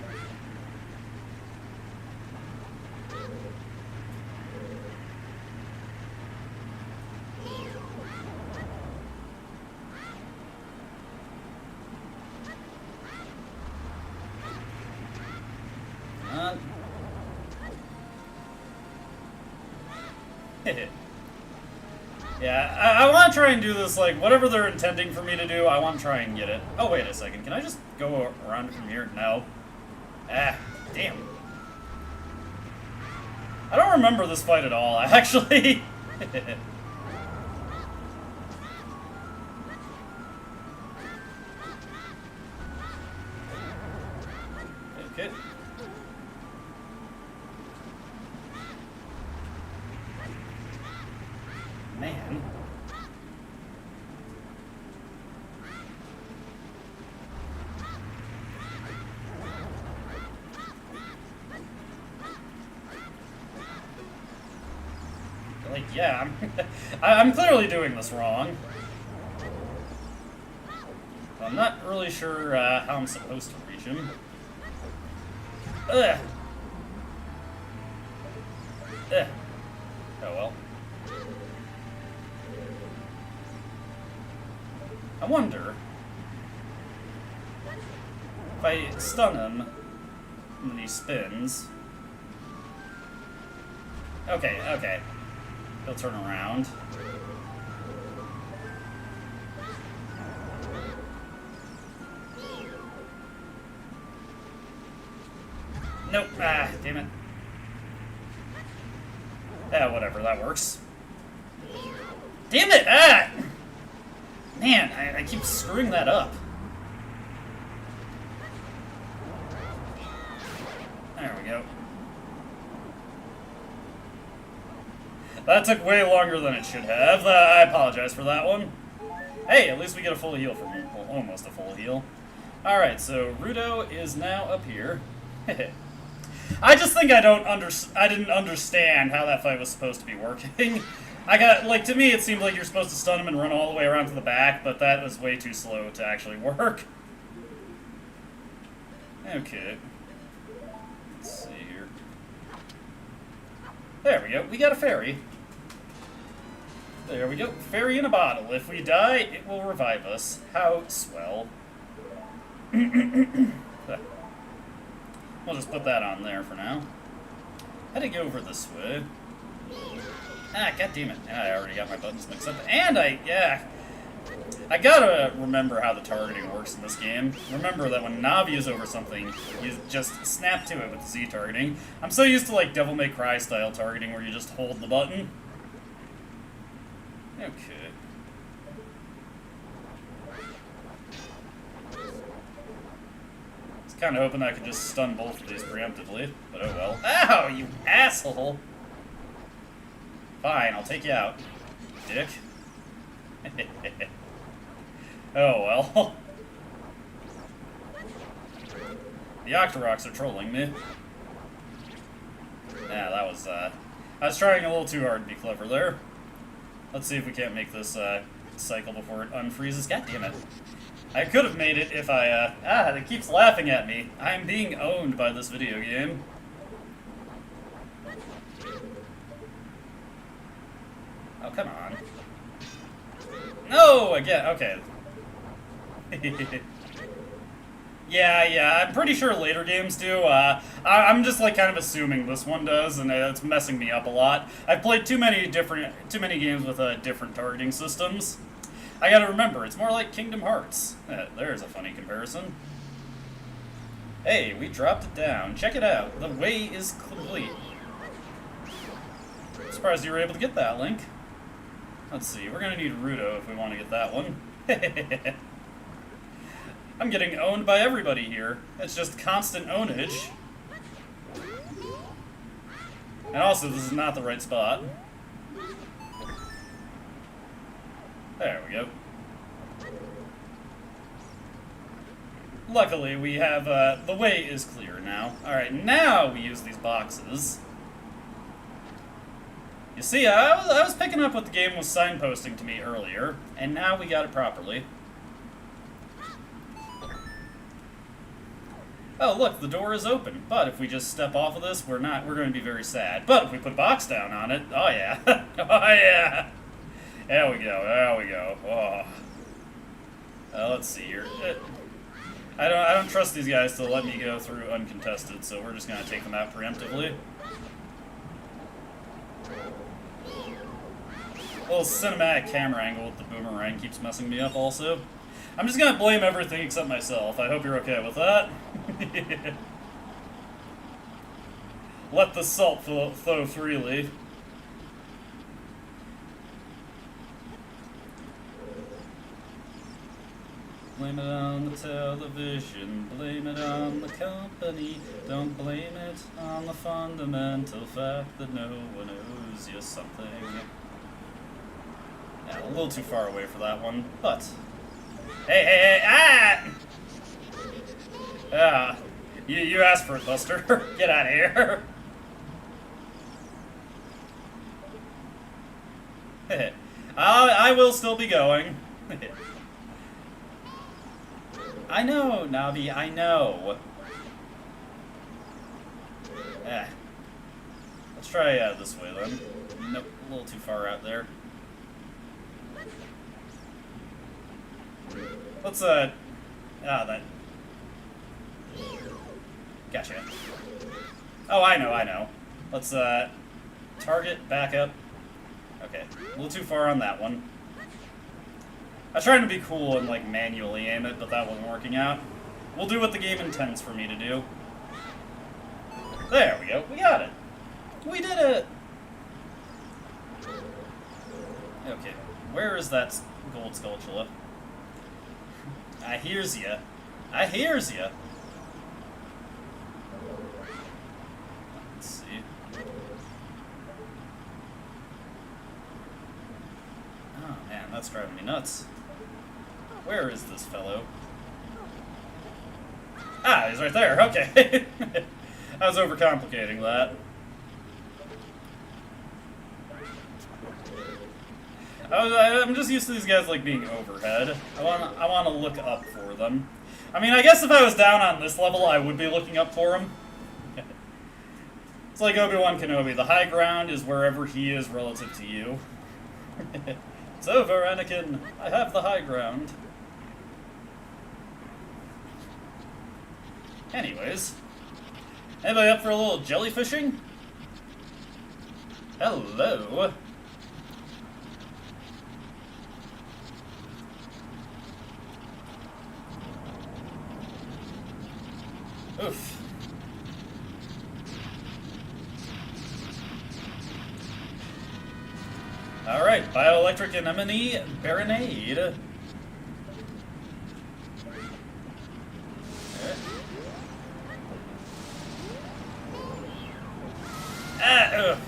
Yeah, I want to try and do this, like, whatever they're intending for me to do, I want to try and get it. Oh, wait a second. Can I just go around from here? No. Ah, damn. I don't remember this fight at all, actually. Okay. Man. Like, yeah, I'm clearly doing this wrong. I'm not really sure how I'm supposed to reach him. Ugh. Ugh. Oh well. I wonder if I stun him and then he spins. Okay, okay. He'll turn around. Nope. Ah, damn it. Yeah, whatever, that works. Damn it! Ah! Man, I keep screwing that up. There we go. That took way longer than it should have. I apologize for that one. Hey, at least we get a full heal from him. Well, almost a full heal. Alright, so Ruto is now up here. I just think I didn't understand how that fight was supposed to be working. To me it seemed like you're supposed to stun him and run all the way around to the back, but that was way too slow to actually work. Okay. Let's see here. There we go. We got a fairy. There we go. Fairy in a bottle. If we die, it will revive us. How swell. We'll just put that on there for now. Heading over this way. Ah, god damn it. I already got my buttons mixed up. And I gotta remember how the targeting works in this game. Remember that when Navi is over something, you just snap to it with Z targeting. I'm so used to like Devil May Cry style targeting where you just hold the button. Okay. I was kind of hoping I could just stun both of these preemptively, but oh well. Ow, you asshole! Fine, I'll take you out, dick. Oh well. The Octoroks are trolling me. Yeah, that was, I was trying a little too hard to be clever there. Let's see if we can't make this, cycle before it unfreezes. God damn it. I could have made it if I, it keeps laughing at me. I'm being owned by this video game. Oh, come on. No, again, okay. Yeah, I'm pretty sure later games do. I'm just like kind of assuming this one does, and it's messing me up a lot. I've played too many games with different targeting systems. I gotta remember, it's more like Kingdom Hearts. There's a funny comparison. Hey, we dropped it down. Check it out. The way is complete. Surprised you were able to get that, Link. Let's see, we're gonna need Ruto if we want to get that one. I'm getting owned by everybody here. It's just constant ownage. And also, this is not the right spot. There we go. Luckily, we have, the way is clear now. Alright, now we use these boxes. You see, I was picking up what the game was signposting to me earlier, and now we got it properly. Oh, look, the door is open. But if we just step off of this, we're going to be very sad. But if we put box down on it, oh yeah. Oh yeah. There we go. Oh. Let's see here. I don't trust these guys to let me go through uncontested, so we're just going to take them out preemptively. A little cinematic camera angle with the boomerang keeps messing me up also. I'm just going to blame everything except myself. I hope you're okay with that. Let the salt flow freely. Blame it on the television, blame it on the company, don't blame it on the fundamental fact that no one owes you something. Yeah, a little too far away for that one, but... Hey, ah! Ah, you asked for it, Buster. Get out of here. I will still be going. I know, Navi, I know. Let's try this way then. Nope, a little too far out there. Let's, that. Gotcha. Oh, I know. Let's, target, back up. Okay, a little too far on that one. I was trying to be cool and, like, manually aim it, but that wasn't working out. We'll do what the game intends for me to do. There we go. We got it. We did it! Okay, where is that gold sculpture? I hears ya. I hears ya. Let's see. Oh, man, that's driving me nuts. Where is this fellow? Ah, he's right there. Okay. I was overcomplicating that. I'm just used to these guys like being overhead. I want to look up for them. I mean, I guess if I was down on this level, I would be looking up for him. It's like Obi-Wan Kenobi. The high ground is wherever he is relative to you. It's over, Anakin. I have the high ground. Anyways, anybody up for a little jellyfishing? Hello. Oof. Alright, bioelectric anemone, Barinade. Ah,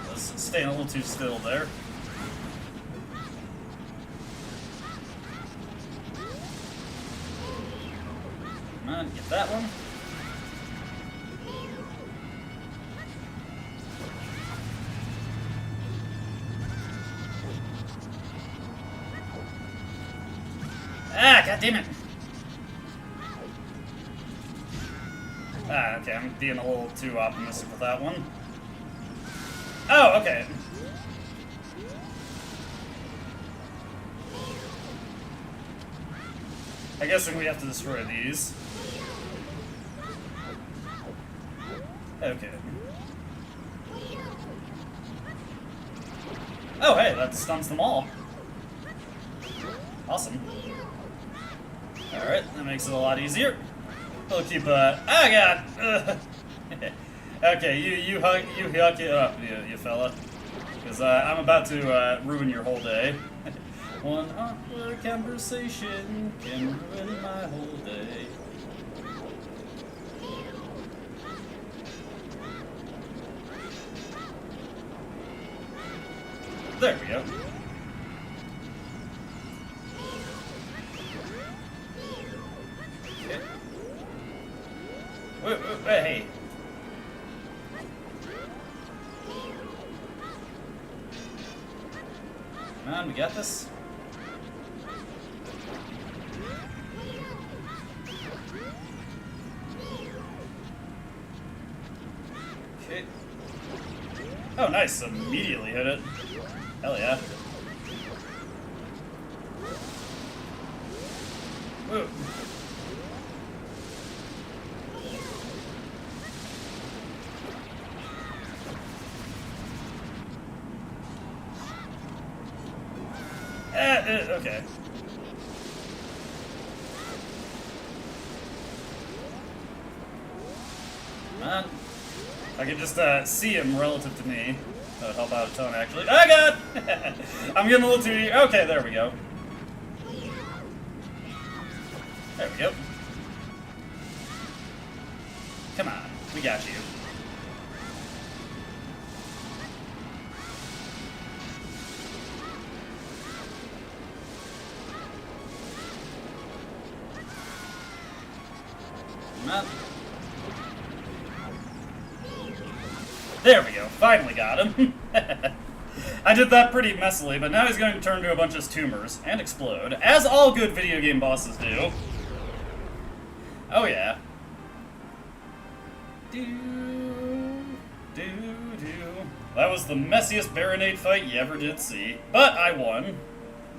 that's staying a little too still there. Come on, get that one. Ah, god damn it. Ah, okay, I'm being a little too optimistic with that one. Oh, okay. I guess we have to destroy these. Okay. Oh, hey, that stuns them all. Awesome. Alright, that makes it a lot easier. We'll keep, oh god! Okay, you hug it up, you fella. Because I'm about to ruin your whole day. One awkward conversation can ruin my whole day. There we go. Okay. Wait, hey. Come on, we got this. Okay. Oh, nice. Immediately hit it. Hell yeah. Woo. Okay. Come on. I can just see him relative to me. That would help out a ton, actually. Oh, God! I'm getting a little too... Okay, there we go. There we go. Come on, we got you. There we go, finally got him. I did that pretty messily, but now he's going to turn into a bunch of tumors and explode, as all good video game bosses do. Oh yeah. That was the messiest Barinade fight you ever did see, but I won.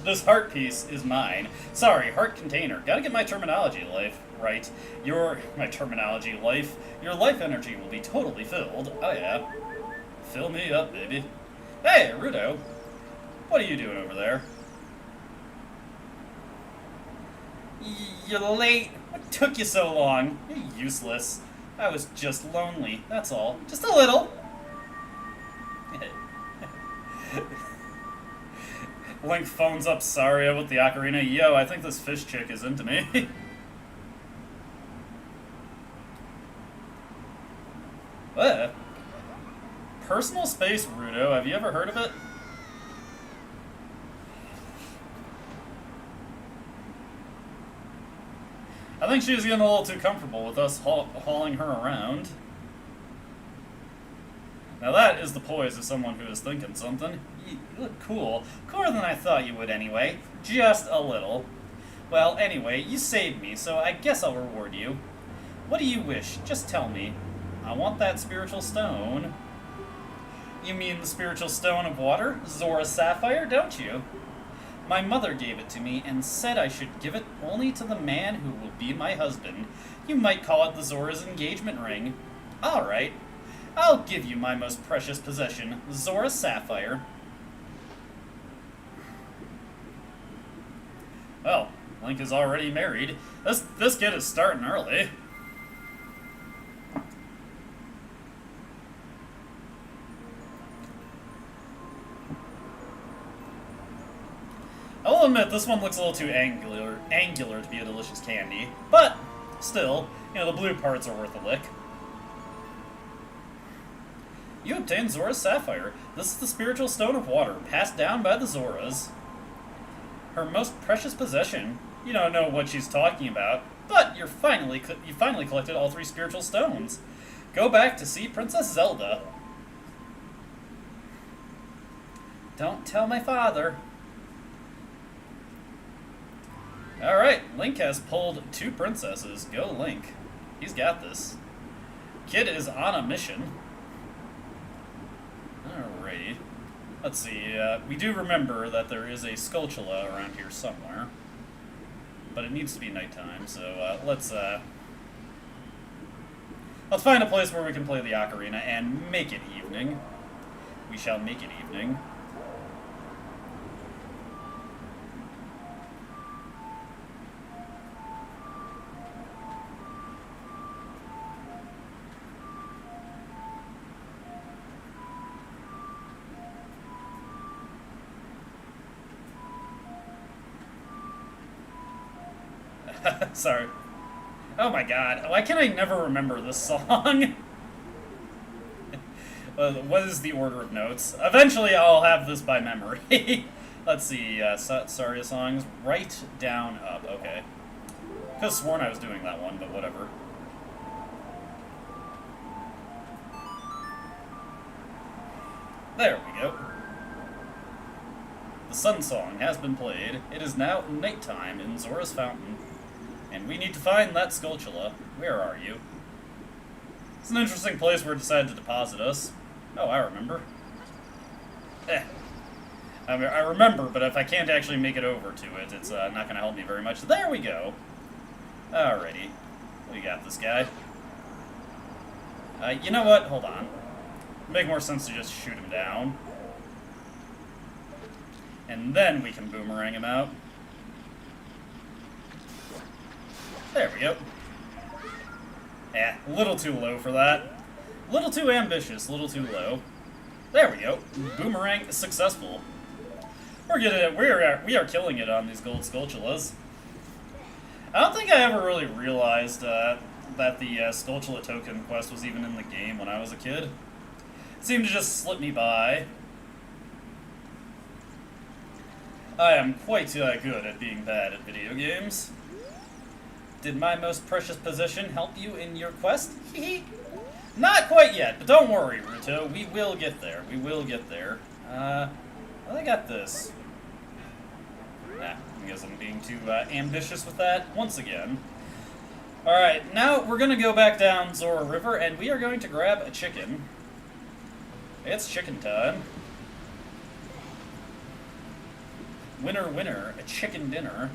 This heart piece is mine. Sorry, heart container. Gotta get my terminology life right. My terminology life. Your life energy will be totally filled. Oh yeah. Fill me up, baby. Hey, Ruto. What are you doing over there? You're late. What took you so long? You're useless. I was just lonely, that's all. Just a little. Link phones up Saria with the Ocarina. Yo, I think this fish chick is into me. What? Personal space, Ruto. Have you ever heard of it? I think she's getting a little too comfortable with us hauling her around. Now that is the poise of someone who is thinking something. You look cool. Cooler than I thought you would anyway. Just a little. Well, anyway, you saved me, so I guess I'll reward you. What do you wish? Just tell me. I want that spiritual stone. You mean the spiritual stone of water? Zora's sapphire, don't you? My mother gave it to me and said I should give it only to the man who will be my husband. You might call it the Zora's engagement ring. All right. I'll give you my most precious possession, Zora's sapphire. Well, Link is already married. This kid is starting early. I'll admit, this one looks a little too angular to be a delicious candy. But, still, you know, the blue parts are worth a lick. You obtained Zora's sapphire. This is the spiritual stone of water, passed down by the Zoras. Her most precious possession. You don't know what she's talking about, but you finally collected all 3 spiritual stones. Go back to see Princess Zelda. Don't tell my father. Alright, Link has pulled 2 princesses. Go Link. He's got this. Kid is on a mission. Alrighty. Let's see, we do remember that there is a Skulltula around here somewhere. But it needs to be nighttime, so let's find a place where we can play the Ocarina and make it evening. We shall make it evening. Sorry. Oh my god, why can I never remember this song? What is the order of notes? Eventually I'll have this by memory. Let's see, Saria songs. Right, down, up, okay. Could have sworn I was doing that one, but whatever. There we go. The sun song has been played. It is now nighttime in Zora's Fountain. And we need to find that Skulltula. Where are you? It's an interesting place where it decided to deposit us. Oh, I remember. I mean, I remember, but if I can't actually make it over to it, it's not going to help me very much. There we go. Alrighty. We got this guy. You know what? Hold on. It'd make more sense to just shoot him down. And then we can boomerang him out. There we go. A little too low for that. Little too ambitious, little too low. There we go. Boomerang is successful. We're getting it. We are killing it on these gold Skulltulas. I don't think I ever really realized that the Skulltula token quest was even in the game when I was a kid. It seemed to just slip me by. I am quite good at being bad at video games. Did my most precious possession help you in your quest? Hehe. Not quite yet, but don't worry, Ruto. We will get there. We will get there. Well, I got this. Nah, I guess I'm being too ambitious with that once again. Alright, now we're gonna go back down Zora River, and we are going to grab a chicken. It's chicken time. Winner, winner, a chicken dinner.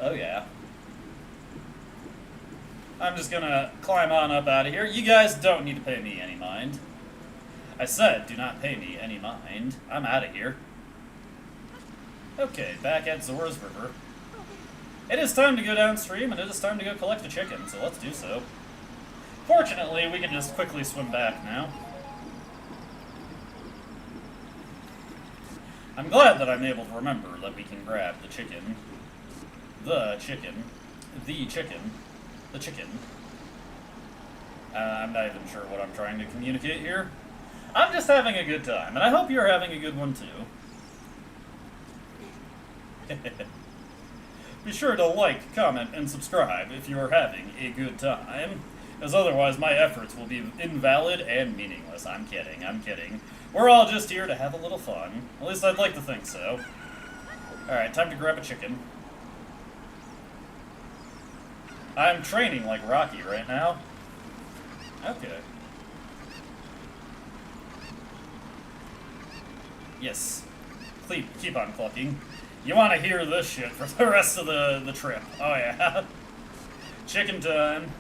Oh yeah. I'm just gonna climb on up out of here. You guys don't need to pay me any mind. I said, do not pay me any mind. I'm out of here. Okay, back at Zora's River. It is time to go downstream, and it is time to go collect the chicken, so let's do so. Fortunately, we can just quickly swim back now. I'm glad that I'm able to remember that we can grab the chicken. The chicken. The chicken. The chicken. I'm not even sure what I'm trying to communicate here. I'm just having a good time, and I hope you're having a good one too. Be sure to like, comment, and subscribe if you are having a good time, as otherwise my efforts will be invalid and meaningless. I'm kidding, I'm kidding. We're all just here to have a little fun. At least I'd like to think so. Alright, time to grab a chicken. I'm training like Rocky right now. Okay. Yes. Keep on clucking. You want to hear this shit for the rest of the trip. Oh yeah. Chicken time.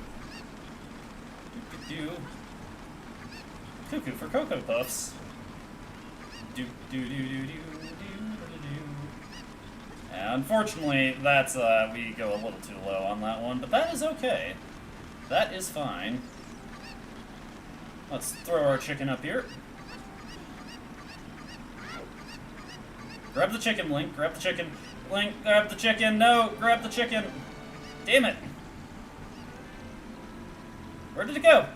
Do. Cuckoo for Cocoa Puffs. Do. Unfortunately, that's, we go a little too low on that one, but that is okay. That is fine. Let's throw our chicken up here. Grab the chicken, Link. Grab the chicken. Link, grab the chicken. No, grab the chicken. Damn it. Where did it go?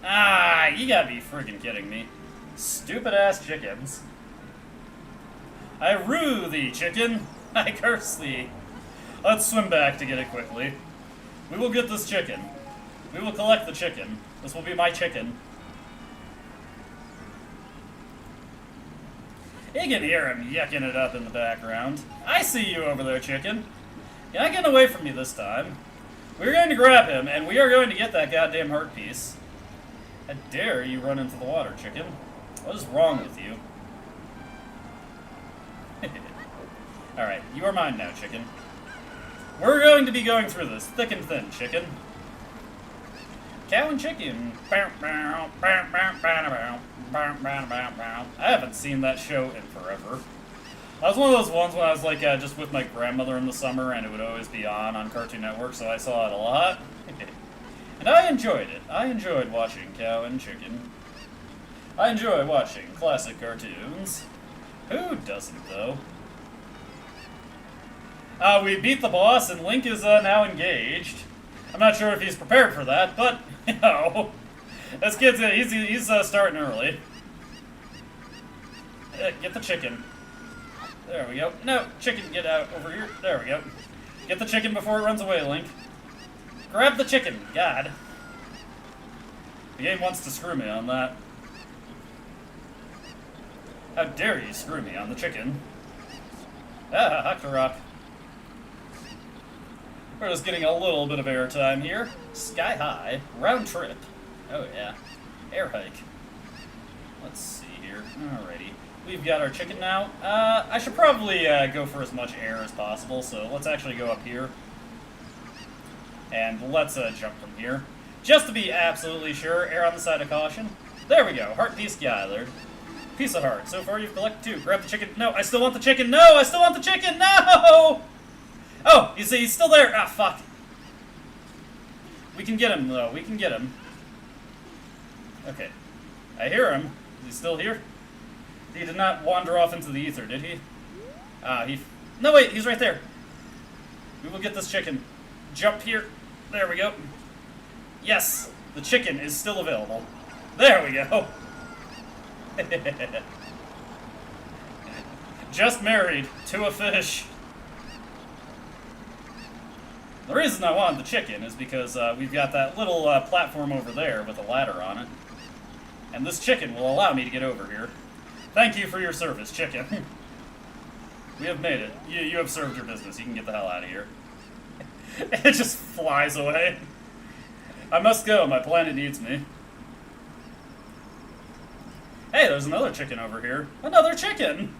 Ah, you gotta be friggin' kidding me. Stupid-ass chickens. I rue thee, chicken. I curse thee. Let's swim back to get it quickly. We will get this chicken. We will collect the chicken. This will be my chicken. You can hear him yucking it up in the background. I see you over there, chicken. You're not getting away from me this time. We're going to grab him, and we are going to get that goddamn heart piece. How dare you run into the water, chicken? What is wrong with you? Alright, you are mine now, chicken. We're going to be going through this thick and thin, chicken. Cow and chicken. I haven't seen that show in forever. That was one of those ones when I was like just with my grandmother in the summer, and it would always be on Cartoon Network, so I saw it a lot. And I enjoyed it. I enjoyed watching Cow and Chicken. I enjoy watching classic cartoons. Who doesn't, though? We beat the boss, and Link is now engaged. I'm not sure if he's prepared for that, but, you know, this kid's, he's starting early. Get the chicken. There we go. No, chicken, get out over here. There we go. Get the chicken before it runs away, Link. Grab the chicken. God. The game wants to screw me on that. How dare you screw me on the chicken? Ah, Rock. We're just getting a little bit of airtime here. Sky high. Round trip. Oh yeah. Air hike. Let's see here. Alrighty. We've got our chicken now. I should probably go for as much air as possible, so let's actually go up here. And let's jump from here. Just to be absolutely sure, err on the side of caution. There we go. Heart piece gathered. Piece of heart. So far you've collected 2. Grab the chicken. No, I still want the chicken. No, I still want the chicken. No! Oh, you see, he's still there. Ah, fuck. We can get him, though. We can get him. Okay. I hear him. Is he still here? He did not wander off into the ether, did he? No, wait, he's right there. We will get this chicken. Jump here. There we go. Yes, the chicken is still available. There we go. Just married to a fish. The reason I wanted the chicken is because we've got that little platform over there with a ladder on it. And this chicken will allow me to get over here. Thank you for your service, chicken. We have made it. You have served your business. You can get the hell out of here. It just flies away. I must go. My planet needs me. Hey, there's another chicken over here. Another chicken!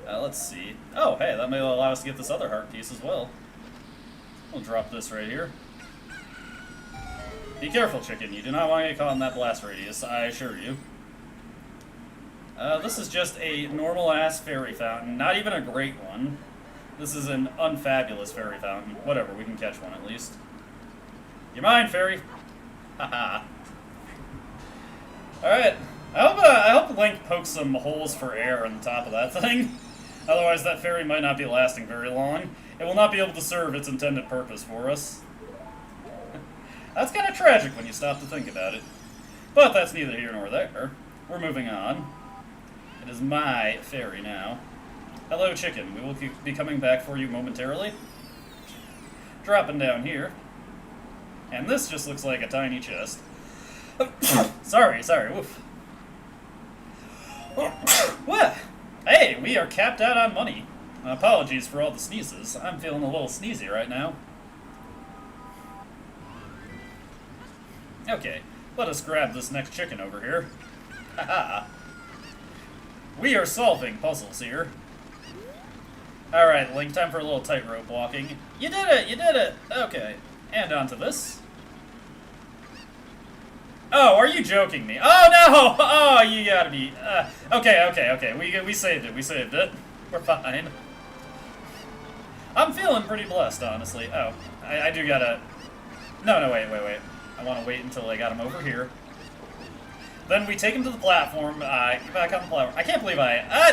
Let's see. Oh, hey, that may allow us to get this other heart piece as well. We'll drop this right here. Be careful, chicken. You do not want to get caught in that blast radius, I assure you. This is just a normal-ass fairy fountain. Not even a great one. This is an unfabulous fairy fountain. Whatever, we can catch one at least. You mind, fairy? Haha. Alright. I hope Link pokes some holes for air on the top of that thing. Otherwise, that fairy might not be lasting very long. It will not be able to serve its intended purpose for us. That's kind of tragic when you stop to think about it. But that's neither here nor there. We're moving on. It is my fairy now. Hello, chicken. We will be coming back for you momentarily. Dropping down here. And this just looks like a tiny chest. Sorry, woof. What? Hey, we are capped out on money. Apologies for all the sneezes. I'm feeling a little sneezy right now. Okay, let us grab this next chicken over here. Haha. We are solving puzzles here. Alright, Link, time for a little tightrope walking. You did it! You did it! Okay. And onto this. Oh, are you joking me? Oh, no! Oh, you gotta be... Okay. We saved it. We saved it. We're fine. I'm feeling pretty blessed, honestly. Oh, I do gotta... No, wait. I want to wait until I got him over here. Then we take him to the platform. Get back on the platform. I can't believe no!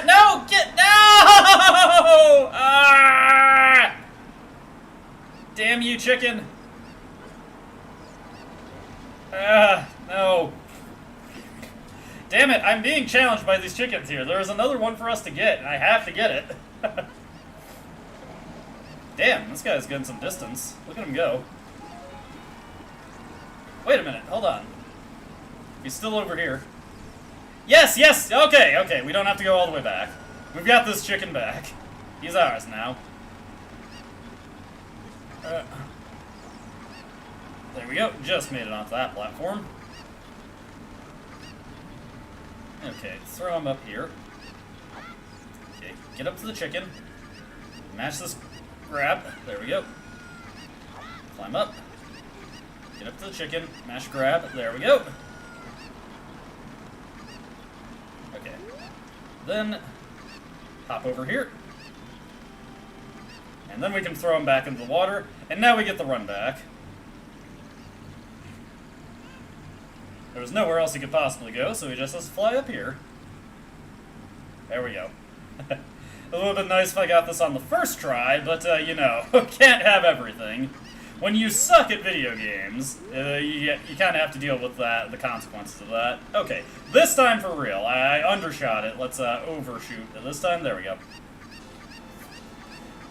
No! Ah! Damn you, chicken. No. Damn it, I'm being challenged by these chickens here. There is another one for us to get, and I have to get it. Damn, this guy's getting some distance. Look at him go. Wait a minute, hold on. He's still over here. Yes! Okay, we don't have to go all the way back. We've got this chicken back. He's ours now. There we go, just made it onto that platform. Okay, throw him up here. Okay, get up to the chicken. Mash this grab. There we go. Climb up. Get up to the chicken. Mash grab. There we go. Okay. Then, hop over here. And then we can throw him back into the water. And now we get the run back. There was nowhere else he could possibly go, so he just has to fly up here. There we go. It would have been nice if I got this on the first try, but, you know, can't have everything. When you suck at video games, you kind of have to deal with the consequences of that. Okay, this time for real. I undershot it. Let's overshoot this time. There we go.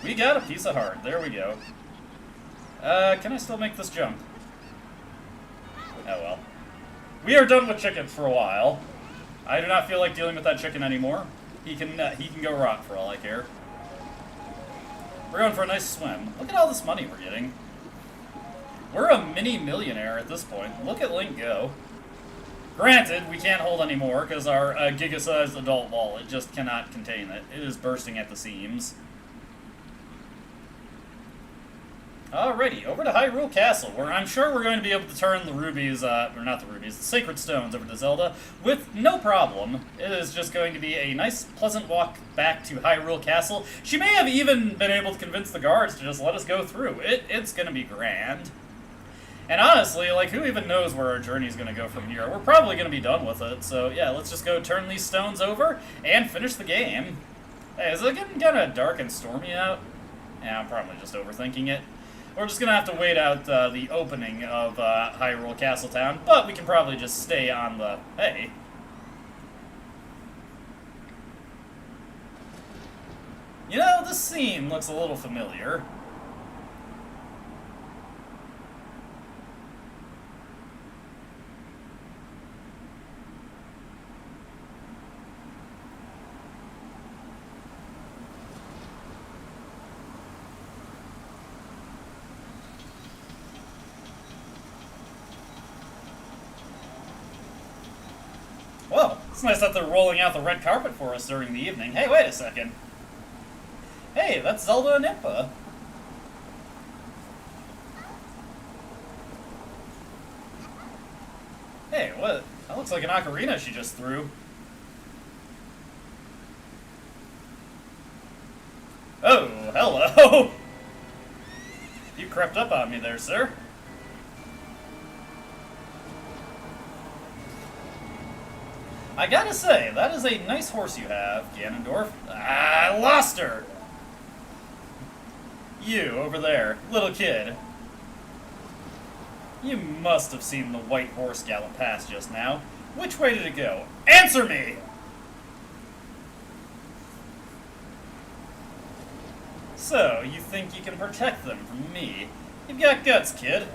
We got a piece of heart. There we go. Can I still make this jump? Oh well. We are done with chickens for a while. I do not feel like dealing with that chicken anymore. He can go rot for all I care. We're going for a nice swim. Look at all this money we're getting. We're a mini millionaire at this point. Look at Link go. Granted, we can't hold any more because our giga-sized adult wallet just cannot contain it. It is bursting at the seams. Alrighty, over to Hyrule Castle, where I'm sure we're going to be able to turn the rubies, or not the rubies, the sacred stones over to Zelda with no problem. It is just going to be a nice, pleasant walk back to Hyrule Castle. She may have even been able to convince the guards to just let us go through. It's going to be grand. And honestly, like, who even knows where our journey's gonna go from here? We're probably gonna be done with it, so yeah, let's just go turn these stones over and finish the game. Hey, is it getting kinda dark and stormy out? Yeah, I'm probably just overthinking it. We're just gonna have to wait out the opening of Hyrule Castletown, but we can probably just stay on the... Hey. You know, this scene looks a little familiar. Whoa, it's nice that they're rolling out the red carpet for us during the evening. Hey, wait a second. Hey, that's Zelda and Impa. Hey, what? That looks like an ocarina she just threw. Oh, hello! You crept up on me there, sir. I gotta say, that is a nice horse you have, Ganondorf. Ah, I lost her! You, over there, little kid. You must have seen the white horse gallop past just now. Which way did it go? Answer me! So, you think you can protect them from me? You've got guts, kid.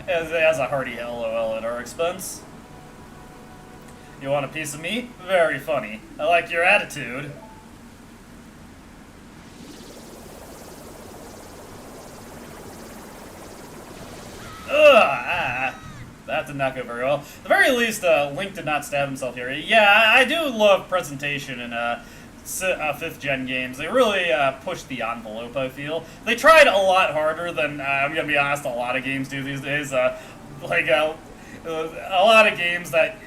As a hearty LOL at our expense. You want a piece of me? Very funny. I like your attitude. That did not go very well. At the very least, Link did not stab himself here. Yeah, I do love presentation in 5th gen games. They really pushed the envelope, I feel. They tried a lot harder than, I'm gonna be honest, a lot of games do these days. A lot of games that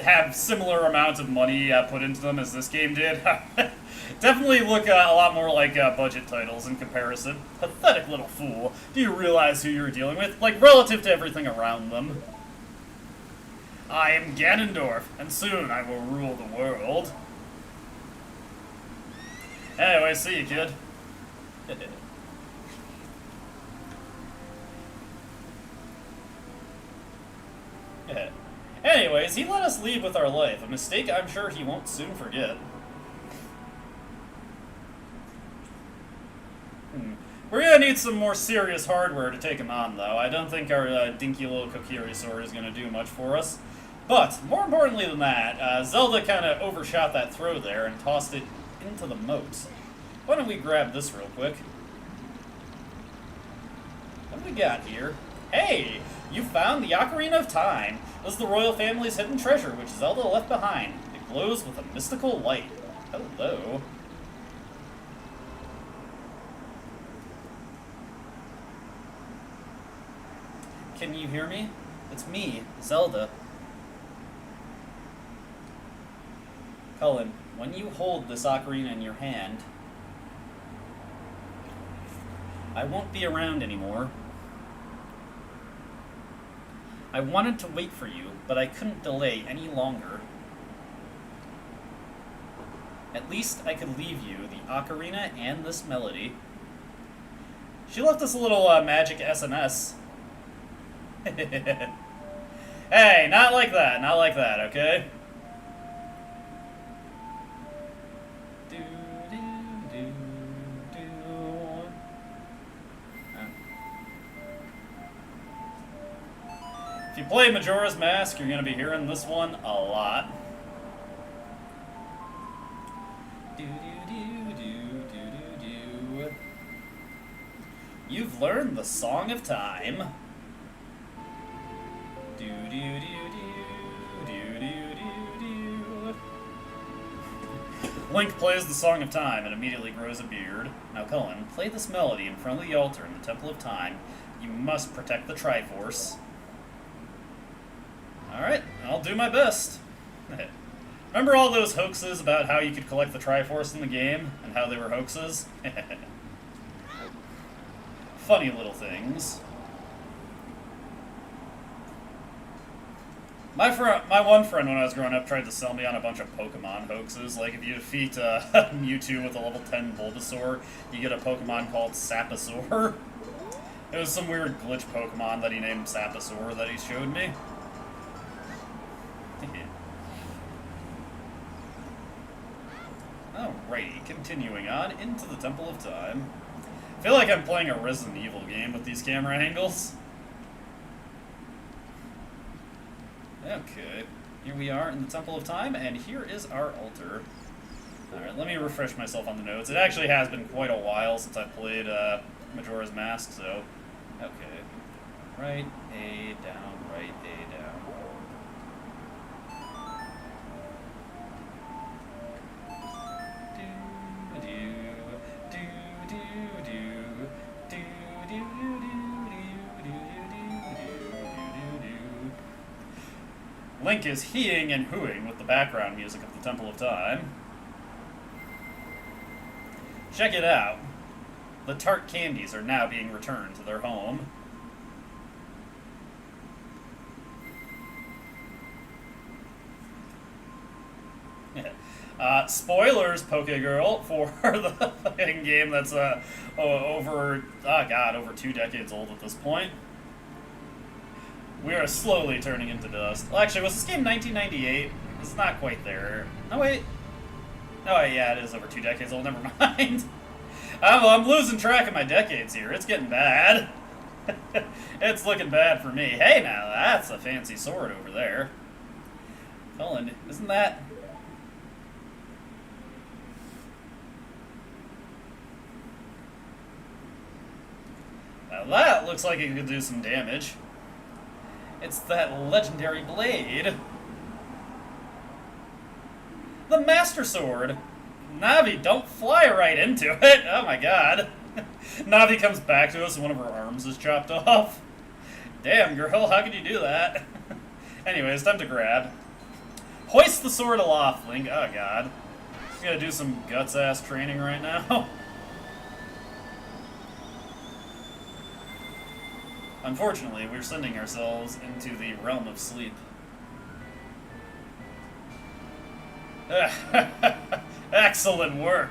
have similar amounts of money put into them as this game did definitely look a lot more like budget titles in comparison. Pathetic little fool. Do you realize who you're dealing with? Like, relative to everything around them. I am Ganondorf, and soon I will rule the world. Anyway, see you, kid. Anyways, he let us leave with our life, a mistake I'm sure he won't soon forget. We're gonna need some more serious hardware to take him on, though. I don't think our dinky little Kokiri sword is gonna do much for us. But, more importantly than that, Zelda kinda overshot that throw there and tossed it into the moat. Why don't we grab this real quick? What do we got here? Hey! You found the Ocarina of Time! This is the royal family's hidden treasure, which Zelda left behind. It glows with a mystical light. Hello. Can you hear me? It's me, Zelda. Cullen, when you hold this ocarina in your hand, I won't be around anymore. I wanted to wait for you, but I couldn't delay any longer. At least I could leave you the ocarina and this melody. She left us a little magic SNS. Hey, not like that, okay? If you play Majora's Mask, you're going to be hearing this one a lot. You've learned the Song of Time. Link plays the Song of Time and immediately grows a beard. Now Cullen, play this melody in front of the altar in the Temple of Time. You must protect the Triforce. Alright, I'll do my best. Remember all those hoaxes about how you could collect the Triforce in the game, and how they were hoaxes? Funny little things. My one friend when I was growing up tried to sell me on a bunch of Pokemon hoaxes. Like, if you defeat Mewtwo with a level 10 Bulbasaur, you get a Pokemon called Sapasaur. It was some weird glitch Pokemon that he named Sapasaur that he showed me. Alrighty, continuing on into the Temple of Time. I feel like I'm playing a Resident Evil game with these camera angles. Okay, here we are in the Temple of Time, and here is our altar. Alright, let me refresh myself on the notes. It actually has been quite a while since I've played Majora's Mask, so... Okay. Right, A, down, right, A, down. Link is heeing and hooing with the background music of the Temple of Time. Check it out. The tart candies are now being returned to their home. Spoilers, Pokegirl, for the fucking game that's over 2 decades old at this point. We are slowly turning into dust. Well, actually, was this game 1998? It's not quite there. Oh, wait. Oh, yeah, it is over 2 decades old. Never mind. I'm losing track of my decades here. It's getting bad. It's looking bad for me. Hey, now, that's a fancy sword over there. Cullen, isn't that... Now that looks like it could do some damage. It's that legendary blade. The Master Sword. Navi, don't fly right into it. Oh my god. Navi comes back to us and one of her arms is chopped off. Damn, girl, how could you do that? Anyways, time to grab. Hoist the sword aloft, Link. Oh god. I'm gonna do some guts-ass training right now. Unfortunately, we're sending ourselves into the realm of sleep. Excellent work!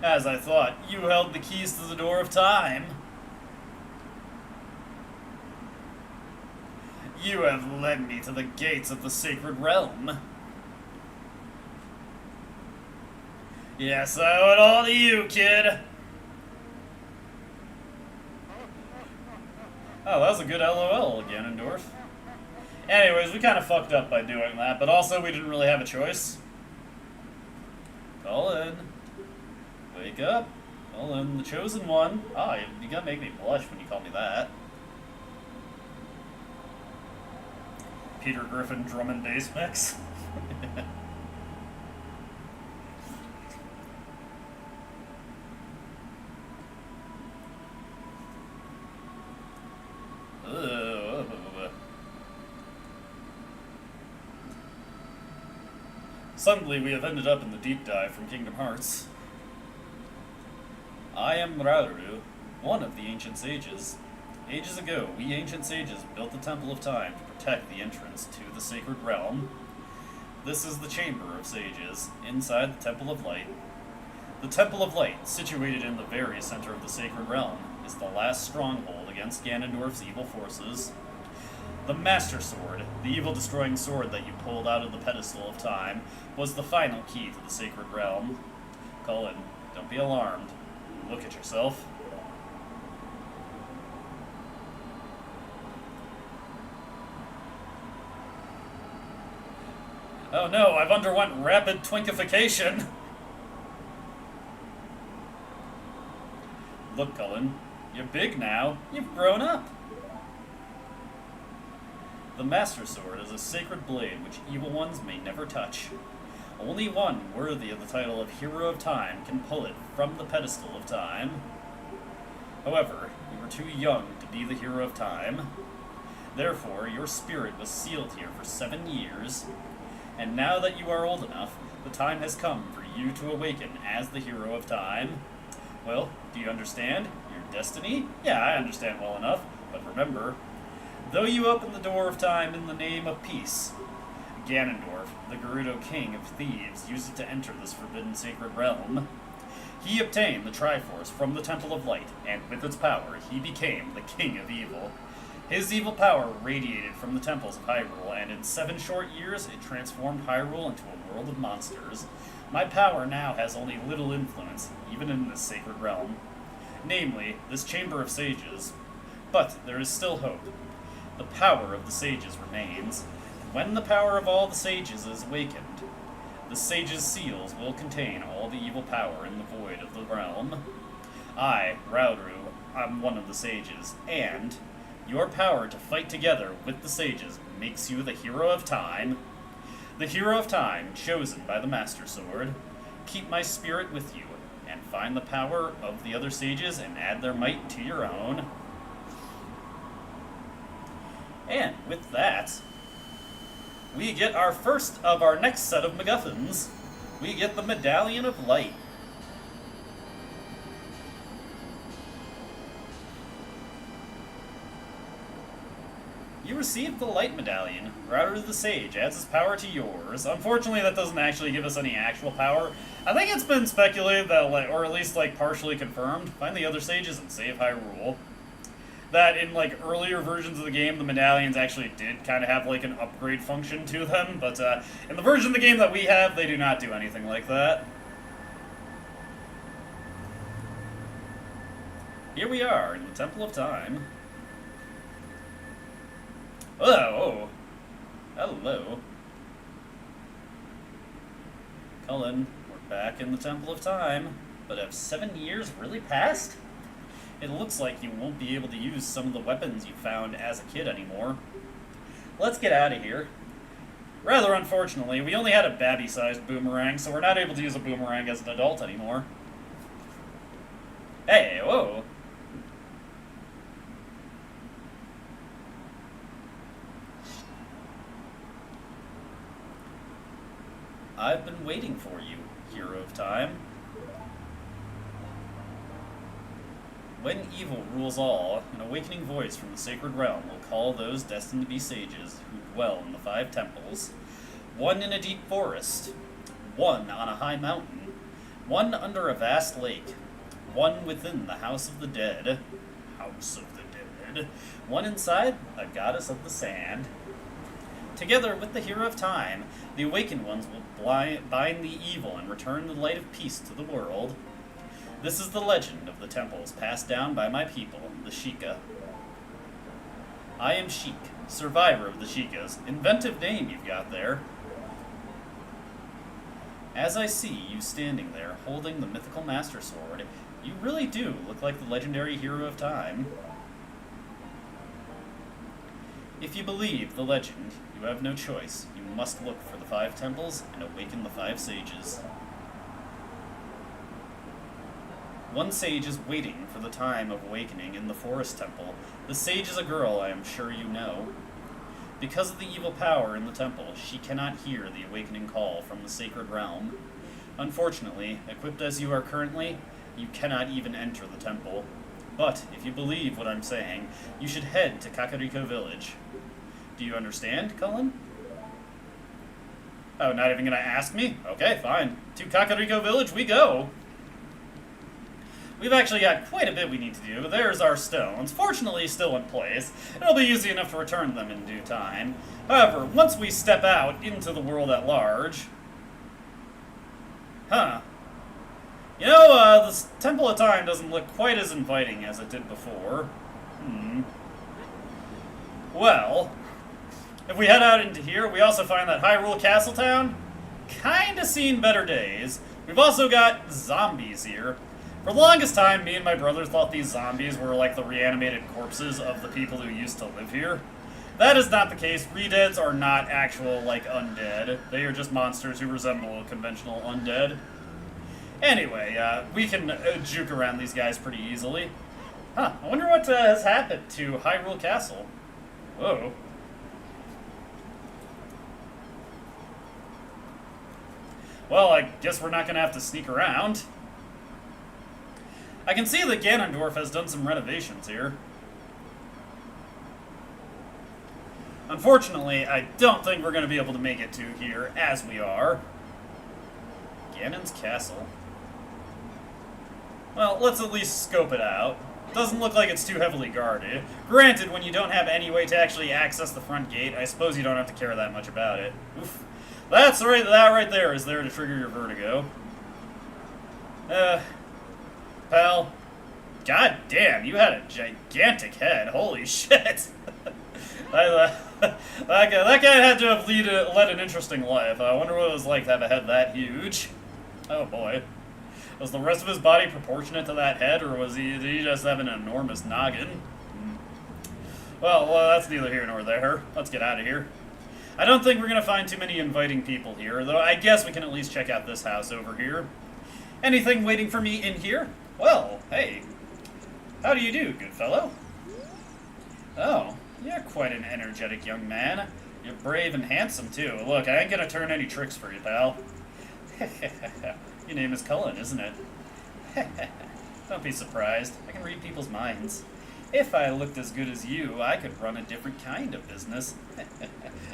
As I thought, you held the keys to the door of time. You have led me to the gates of the sacred realm. Yes, I owe it all to you, kid! Oh, that was a good LOL, Ganondorf. Anyways, we kind of fucked up by doing that, but also we didn't really have a choice. Cullen. Wake up. Cullen, the chosen one. Ah, you gotta make me blush when you call me that. Peter Griffin drum and bass mix. Suddenly, we have ended up in the deep dive from Kingdom Hearts. I am Rauru, one of the ancient sages. Ages ago, we ancient sages built the Temple of Time to protect the entrance to the sacred realm. This is the Chamber of Sages, inside the Temple of Light. The Temple of Light, situated in the very center of the sacred realm, is the last stronghold against Ganondorf's evil forces. The Master Sword, the evil-destroying sword that you pulled out of the pedestal of time, was the final key to the sacred realm. Cullen, don't be alarmed. Look at yourself. Oh no, I've underwent rapid twinkification! Look, Cullen, you're big now. You've grown up. The Master Sword is a sacred blade which evil ones may never touch. Only one worthy of the title of Hero of Time can pull it from the pedestal of time. However, you were too young to be the Hero of Time. Therefore, your spirit was sealed here for 7 years. And now that you are old enough, the time has come for you to awaken as the hero of time. Well, do you understand your destiny? Yeah, I understand well enough, but remember, though you open the door of time in the name of peace, Ganondorf, the Gerudo King of Thieves, used it to enter this forbidden sacred realm. He obtained the Triforce from the Temple of Light, and with its power, he became the King of Evil. His evil power radiated from the temples of Hyrule, and in 7 short years, it transformed Hyrule into a world of monsters. My power now has only little influence, even in this sacred realm. Namely, this Chamber of Sages. But there is still hope. The power of the sages remains. When the power of all the sages is awakened, the sages' seals will contain all the evil power in the void of the realm. I, Raudru, am one of the sages, and your power to fight together with the sages makes you the hero of time. The hero of time, chosen by the Master Sword. Keep my spirit with you, and find the power of the other sages and add their might to your own. And with that, we get our first of our next set of MacGuffins. We get the Medallion of Light. You received the Light Medallion. Router the Sage adds his power to yours. Unfortunately, that doesn't actually give us any actual power. I think it's been speculated that, or at least partially confirmed, find the other sages and save Hyrule. That in earlier versions of the game, the medallions actually did kind of have an upgrade function to them, but in the version of the game that we have, they do not do anything like that. Here we are in the Temple of Time. Oh, hello. Cullen, we're back in the Temple of Time, but have 7 years really passed? It looks like you won't be able to use some of the weapons you found as a kid anymore. Let's get out of here. Rather unfortunately, we only had a babby-sized boomerang, so we're not able to use a boomerang as an adult anymore. Hey, whoa! I've been waiting for you, hero of time. When evil rules all, an awakening voice from the sacred realm will call those destined to be sages who dwell in the 5 temples. One in a deep forest, one on a high mountain, one under a vast lake, one within the House of the Dead, one inside a goddess of the sand. Together with the hero of time, the awakened ones will bind the evil and return the light of peace to the world. This is the legend of the temples passed down by my people, the Sheikah. I am Sheik, survivor of the Sheikahs. Inventive name you've got there. As I see you standing there, holding the mythical Master Sword, you really do look like the legendary hero of time. If you believe the legend, you have no choice. You must look for the 5 temples and awaken the 5 sages. One sage is waiting for the time of awakening in the Forest Temple. The sage is a girl I am sure you know. Because of the evil power in the temple, she cannot hear the awakening call from the sacred realm. Unfortunately, equipped as you are currently, you cannot even enter the temple. But, if you believe what I'm saying, you should head to Kakariko Village. Do you understand, Cullen? Oh, not even gonna ask me? Okay, fine. To Kakariko Village we go! We've actually got quite a bit we need to do. There's our stones, fortunately still in place. It'll be easy enough to return them in due time. However, once we step out into the world at large... You know, this Temple of Time doesn't look quite as inviting as it did before. Well, if we head out into here, we also find that Hyrule Castletown kinda seen better days. We've also got zombies here. For the longest time, me and my brother thought these zombies were like the reanimated corpses of the people who used to live here. That is not the case. Redeads are not actual, undead. They are just monsters who resemble conventional undead. Anyway, we can juke around these guys pretty easily. I wonder what has happened to Hyrule Castle. Whoa. Well, I guess we're not going to have to sneak around. I can see that Ganondorf has done some renovations here. Unfortunately, I don't think we're going to be able to make it to here as we are. Ganon's castle. Well, let's at least scope it out. Doesn't look like it's too heavily guarded. Granted, when you don't have any way to actually access the front gate, I suppose you don't have to care that much about it. Oof. That right there is there to trigger your vertigo. Pal. God damn, you had a gigantic head. Holy shit. That guy had to have led an interesting life. I wonder what it was like to have a head that huge. Oh boy. Was the rest of his body proportionate to that head, or did he just have an enormous noggin? Well, that's neither here nor there. Let's get out of here. I don't think we're going to find too many inviting people here, though I guess we can at least check out this house over here. Anything waiting for me in here? Well, hey. How do you do, good fellow? Oh, you're quite an energetic young man. You're brave and handsome, too. Look, I ain't going to turn any tricks for you, pal. Your name is Cullen, isn't it? Don't be surprised. I can read people's minds. If I looked as good as you, I could run a different kind of business.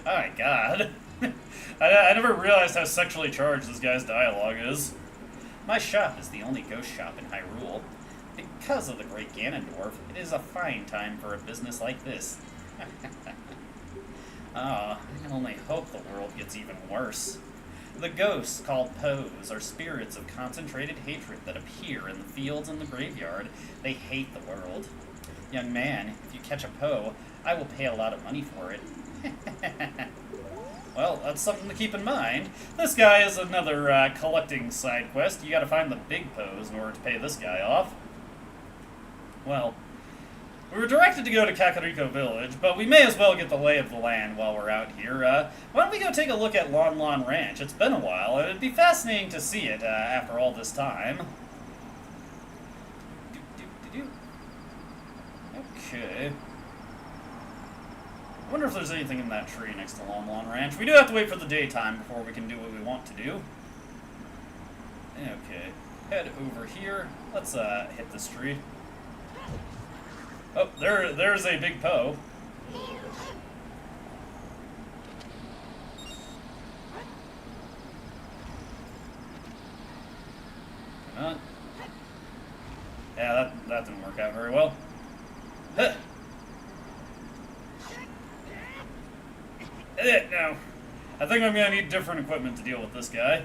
Oh my god. I never realized how sexually charged this guy's dialogue is. My shop is the only ghost shop in Hyrule. Because of the great Ganondorf, it is a fine time for a business like this. I can only hope the world gets even worse. The ghosts, called Poes, are spirits of concentrated hatred that appear in the fields and the graveyard. They hate the world. Young man, if you catch a Poe, I will pay a lot of money for it. Well, that's something to keep in mind. This guy is another collecting side quest. You gotta find the big Poes in order to pay this guy off. Well, we were directed to go to Kakariko Village, but we may as well get the lay of the land while we're out here. Why don't we go take a look at Lon Lon Ranch? It's been a while, and it'd be fascinating to see it after all this time. Okay. I wonder if there's anything in that tree next to Lon Lon Ranch. We do have to wait for the daytime before we can do what we want to do. Okay. Head over here. Let's hit this tree. Oh, there's a big Poe. Yeah, that didn't work out very well. Huh. No. I think I'm gonna need different equipment to deal with this guy.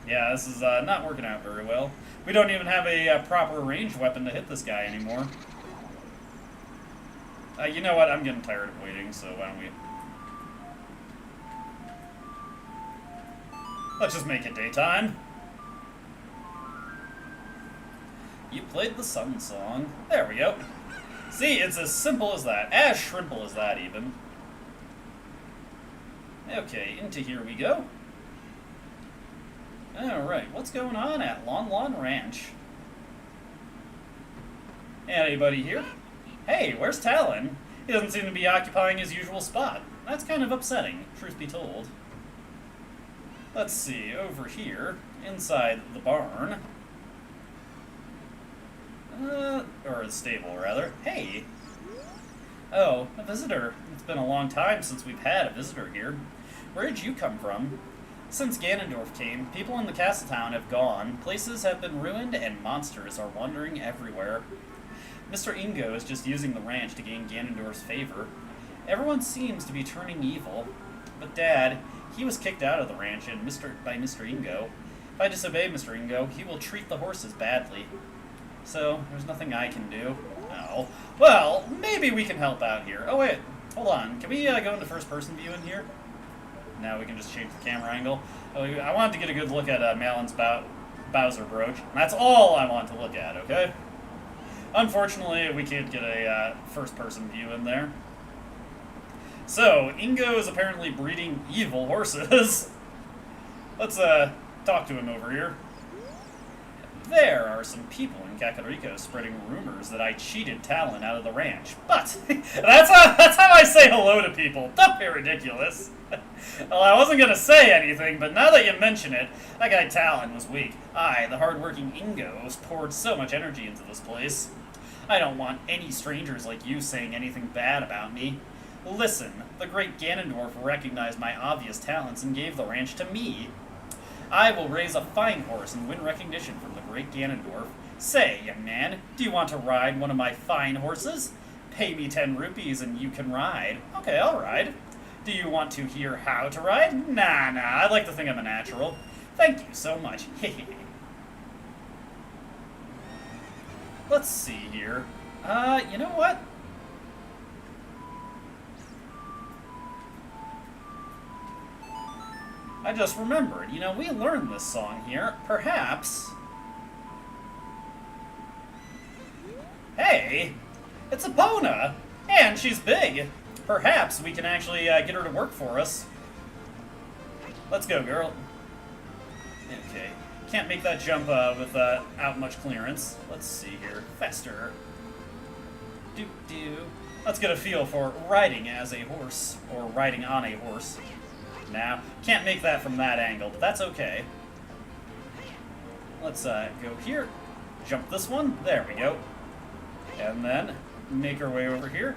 Yeah, this is not working out very well. We don't even have a proper ranged weapon to hit this guy anymore. You know what? I'm getting tired of waiting, so why don't we... Let's just make it daytime. You played the sun song. There we go. See, it's as simple as that. As shrimple as that, even. Okay, into here we go. Alright, what's going on at Lon Lon Ranch? Anybody here? Hey, where's Talon? He doesn't seem to be occupying his usual spot. That's kind of upsetting, truth be told. Let's see, over here, inside the barn. Or the stable, rather. Hey! Oh, a visitor. It's been a long time since we've had a visitor here. Where'd you come from? Since Ganondorf came, people in the castle town have gone, places have been ruined, and monsters are wandering everywhere. Mr. Ingo is just using the ranch to gain Ganondorf's favor. Everyone seems to be turning evil. But Dad, he was kicked out of the ranch by Mr. Ingo. If I disobey Mr. Ingo, he will treat the horses badly. So, there's nothing I can do. Oh. Well, maybe we can help out here. Oh wait, hold on. Can we go into first-person view in here? Now we can just change the camera angle. I wanted to get a good look at Malon's Bowser brooch. That's all I want to look at, okay? Unfortunately, we can't get a first-person view in there. So, Ingo is apparently breeding evil horses. Let's talk to him over here. There are some people in Kakariko spreading rumors that I cheated Talon out of the ranch. But that's how I say hello to people. Don't be ridiculous. Well, I wasn't going to say anything, but now that you mention it, that guy Talon was weak. I, the hard-working Ingos, poured so much energy into this place. I don't want any strangers like you saying anything bad about me. Listen, the great Ganondorf recognized my obvious talents and gave the ranch to me. I will raise a fine horse and win recognition from the great Ganondorf. Say, young man, do you want to ride one of my fine horses? Pay me 10 rupees and you can ride. Okay, I'll ride. Do you want to hear how to ride? Nah, I like to think I'm a natural. Thank you so much. Let's see here. You know what? I just remembered, you know, we learned this song here. Perhaps... Hey! It's Epona! And she's big! Perhaps we can actually get her to work for us. Let's go, girl. Okay. Can't make that jump without much clearance. Let's see here. Faster. Doop-doo. Let's get a feel for riding as a horse. Or riding on a horse. Now, can't make that from that angle, but that's okay. Let's go here, jump this one, there we go. And then make our way over here.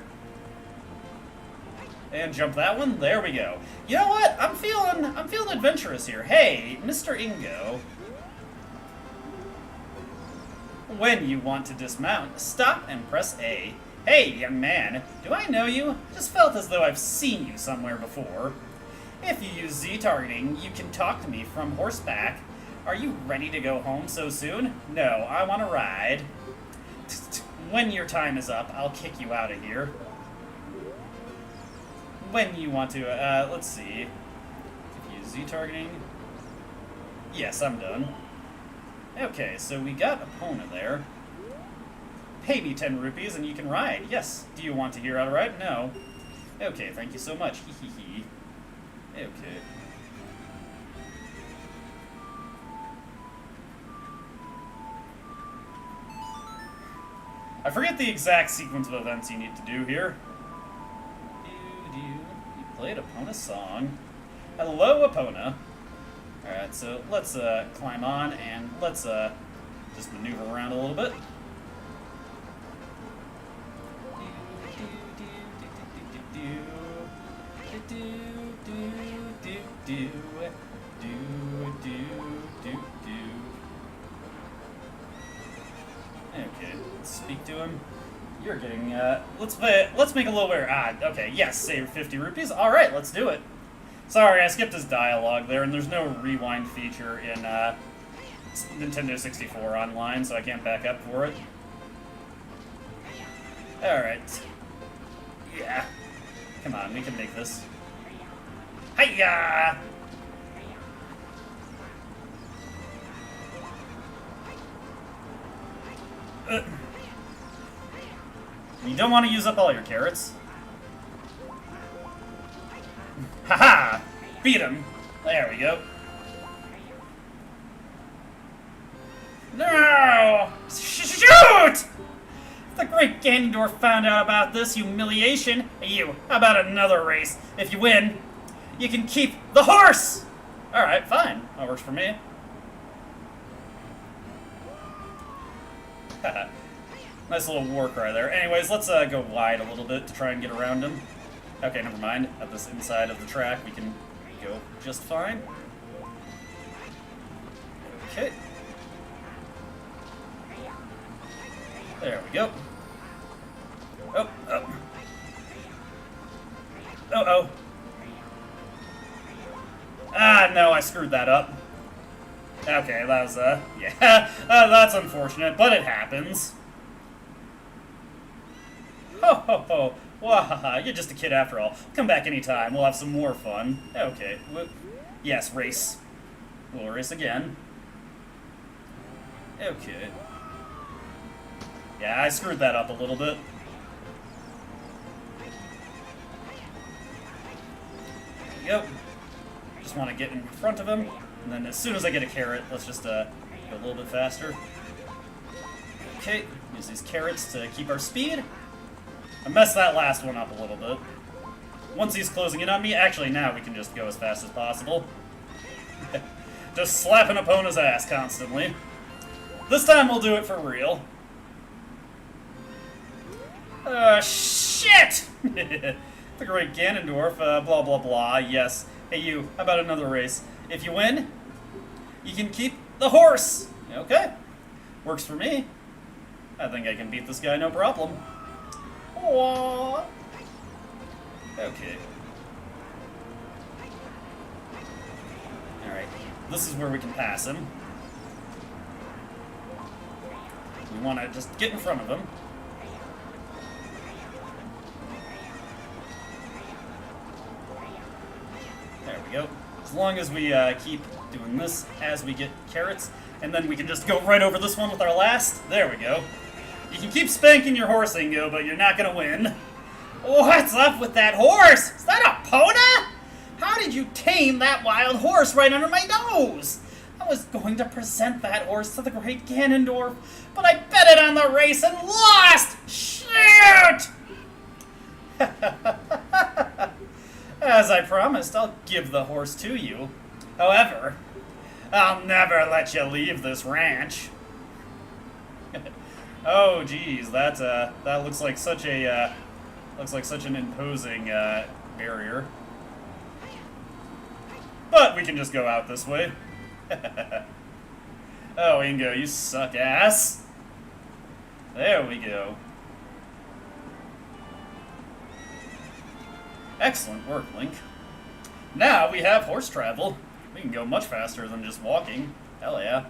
And jump that one, there we go. You know what? I'm feeling adventurous here. Hey, Mr. Ingo. When you want to dismount, stop and press A. Hey, young man, do I know you? Just felt as though I've seen you somewhere before. If you use Z targeting, you can talk to me from horseback. Are you ready to go home so soon? No, I want to ride. When your time is up, I'll kick you out of here. When you want to, let's see. If you use Z targeting. Yes, I'm done. Okay, so we got Epona there. Pay me 10 rupees and you can ride. Yes. Do you want to hear how to ride? No. Okay, thank you so much. Hee. Okay. I forget the exact sequence of events you need to do here. You played Epona's song. Hello, Epona. Alright, so let's climb on and let's just maneuver around a little bit. Okay, let's speak to him. You're getting, let's make a little weird. Okay, yes, save 50 rupees. Alright, let's do it. Sorry, I skipped his dialogue there, and there's no rewind feature in, Nintendo 64 online, so I can't back up for it. Alright. Yeah. Come on, we can make this. Hiya! You don't want to use up all your carrots. Haha! Beat him! There we go. No! Shoot! The great Ganondorf found out about this humiliation. How about another race? If you win, you can keep the horse! Alright, fine. That works for me. Nice little war cry there. Anyways, let's go wide a little bit to try and get around him. Okay, never mind. At this inside of the track, we can go just fine. Okay. There we go. Oh. Oh. No, I screwed that up. Okay, that was, yeah. That's unfortunate, but it happens. Ho. Wahaha, you're just a kid after all. Come back anytime, we'll have some more fun. Okay. Yes, race. We'll race again. Okay. Yeah, I screwed that up a little bit. There we go. Just want to get in front of him, and then as soon as I get a carrot, let's just Go a little bit faster. Okay, use these carrots to keep our speed. I messed that last one up a little bit. Once he's closing in on me, actually now we can just go as fast as possible. Just slap an opponent's ass constantly. This time we'll do it for real. Shit! The great Ganondorf, blah blah blah, yes. Hey you, how about another race? If you win, you can keep the horse! Okay. Works for me. I think I can beat this guy no problem. Aww. Okay. Alright. This is where we can pass him. We want to just get in front of him. There we go. As long as we keep doing this as we get carrots, and then we can just go right over this one with our last. There we go. You can keep spanking your horse, Ingo, but you're not going to win. What's up with that horse? Is that a Pona? How did you tame that wild horse right under my nose? I was going to present that horse to the great Ganondorf, but I bet it on the race and lost! Shoot! As I promised, I'll give the horse to you. However, I'll never let you leave this ranch. Oh, geez, that looks like such an imposing barrier. But we can just go out this way. Oh, Ingo, you suck ass. There we go. Excellent work, Link. Now we have horse travel. We can go much faster than just walking. Hell yeah.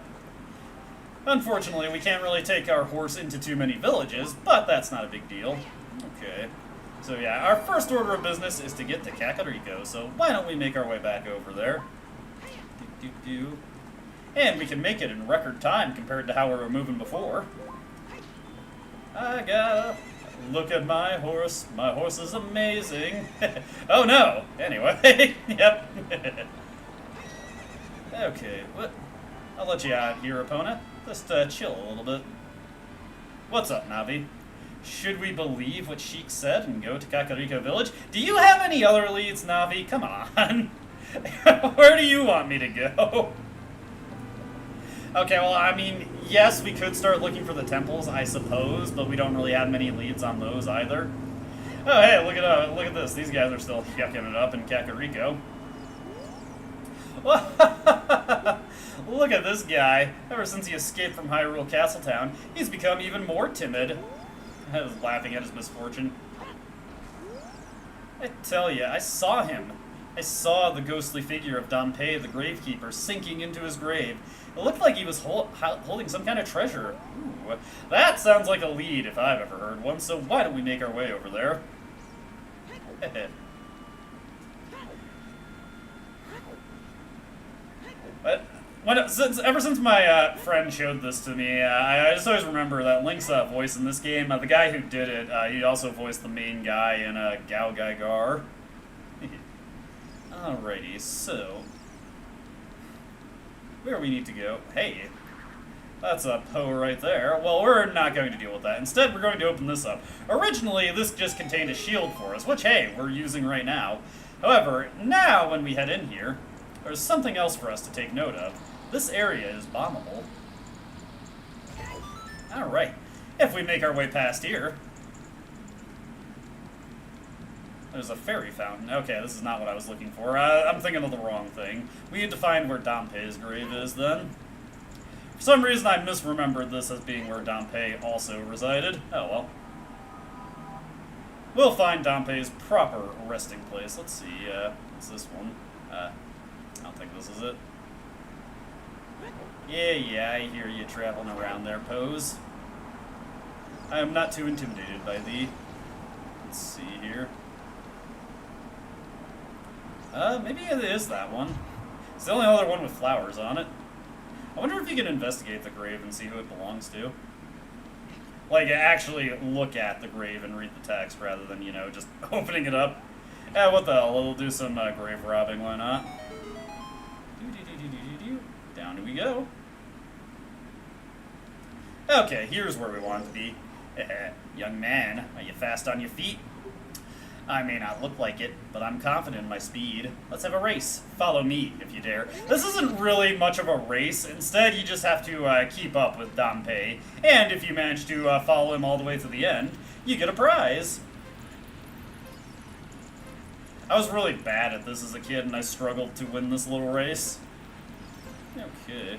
Unfortunately, we can't really take our horse into too many villages, but that's not a big deal. Okay. So yeah, our first order of business is to get to Kakariko, so why don't we make our way back over there? And we can make it in record time compared to how we were moving before. I gotta look at my horse. My horse is amazing. Oh no! Anyway, yep. Okay, what? I'll let you out here, opponent. Just chill a little bit. What's up, Navi? Should we believe what Sheik said and go to Kakariko Village? Do you have any other leads, Navi? Come on. Where do you want me to go? Okay, well, I mean, yes, we could start looking for the temples, I suppose, but we don't really have many leads on those either. Oh, hey, look at this. These guys are still yucking it up in Kakariko. Look at this guy. Ever since he escaped from Hyrule Castletown, he's become even more timid. I was laughing at his misfortune. I tell you, I saw him. I saw the ghostly figure of Danpei, the gravekeeper, sinking into his grave. It looked like he was holding some kind of treasure. Ooh, that sounds like a lead if I've ever heard one, so why don't we make our way over there? Ever since my friend showed this to me, I just always remember that Link's voice in this game. The guy who did it, he also voiced the main guy in Gao Gaigar. Alrighty, so where we need to go? Hey, that's a Poe right there. Well, we're not going to deal with that. Instead, we're going to open this up. Originally, this just contained a shield for us, which, hey, we're using right now. However, now when we head in here, there's something else for us to take note of. This area is bombable. Alright, if we make our way past here. There's a fairy fountain. Okay, this is not what I was looking for. I'm thinking of the wrong thing. We need to find where Danpei's grave is, then. For some reason, I misremembered this as being where Danpei also resided. Oh, well. We'll find Danpei's proper resting place. Let's see, what's this one? I don't think this is it. Yeah, I hear you traveling around there, Pose. I am not too intimidated by thee. Let's see here. Maybe it is that one. It's the only other one with flowers on it. I wonder if you can investigate the grave and see who it belongs to. Like, actually look at the grave and read the text rather than, you know, just opening it up. Yeah, what the hell, we'll do some grave robbing, why not? Down we go. Okay, here's where we want to be. Young man, are you fast on your feet? I may not look like it, but I'm confident in my speed. Let's have a race. Follow me, if you dare. This isn't really much of a race. Instead, you just have to keep up with Dampé. And if you manage to follow him all the way to the end, you get a prize. I was really bad at this as a kid, and I struggled to win this little race. Okay.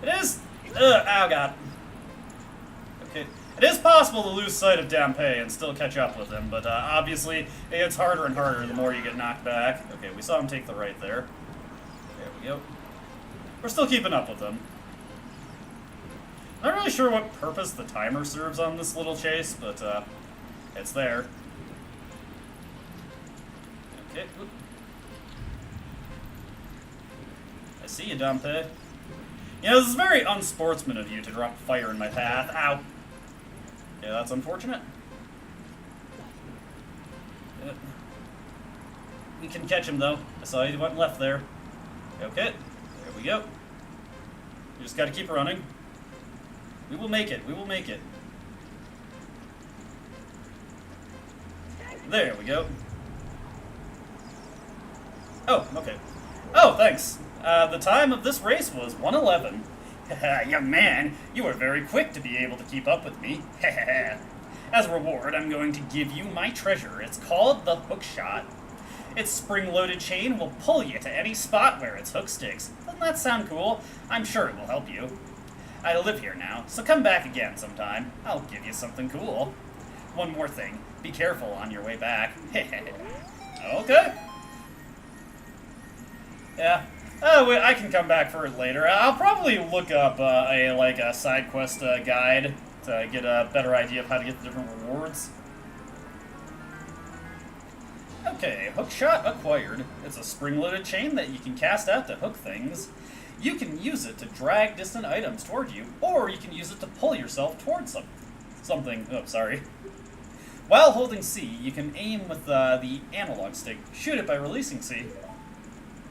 It is... oh god. Okay. It is possible to lose sight of Dampé and still catch up with him, but obviously it gets harder and harder the more you get knocked back. Okay, we saw him take the right there. There we go. We're still keeping up with him. Not really sure what purpose the timer serves on this little chase, but it's there. Okay. Oop. I see you, Dampé. You know, this is very unsportsman of you to drop fire in my path. Ow. Yeah, that's unfortunate. Yeah. We can catch him, though. I saw you went left there. Okay. There we go. We just gotta keep running. We will make it. We will make it. There we go. Oh, okay. Oh, thanks. The time of this race was 1:11. Young man, you are very quick to be able to keep up with me. As a reward, I'm going to give you my treasure. It's called the hook shot. Its spring-loaded chain will pull you to any spot where its hook sticks. Doesn't that sound cool? I'm sure it will help you. I live here now, so come back again sometime. I'll give you something cool. One more thing. Be careful on your way back. Okay. Yeah. Oh, wait, I can come back for it later. I'll probably look up a side quest guide to get a better idea of how to get the different rewards. Okay, hook shot acquired. It's a spring-loaded chain that you can cast out to hook things. You can use it to drag distant items toward you, or you can use it to pull yourself towards something. Oh, sorry. While holding C, you can aim with the analog stick. Shoot it by releasing C.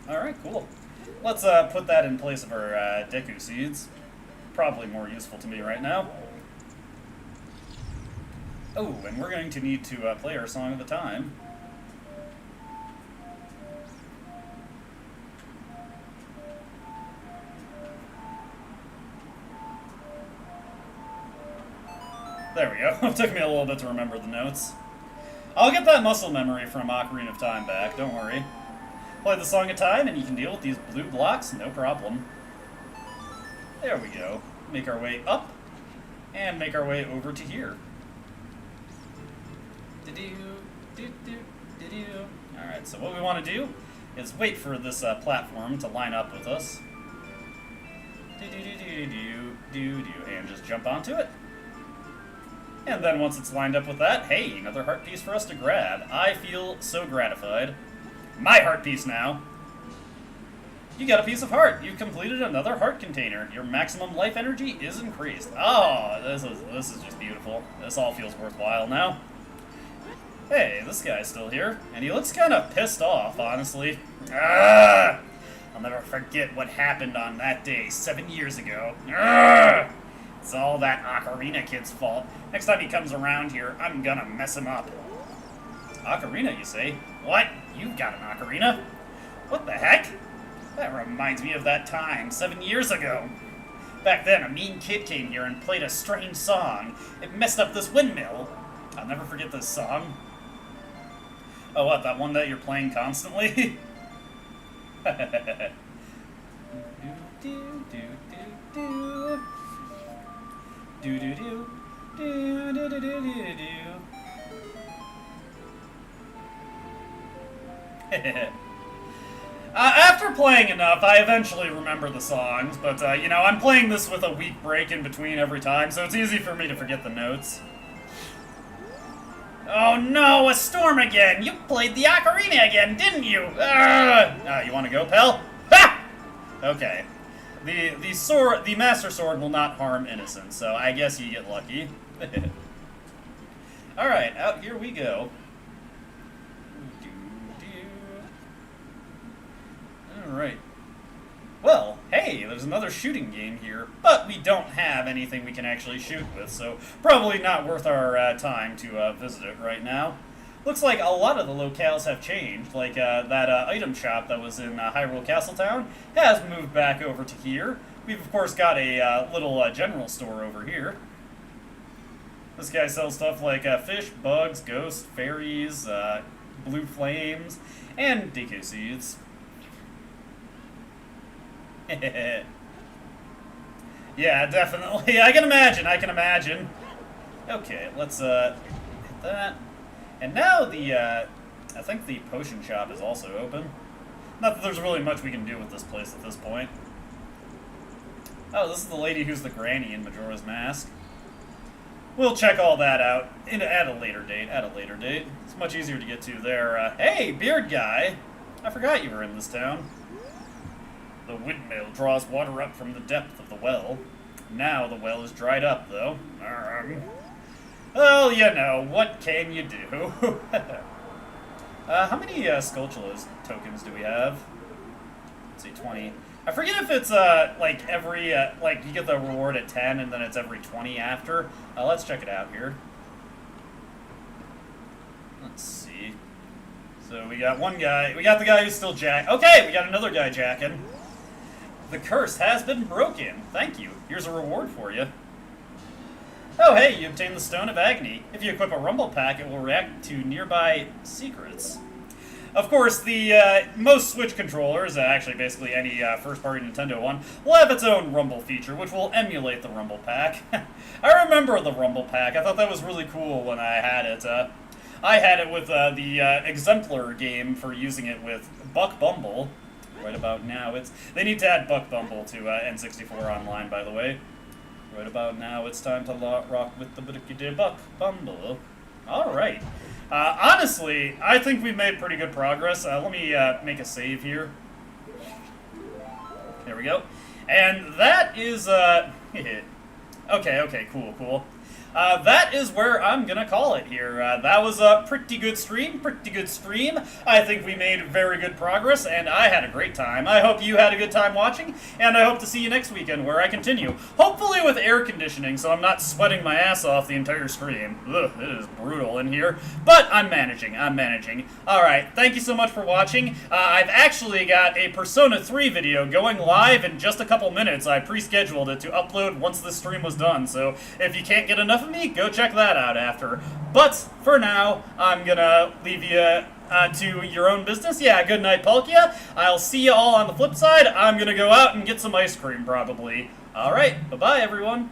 Alright, cool. Let's put that in place of our Deku seeds. Probably more useful to me right now. Oh, and we're going to need to play our song of the time. There we go. It took me a little bit to remember the notes. I'll get that muscle memory from Ocarina of Time back, don't worry. Play the Song of Time, and you can deal with these blue blocks, no problem. There we go. Make our way up, and make our way over to here. Alright, so what we want to do is wait for this platform to line up with us. And just jump onto it. And then once it's lined up with that, hey, another heart piece for us to grab. I feel so gratified. My heart piece now. You got a piece of heart. You've completed another heart container. Your maximum life energy is increased. Oh, this is just beautiful. This all feels worthwhile now. Hey, this guy's still here, and he looks kind of pissed off, honestly. Ah! I'll never forget what happened on that day 7 years ago. Ah! It's all that Ocarina kid's fault. Next time he comes around here, I'm gonna mess him up. Ocarina, you say? What? You've got an ocarina? What the heck? That reminds me of that time 7 years ago. Back then, a mean kid came here and played a strange song. It messed up this windmill. I'll never forget this song. Oh, what, that one that you're playing constantly? After playing enough, I eventually remember the songs, but, you know, I'm playing this with a week break in between every time, so it's easy for me to forget the notes. Oh no, a storm again! You played the ocarina again, didn't you? You wanna go, pal? Ha! Okay. The Master Sword will not harm innocents, so I guess you get lucky. Alright, out here we go. Alright. Well, hey, there's there's another shooting game here, but we don't have anything we can actually shoot with, so probably not worth our time to visit it right now. Looks like a lot of the locales have changed, like that item shop that was in Hyrule Castletown has moved back over to here. We've, of course, got a little general store over here. This guy sells stuff like fish, bugs, ghosts, fairies, blue flames, and DK seeds. Yeah, definitely. I can imagine. Okay, let's hit that. And now I think the potion shop is also open. Not that there's really much we can do with this place at this point. Oh, this is the lady who's the granny in Majora's Mask. We'll check all that out at a later date, It's much easier to get to there. Hey, beard guy! I forgot you were in this town. The windmill draws water up from the depth of the well. Now the well is dried up, though. Well, you know, what can you do? How many Skulltulas tokens do we have? Let's see, 20. I forget if it's, like, every, like, you get the reward at 10, and then it's every 20 after. Let's check it out here. Let's see. So we got one guy. We got the guy who's still Okay, we got another guy jacking. The curse has been broken. Thank you. Here's a reward for you. Oh, hey, you obtained the Stone of Agony. If you equip a Rumble Pack, it will react to nearby secrets. Of course, the most Switch controllers, actually basically any first-party Nintendo one, will have its own Rumble feature, which will emulate the Rumble Pack. I remember the Rumble Pack. I thought that was really cool when I had it. I had it with the Exemplar game for using it with Buck Bumble. Right about now, they need to add Buck Bumble to N64 Online, by the way. Right about now, it's time to rock with the Buck Bumble. All right. Honestly, I think we've made pretty good progress. Let me make a save here. There we go. And that is, okay, cool. That is where I'm gonna call it here. That was a pretty good stream. I think we made very good progress, and I had a great time. I hope you had a good time watching, and I hope to see you next weekend where I continue. Hopefully with air conditioning, so I'm not sweating my ass off the entire stream. Ugh, it is brutal in here, but I'm managing. Alright, thank you so much for watching. I've actually got a Persona 3 video going live in just a couple minutes. I pre-scheduled it to upload once this stream was done, so if you can't get enough of me, go check that out after. But for now, I'm gonna leave you to your own business. Yeah, good night, Palkia. I'll see you all on the flip side. I'm gonna go out and get some ice cream, probably. Alright, bye-bye, everyone.